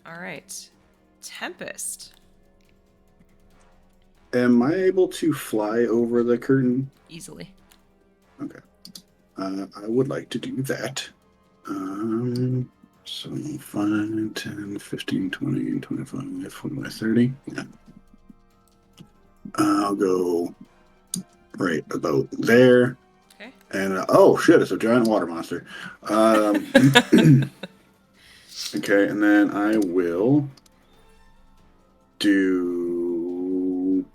Alright. Tempest. Am I able to fly over the curtain? Easily. Okay. I would like to do that. So 5, 10, 15, 20, 25, 25, 30. Yeah. I'll go right about there. Okay. And oh shit, it's a giant water monster. Okay, and then I will do.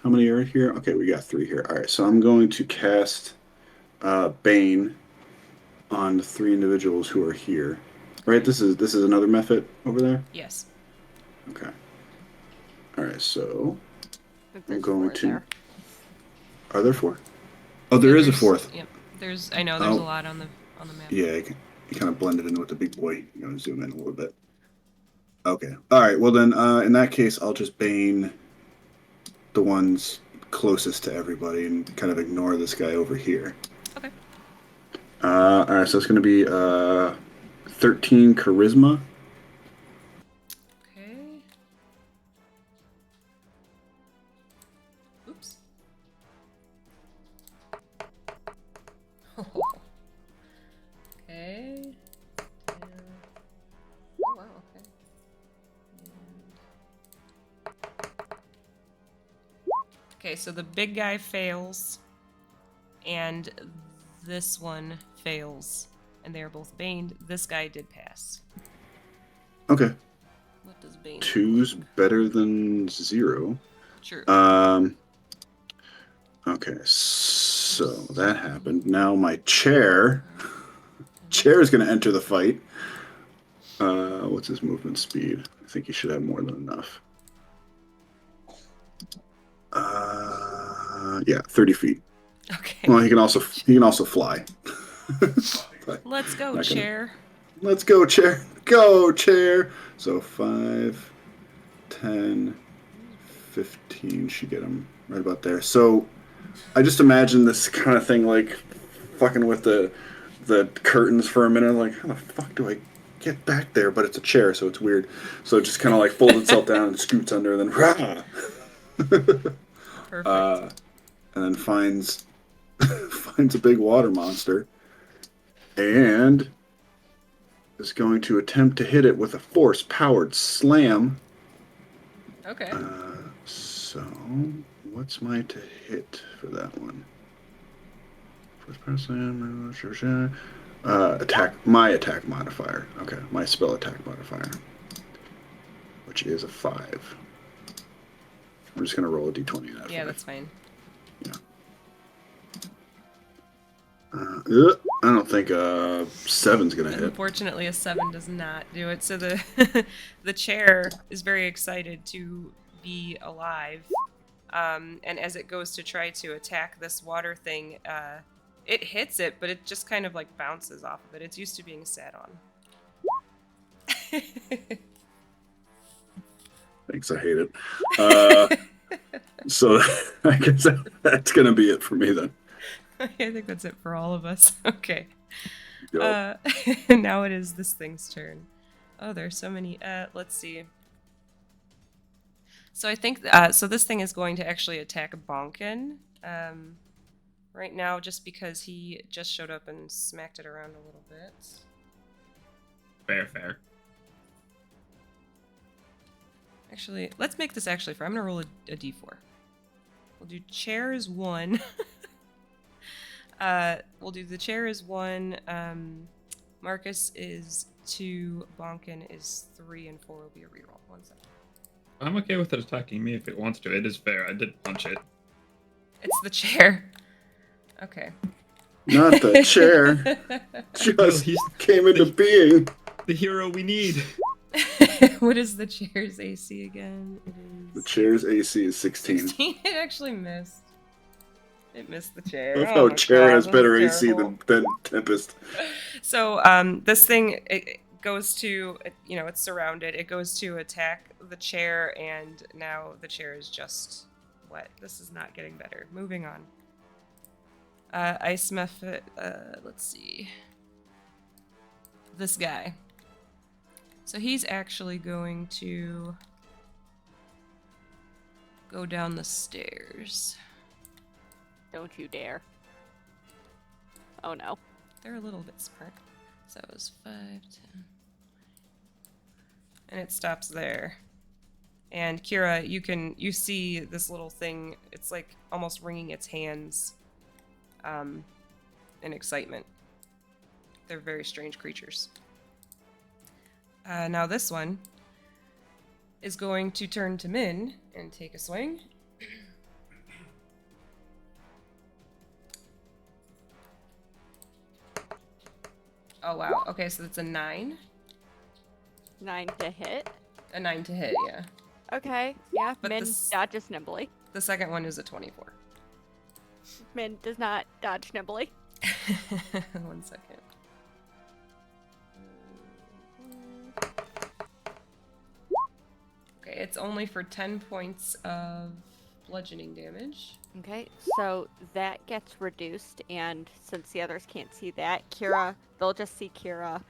How many are here? Okay, we got 3 here. All right, so I'm going to cast Bane on the 3 individuals who are here. Right, this is another method over there. Yes. Okay. All right, so I think I'm there's going 4 to. there. Are there 4? Oh, there is a There's- 4th. Yep. I know there's Oh. a lot on the map. Yeah, you kind of blended in with the big boy. You know, zoom in a little bit. Okay. All right. Well, then, in that case, I'll just Bane the ones closest to everybody and kind of ignore this guy over here. Okay. All right. So it's going to be 13 charisma. Okay. Oops. Okay. Oh wow, okay. Okay, so the big guy fails, and this one fails, and they are both baned. This guy did pass. Okay. What does Bane? 2's better than 0. True. Okay. So that happened. Now my chair is going to enter the fight. What's his movement speed? I think he should have more than enough. Yeah, 30 feet. Okay. Well, he can also fly. But Let's go, not gonna- chair. Let's go, chair. Go, chair. So 5, 10, 15 should get him right about there. So I just imagine this kind of thing like fucking with the curtains for a minute. Like, how the fuck do I get back there? But it's a chair, so it's weird. So it just kind of like folds itself down and scoots under, and then rah! Perfect. And then finds a big water monster and is going to attempt to hit it with a force-powered slam. Okay. So what's my to hit for that one? Force-powered slam. My attack modifier. Okay, my spell attack modifier, which is a 5. I'm just gonna roll a d20 in that. Yeah, that's fine. Yeah. I don't think 7's gonna hit. Unfortunately, a 7 does not do it. So the the chair is very excited to be alive, and as it goes to try to attack this water thing, it hits it, but it just kind of like bounces off of it. It's used to being sat on. Thanks, I hate it. So I guess that's gonna be it for me then. I think that's it for all of us. Okay. Yep. Now it is this thing's turn. Oh, there's so many. Let's see. So I think so. This thing is going to actually attack Bonkin right now, just because he just showed up and smacked it around a little bit. Fair. Actually, let's make this actually fair. I'm gonna roll a d4. We'll do chair is 1. We'll do the chair is 1. Marcus is 2. Bonkin is 3, and 4 will be a reroll. 1 second. I'm okay with it attacking me if it wants to. It is fair. I did punch it. It's the chair. Okay. Not the chair. Just he's came into being. the hero we need. What is the chair's AC again? It The is chair's AC is 16. 16. It actually missed. It missed the chair. Love Oh how my chair God, has this better is AC terrible. than Tempest. So this thing it goes to, you know, it's surrounded. It goes to attack the chair, and now the chair is just wet. This is not getting better. Moving on. Ice Method. Let's see. This guy. So he's actually going to go down the stairs. Don't you dare. Oh no. They're a little bit smart. So it was 5, 10. And it stops there. And Kira, you see this little thing, it's like almost wringing its hands in excitement. They're very strange creatures. Now this one is going to turn to Min and take a swing. Oh wow, okay, so it's a 9. 9 to hit. A 9 to hit, yeah. Okay, yeah. But Min this- dodges nimbly. The second one is a 24. Min does not dodge nimbly. 1 second. Okay, it's only for 10 points of bludgeoning damage. Okay, so that gets reduced, and since the others can't see that, Kira, they'll just see Kira,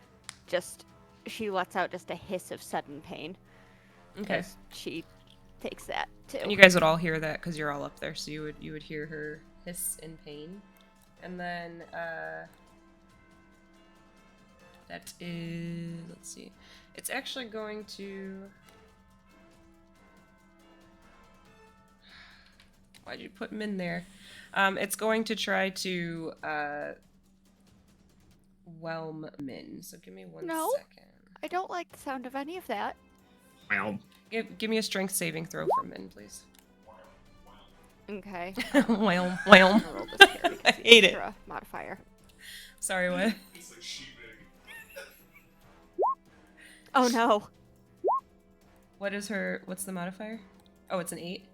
she lets out just a hiss of sudden pain. Okay. 'Cause she takes that too. And you guys would all hear that because you're all up there, so you would hear her hiss in pain. And then that is, let's see, it's actually going to. Why'd you put Min there? It's going to try to whelm Min. So give me one No. second. I don't like the sound of any of that. Well, Give me a strength saving throw for Min, please. Okay. Whelm. I'm gonna roll this here because I it's hate it. extra modifier. Sorry, what? It's like she big. Oh no. What's the modifier? Oh, it's an 8?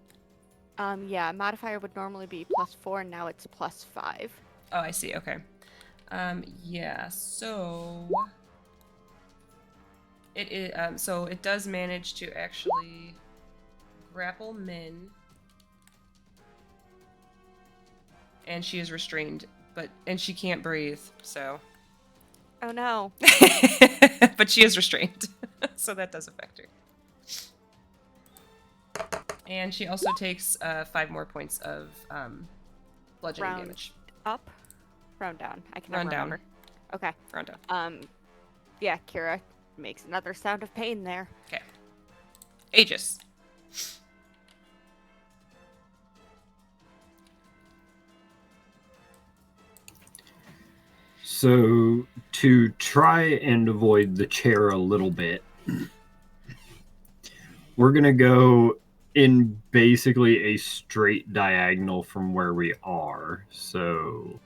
Yeah, modifier would normally be +4, and now it's +5. Oh, I see. Okay. Yeah. So it is. So it does manage to actually grapple Min, and she is restrained, and she can't breathe. So, Oh no. but she is restrained, so that does affect her. And she also takes 5 more points of bludgeoning Round damage. Up, round down. I can Round never down. remember. Okay. Round down. Yeah, Kira makes another sound of pain there. Okay. Aegis. So, to try and avoid the chair a little bit, we're going to go in basically a straight diagonal from where we are. So,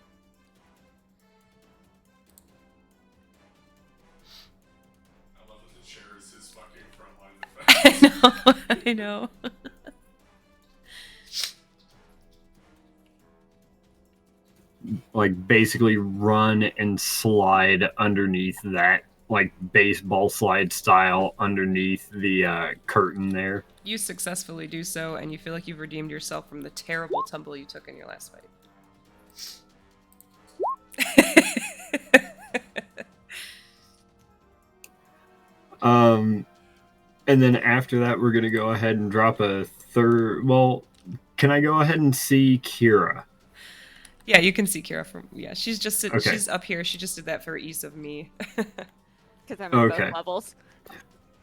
I love that the chair is his fucking frontline defense. I know. like, basically run and slide underneath that, like, baseball slide style underneath the curtain there. You successfully do so, and you feel like you've redeemed yourself from the terrible tumble you took in your last fight. And then after that, we're going to go ahead and drop a third. Well, can I go ahead and see Kira? Yeah, you can see Kira from. Yeah, she's just Okay. she's up here. She just did that for ease of me. Because I'm in Okay. both levels.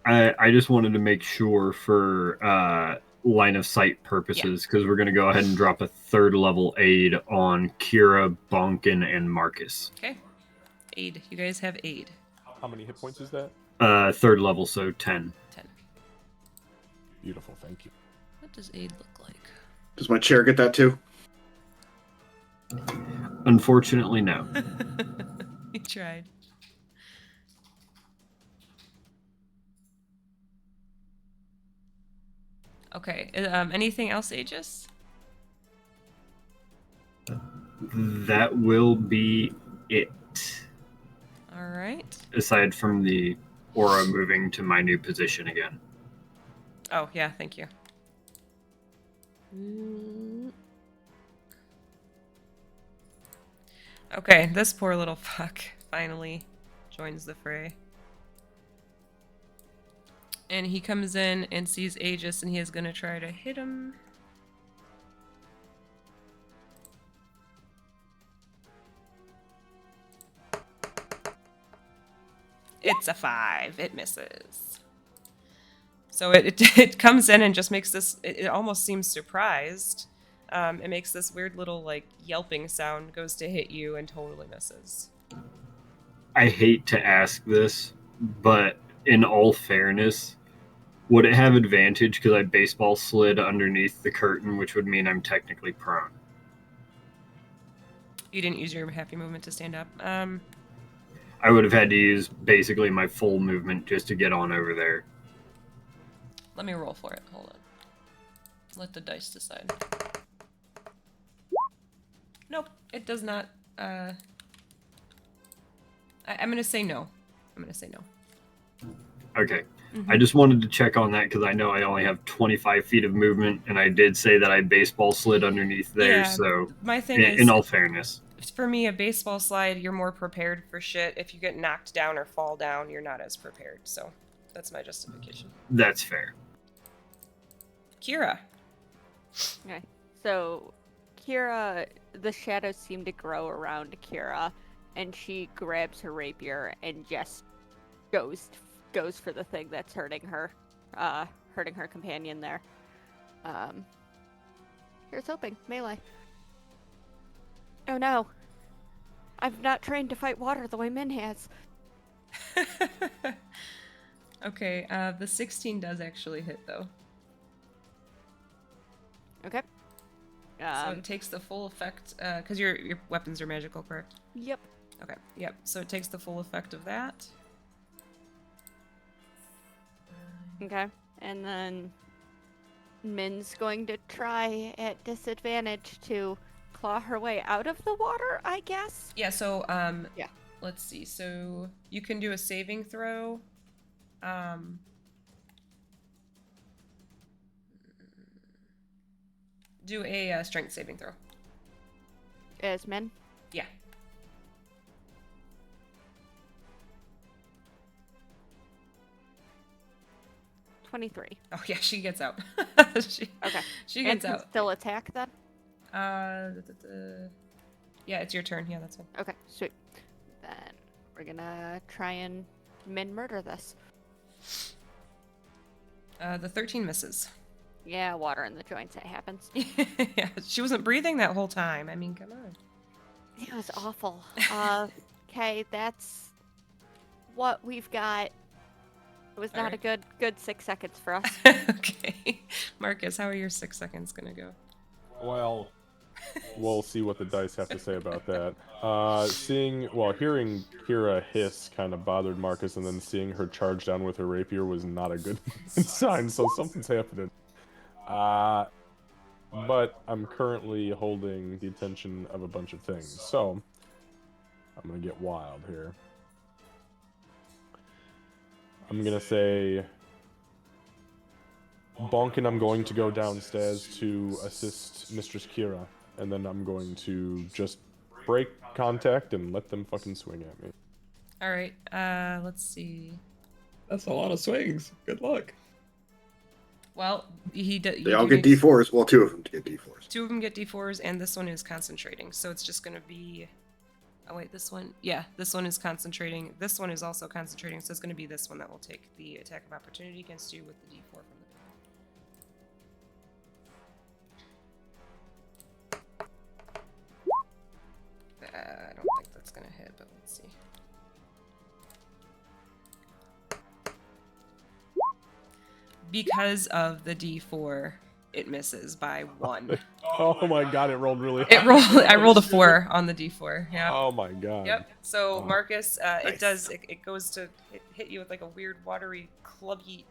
I just wanted to make sure for line of sight purposes, because we're going to go ahead and drop a third level aid on Kira, Bonkin, and Marcus. Okay. Aid. You guys have aid. How many hit points is that? Third level, so 10. 10. Beautiful, thank you. What does aid look like? Does my chair get that too? Unfortunately, no. You tried. Okay. Anything else, Aegis? That will be it. All right. Aside from the aura moving to my new position again. Oh, yeah, thank you. Mm. Okay, this poor little fuck finally joins the fray. And he comes in and sees Aegis, and he is going to try to hit him. It's a 5. It misses. So it comes in and just makes this... It almost seems surprised. It makes this weird little, like, yelping sound, goes to hit you, and totally misses. I hate to ask this, but in all fairness, would it have advantage because I baseball slid underneath the curtain, which would mean I'm technically prone? You didn't use your happy movement to stand up. I would have had to use basically my full movement just to get on over there. Let me roll for it. Hold on. Let the dice decide. Nope, it does not. I'm gonna say no. I'm gonna say no. Okay. I just wanted to check on that because I know I only have 25 feet of movement, and I did say that I baseball slid underneath there, Yeah, so my thing is, in all fairness. for me, a baseball slide, you're more prepared for shit. If you get knocked down or fall down, you're not as prepared. So that's my justification. That's fair. Kira. Okay. So, Kira, the shadows seem to grow around Kira, and she grabs her rapier and just goes for the thing that's hurting her companion there. Here's hoping. Melee. Oh no. I've not trained to fight water the way Min has. Okay, the 16 does actually hit, though. Okay. So it takes the full effect, because your weapons are magical, correct? Yep. Okay, yep. So it takes the full effect of that. Okay. And then Min's going to try at disadvantage to claw her way out of the water, I guess? Yeah, so, Yeah. let's see. So you can do a saving throw. Do a strength saving throw. As Min? Yeah. $23. Oh yeah, she gets out. she Okay. She gets and out. Still attack then? Yeah, it's your turn. Yeah, that's fine. Okay, sweet. Then we're gonna try and Min murder this. The 13 misses. Yeah, water in the joints, it happens. Yeah, she wasn't breathing that whole time. I mean, come on. It was awful. Okay, that's what we've got. It was not a good 6 seconds for us. Okay. Marcus, how are your 6 seconds gonna go? Well, we'll see what the dice have to say about that. Hearing Kira hiss kind of bothered Marcus, and then seeing her charge down with her rapier was not a good sign, so something's happening. But I'm currently holding the attention of a bunch of things, so I'm gonna get wild here. I'm gonna say bonk, and I'm going to go downstairs to assist Mistress Kira, and then I'm going to just break contact and let them fucking swing at me. All right. Let's see. That's a lot of swings. Good luck. Well, They all get D4s. Well, 2 of them get D4s. 2 of them get D4s, and this one is concentrating. So it's just gonna be. Oh wait, this one. Yeah, this one is concentrating. This one is also concentrating. So it's gonna be this one that will take the attack of opportunity against you with the D4 from the. I don't think that's gonna hit, but let's see. Because of the D4, it misses by 1. Oh my god, it rolled really high. I rolled a 4 on the D4. Yeah. Oh my god. Yep. So Oh. Marcus, Nice. it goes to hit you with like a weird watery clubby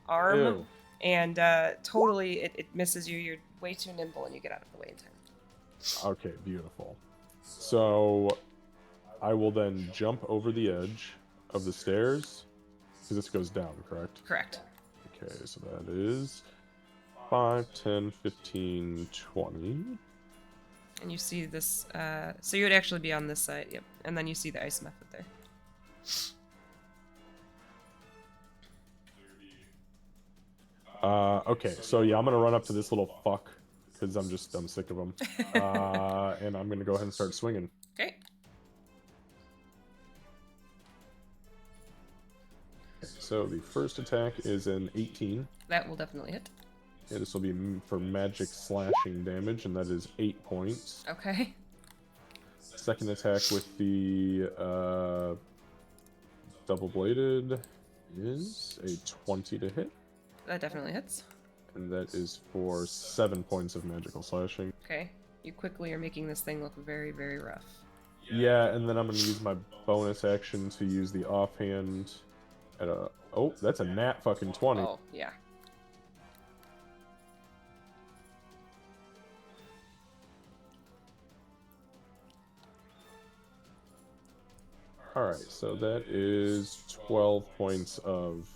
arm, Ew. and totally it misses you. You're way too nimble, and you get out of the way in time. Okay, beautiful. So I will then jump over the edge of the stairs, because this goes down, correct? Correct. Okay, so that is 5, 10, 15, 20. And you see this, so you would actually be on this side, yep. And then you see the ice method there. Okay, so yeah, I'm gonna run up to this little fuck, because I'm sick of him. And I'm gonna go ahead and start swinging. Okay. So the first attack is an 18. That will definitely hit. Yeah, this will be for magic slashing damage, and that is 8 points. Okay. Second attack with the double-bladed is a 20 to hit, That definitely hits. and that is for 7 points of magical slashing. Okay. You quickly are making this thing look very, very rough. Yeah, and then I'm going to use my bonus action to use the offhand at a... Oh, that's a nat fucking 20. Oh, yeah. Alright, so that is 12 points of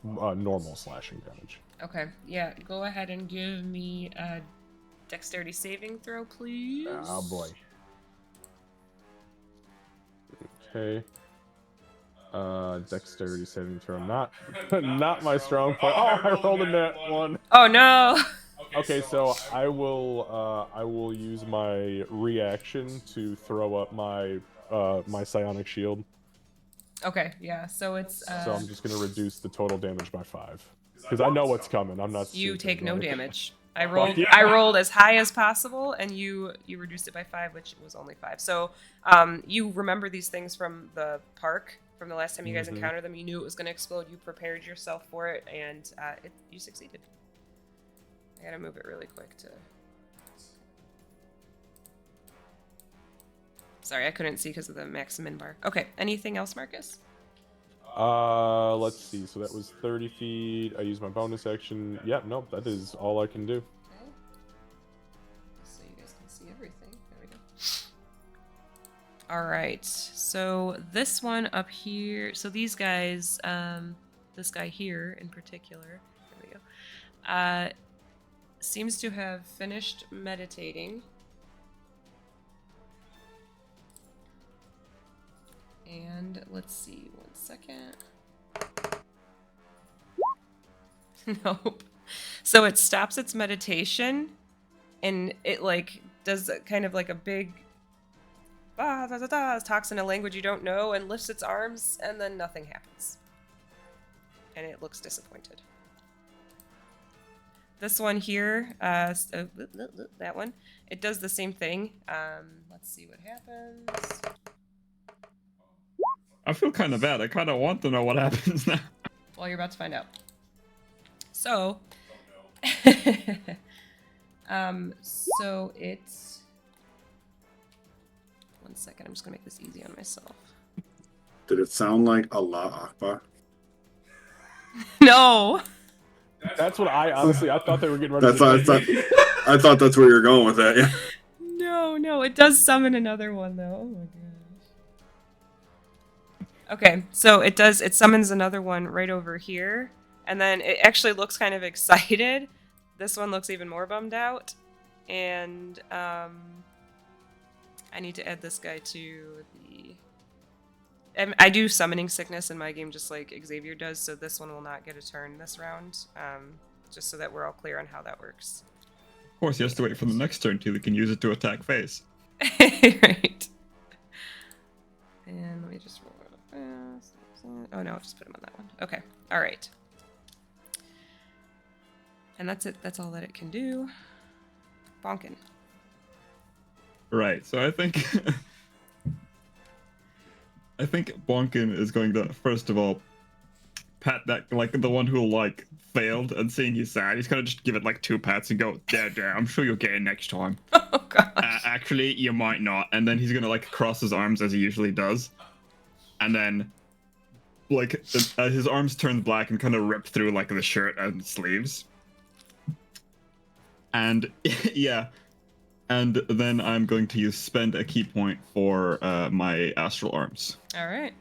normal slashing damage. Okay. Yeah, go ahead and give me a dexterity saving throw, please. Oh boy. Okay. Dexterity saving throw. Not my strong point. Oh, I rolled a nat 1. Oh, no! Okay, so I will use my reaction to throw up my my psionic shield. Okay, yeah, so it's, So I'm just gonna reduce the total damage by 5. Because I know what's coming. I'm not you stupid, take no like- damage. I yeah. rolled as high as possible, and you reduced it by 5, which was only 5. So, you remember these things from the park, from the last time you guys encountered them. You knew it was going to explode. You prepared yourself for it, and you succeeded. I gotta move it really quick to... Sorry, I couldn't see because of the max min bar. Okay, anything else, Marcus? Let's see. So that was 30 feet. I used my bonus action. Yeah, nope, that is all I can do. Okay. So you guys can see everything. There we go. All right. So this one up here. So these guys, this guy here in particular, there we go, seems to have finished meditating. And let's see, 1 second. Nope. So it stops its meditation, and it like does kind of like a big talks in a language you don't know, and lifts its arms, and then nothing happens. And it looks disappointed. This one here, that one, it does the same thing. Let's see what happens. I feel kind of bad. I kind of want to know what happens now. Well, you're about to find out. So, so it's... 1 second, I'm just gonna make this easy on myself. Did it sound like Allah Akbar? No! That's what I honestly, I thought they were getting ready I thought that's where you're going with that. Yeah. No, it does summon another one though. Oh my gosh. Okay, so it summons another one right over here, and then it actually looks kind of excited. This one looks even more bummed out, and I need to add this guy to the... I do summoning sickness in my game just like Xavier does, so this one will not get a turn this round, just so that we're all clear on how that works. Of course, he has to wait for the next turn till he can use it to attack face. Right. And let me just roll it up fast. Oh no, I'll just put him on that one. Okay, alright. And that's it. That's all that it can do. Bonkin. Right, so I think Bonkin is going to first of all pat that, like, the one who like failed, and seeing he's sad, he's gonna just give it like 2 pats and go, there, I'm sure you'll get it next time. Oh god. Actually, you might not. And then he's gonna like cross his arms as he usually does, and then like his arms turn black and kind of rip through like the shirt and sleeves. And yeah, And then I'm going to spend a key point for my astral arms. All right.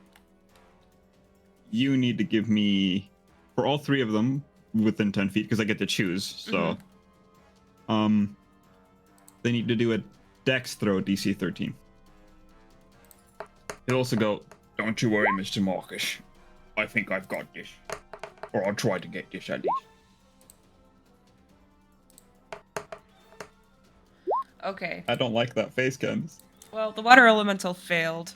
You need to give me, for all 3 of them, within 10 feet, because I get to choose. So, they need to do a Dex throw DC 13. He'll also go, "Don't you worry, Mr. Marcus. I think I've got this. Or I'll try to get this at least." Okay. I don't like that face, Candace. Well, the water elemental failed.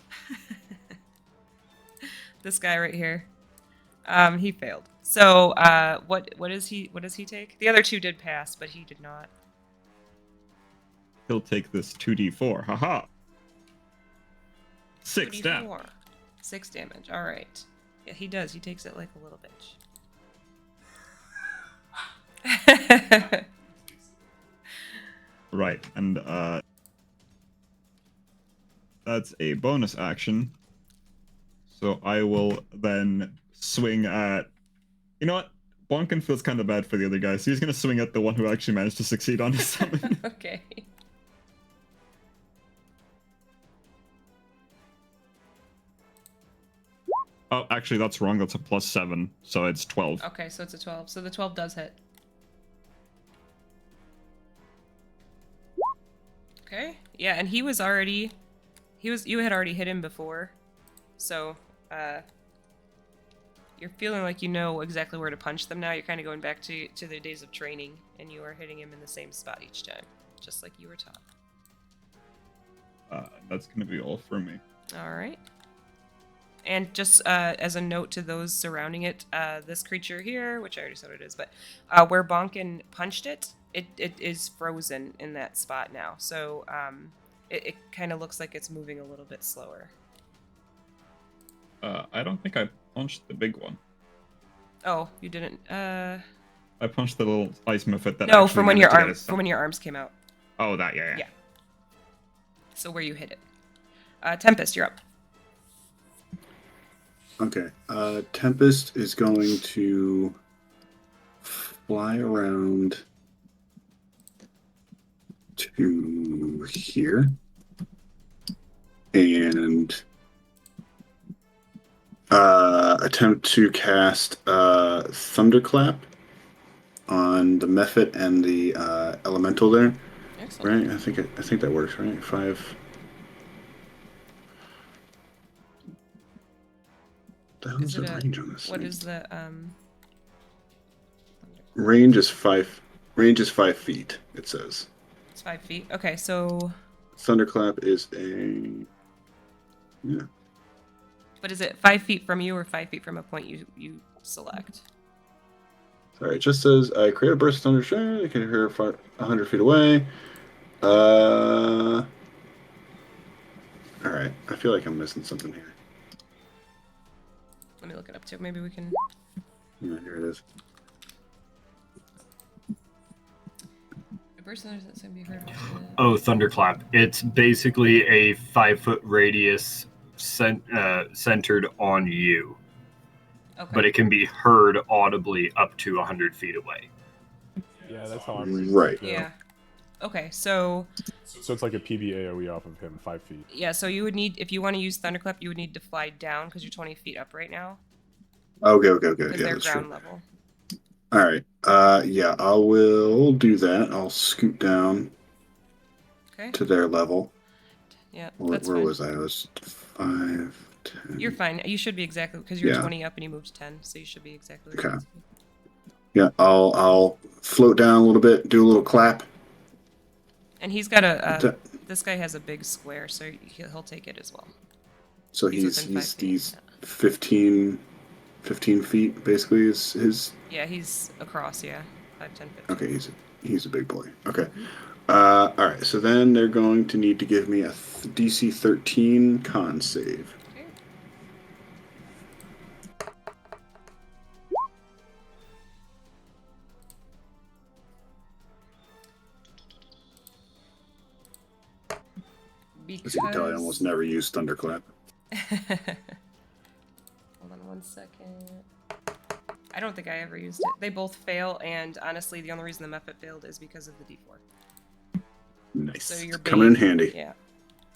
This guy right here. He failed. So, what does he take? The other 2 did pass, but he did not. He'll take this 2d4. Haha. 6 damage. 2d4. 6 damage. All right. Yeah, he does. He takes it like a little bitch. Right, and that's a bonus action. So I will then swing at... You know what? Bonkin feels kind of bad for the other guy, so he's going to swing at the one who actually managed to succeed on his summon. Okay. Oh, actually, that's wrong. That's a +7, so it's 12. Okay, so it's a 12. So the 12 does hit. Okay. Yeah, and he was already... You had already hit him before. So, you're feeling like you know exactly where to punch them now. You're kind of going back to the days of training, and you are hitting him in the same spot each time, just like you were taught. That's going to be all for me. All right. And just as a note to those surrounding it, this creature here, which I already said what it is, but where Bonkin punched it, it is frozen in that spot now. So it kind of looks like it's moving a little bit slower. I don't think I punched the big one. Oh, you didn't. I punched the little ice muffet that. No, actually from when managed your to get from when your arms came out. Oh, that yeah. Yeah. So where you hit it. Tempest, you're up. Okay. Tempest is going to fly around to here and attempt to cast Thunderclap on the Mephit and the Elemental there. Excellent. Right? I think that works, right? 5. The hell is the range on this? What thing? is the Range is 5. Range is 5 feet. It says. It's 5 feet. Okay, so. Thunderclap is a. Yeah. But is it 5 feet from you or 5 feet from a point you select? Sorry, it just says I create a burst of thunder. Sure, you can hear 100 feet away. All right. I feel like I'm missing something here. Let me look it up too. Maybe we can. Yeah, here it is. A burst of thunder that's going to be heard. Oh, Thunderclap. It's basically a 5-foot radius centered on you. Okay. But it can be heard audibly up to 100 feet away. Yeah, that's how I'm reading Right. it. Yeah. Okay, so. So it's like a PB AoE off of him, 5 feet. Yeah, so you would need, if you want to use Thunderclap, you would need to fly down because you're 20 feet up right now. Okay. Because Yeah, they're that's ground true. level. All right. Yeah, I will do that. I'll scoot down Okay. to their level. Yeah, Where that's fine. was I? I was 5, 10. You're fine. You should be exactly, because you're Yeah. 20 up and you moved to 10, so you should be exactly where Okay. you need to be. Yeah, I'll float down a little bit, do a little clap. And he's got a. Ta- This guy has a big square, so he'll take it as well. So He's within 5 feet, he's yeah. 15 feet basically is his. Yeah, he's across, yeah. 5, 10, 15. Okay, he's a big boy. Okay. All right. So then they're going to need to give me a DC 13 con save. Okay. As you can tell, I almost never use Thunderclap. Hold on 1 second. I don't think I ever used it. They both fail, and honestly, the only reason the Mephit failed is because of the D4. Nice. So you're Coming in bait. handy. Yeah.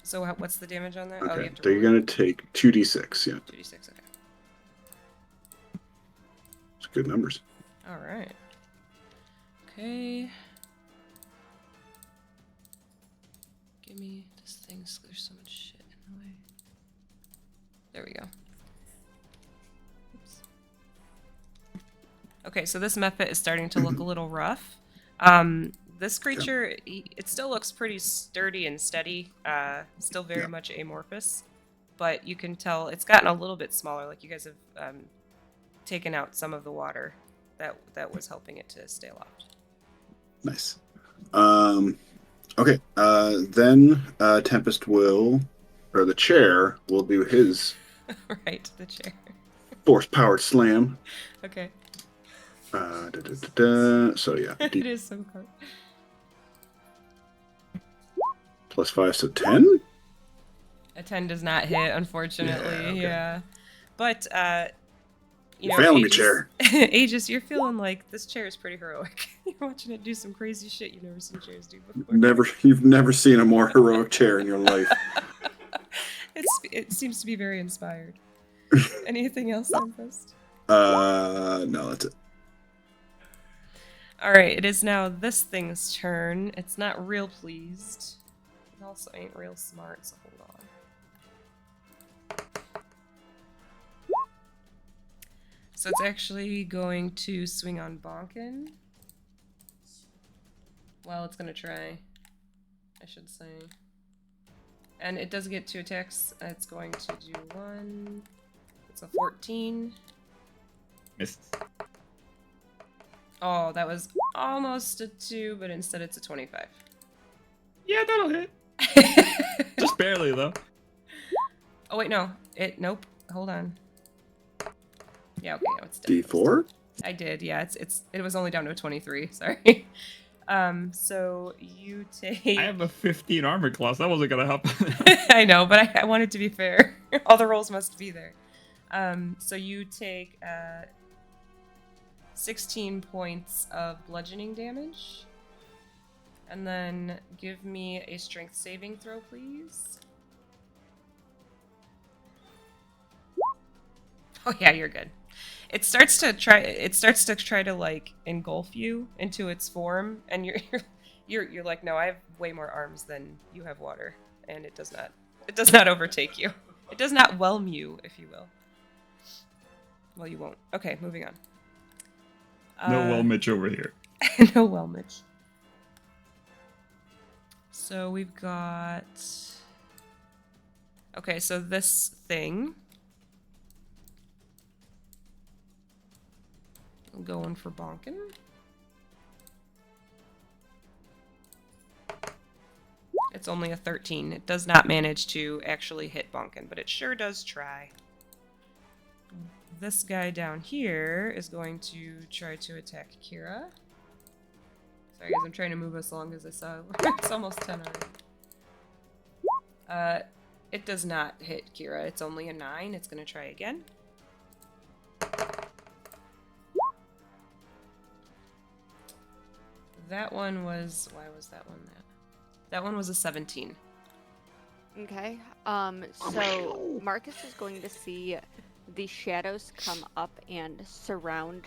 So what's the damage on that? Okay. Oh, you have to So you're roll gonna take 2d6. Yeah, 2d6. Okay. it's good numbers. All right. Okay. Give me this thing. There's so much shit in the way. There we go. Oops. Okay, so this mephit is starting to look a little rough. This creature, it still looks pretty sturdy and steady. Still very much amorphous, but you can tell it's gotten a little bit smaller. Like you guys have taken out some of the water that was helping it to stay aloft. Nice. Okay. Then Tempest will, or the chair will do his Right, the chair. force-powered slam. Okay. So yeah, It is so hard. +5, so 10. A 10 does not hit, unfortunately. Yeah. okay. But you know, Failing me, Aegis, chair. Aegis, you're feeling like this chair is pretty heroic. You're watching it do some crazy shit you've never seen chairs do before. You've never seen a more heroic chair in your life. It seems to be very inspired. Anything else, Tempest? No, that's it. All right, it is now this thing's turn. It's not real pleased. It also ain't real smart, so hold on. So it's actually going to swing on Bonkin. Well, it's going to try, I should say. And it does get 2 attacks. It's going to do 1. It's a 14. Missed. Oh, that was almost a 2, but instead it's a 25. Yeah, that'll hit. Just barely, though. Oh, wait, no. Nope. Hold on. Yeah, okay, no, it's dead. D4? I did, yeah. It was only down to a 23, sorry. So you take... I have a 15 armor class. That wasn't gonna help. I know, but I wanted to be fair. All the rolls must be there. So you take 16 points of bludgeoning damage. And then give me a strength saving throw, please. Oh yeah, you're good. It starts to try to like engulf you into its form, and you're like, no, I have way more arms than you have water, and it does not overtake you. It does not whelm you, if you will. Well, you won't. Okay, moving on. No Whelmich over here. No Whelmich. So we've got... Okay, so this thing... I'm going for Bonkin. It's only a 13. It does not manage to actually hit Bonkin, but it sure does try. This guy down here is going to try to attack Kira. Sorry guys, I'm trying to move us along as I saw it's almost 10 already. It does not hit Kira. It's only a 9. It's going to try again. That one was... Why was that one that? That one was a 17. Okay. So Marcus is going to see the shadows come up and surround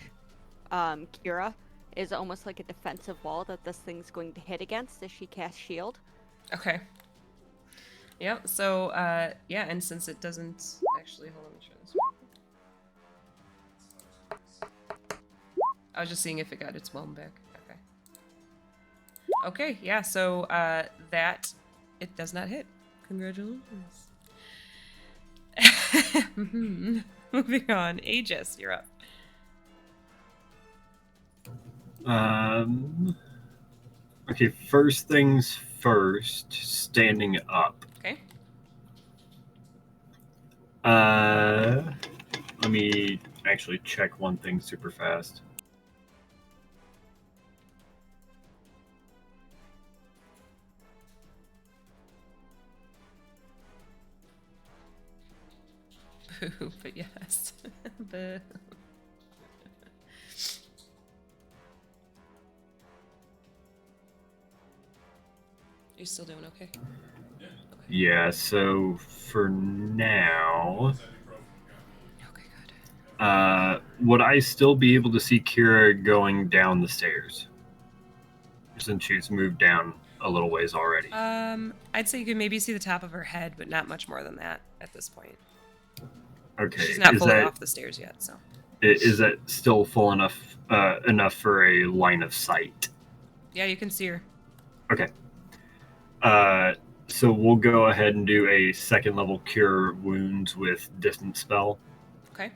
Kira. Is almost like a defensive wall that this thing's going to hit against as she casts shield. Okay. Yeah, so, yeah, and since it doesn't... Actually, hold on, let me try this. I was just seeing if it got its whelm back. Okay. Okay, yeah, so, that... It does not hit. Congratulations. Moving on. Aegis, you're up. Okay, first things first, standing up. Okay. Let me actually check one thing super fast. Boo, but yes. Boo. You still doing okay? Yeah, so for now, Okay, good. would I still be able to see Kira going down the stairs? Since she's moved down a little ways already. I'd say you could maybe see the top of her head, but not much more than that at this point. Okay. She's not is fully that, off the stairs yet, so. Is that still full enough for a line of sight? Yeah, you can see her. Okay. So we'll go ahead and do a second level cure wounds with distance spell. Okay.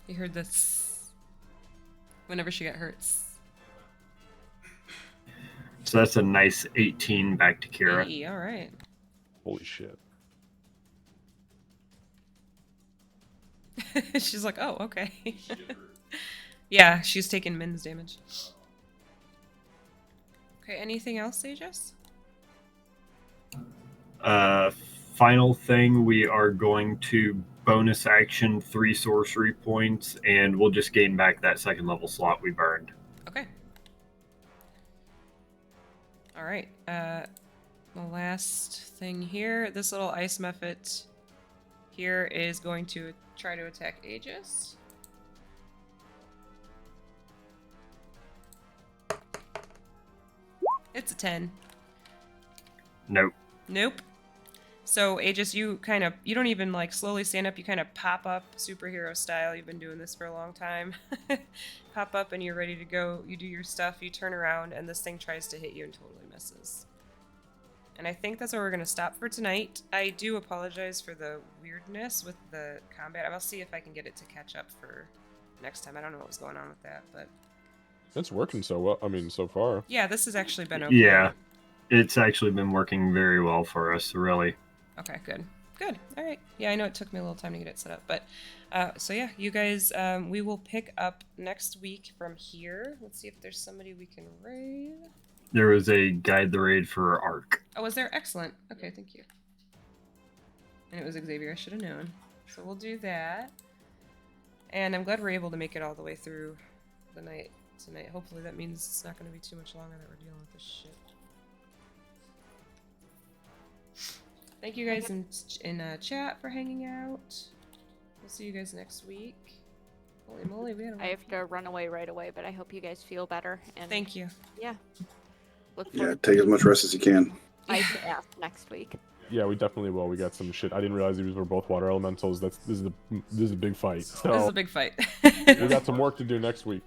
You heard this whenever she got hurt. So that's a nice 18 back to Kira. Hey, all right. Holy shit. She's like, oh, okay. Yeah, she's taking men's damage. Okay, anything else, Aegis? Final thing, we are going to bonus action 3 sorcery points, and we'll just gain back that second level slot we burned. Okay. All right. The last thing here, this little ice mephit here is going to try to attack Aegis. It's a 10. Nope. Nope. So Aegis, you don't even like slowly stand up, you kind of pop up superhero style. You've been doing this for a long time. Pop up and you're ready to go. You do your stuff, you turn around, and this thing tries to hit you and totally misses. And I think that's where we're going to stop for tonight. I do apologize for the weirdness with the combat. I'll see if I can get it to catch up for next time. I don't know what was going on with that, but... It's working so well. I mean, so far. Yeah, this has actually been okay. Yeah, it's actually been working very well for us, really. Okay, good. Good. All right. Yeah, I know it took me a little time to get it set up, but so yeah, you guys, we will pick up next week from here. Let's see if there's somebody we can raid. There was a guide the raid for Arc. Oh, was there? Excellent. Okay, thank you. And it was Xavier. I should have known. So we'll do that. And I'm glad we're able to make it all the way through the night tonight. Hopefully that means it's not going to be too much longer that we're dealing with this shit. Thank you guys in chat for hanging out. We'll see you guys next week. Holy moly, we had a lot I of have to run away right away, but I hope you guys feel better. And Thank you. Yeah. Look Yeah, forward take as much rest as you can. to ice ass next week. Yeah, we definitely will. We got some shit. I didn't realize these were both water elementals. This is a big fight. So This is a big fight. we got some work to do next week.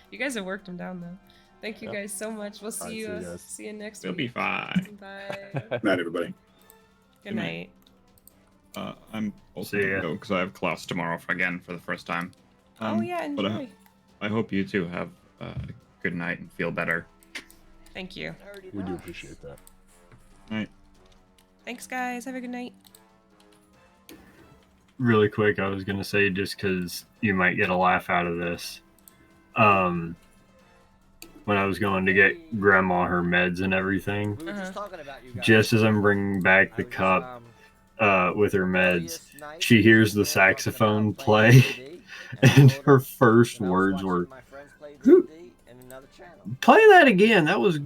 You guys have worked them down though. Thank you Yeah. guys so much. We'll see Alright, you. see you guys. See you next We'll be week. fine. Bye. Night, everybody. Good night. I'm also See gonna ya. go because I have class tomorrow again for the first time. Oh yeah, but enjoy. I hope you two have a good night and feel better. Thank you. We do appreciate that. Night. Thanks, guys. Have a good night. Really quick, I was going to say, just because you might get a laugh out of this. When I was going to get Grandma her meds and everything, We were just talking about you guys. just as I'm bringing back the I was, cup with her meds, earliest night, she hears the we were talking about saxophone playing play, D&D, and I told her her, first and I was words watching were, my friends play "Who- D&D in another channel. "Play that again, that was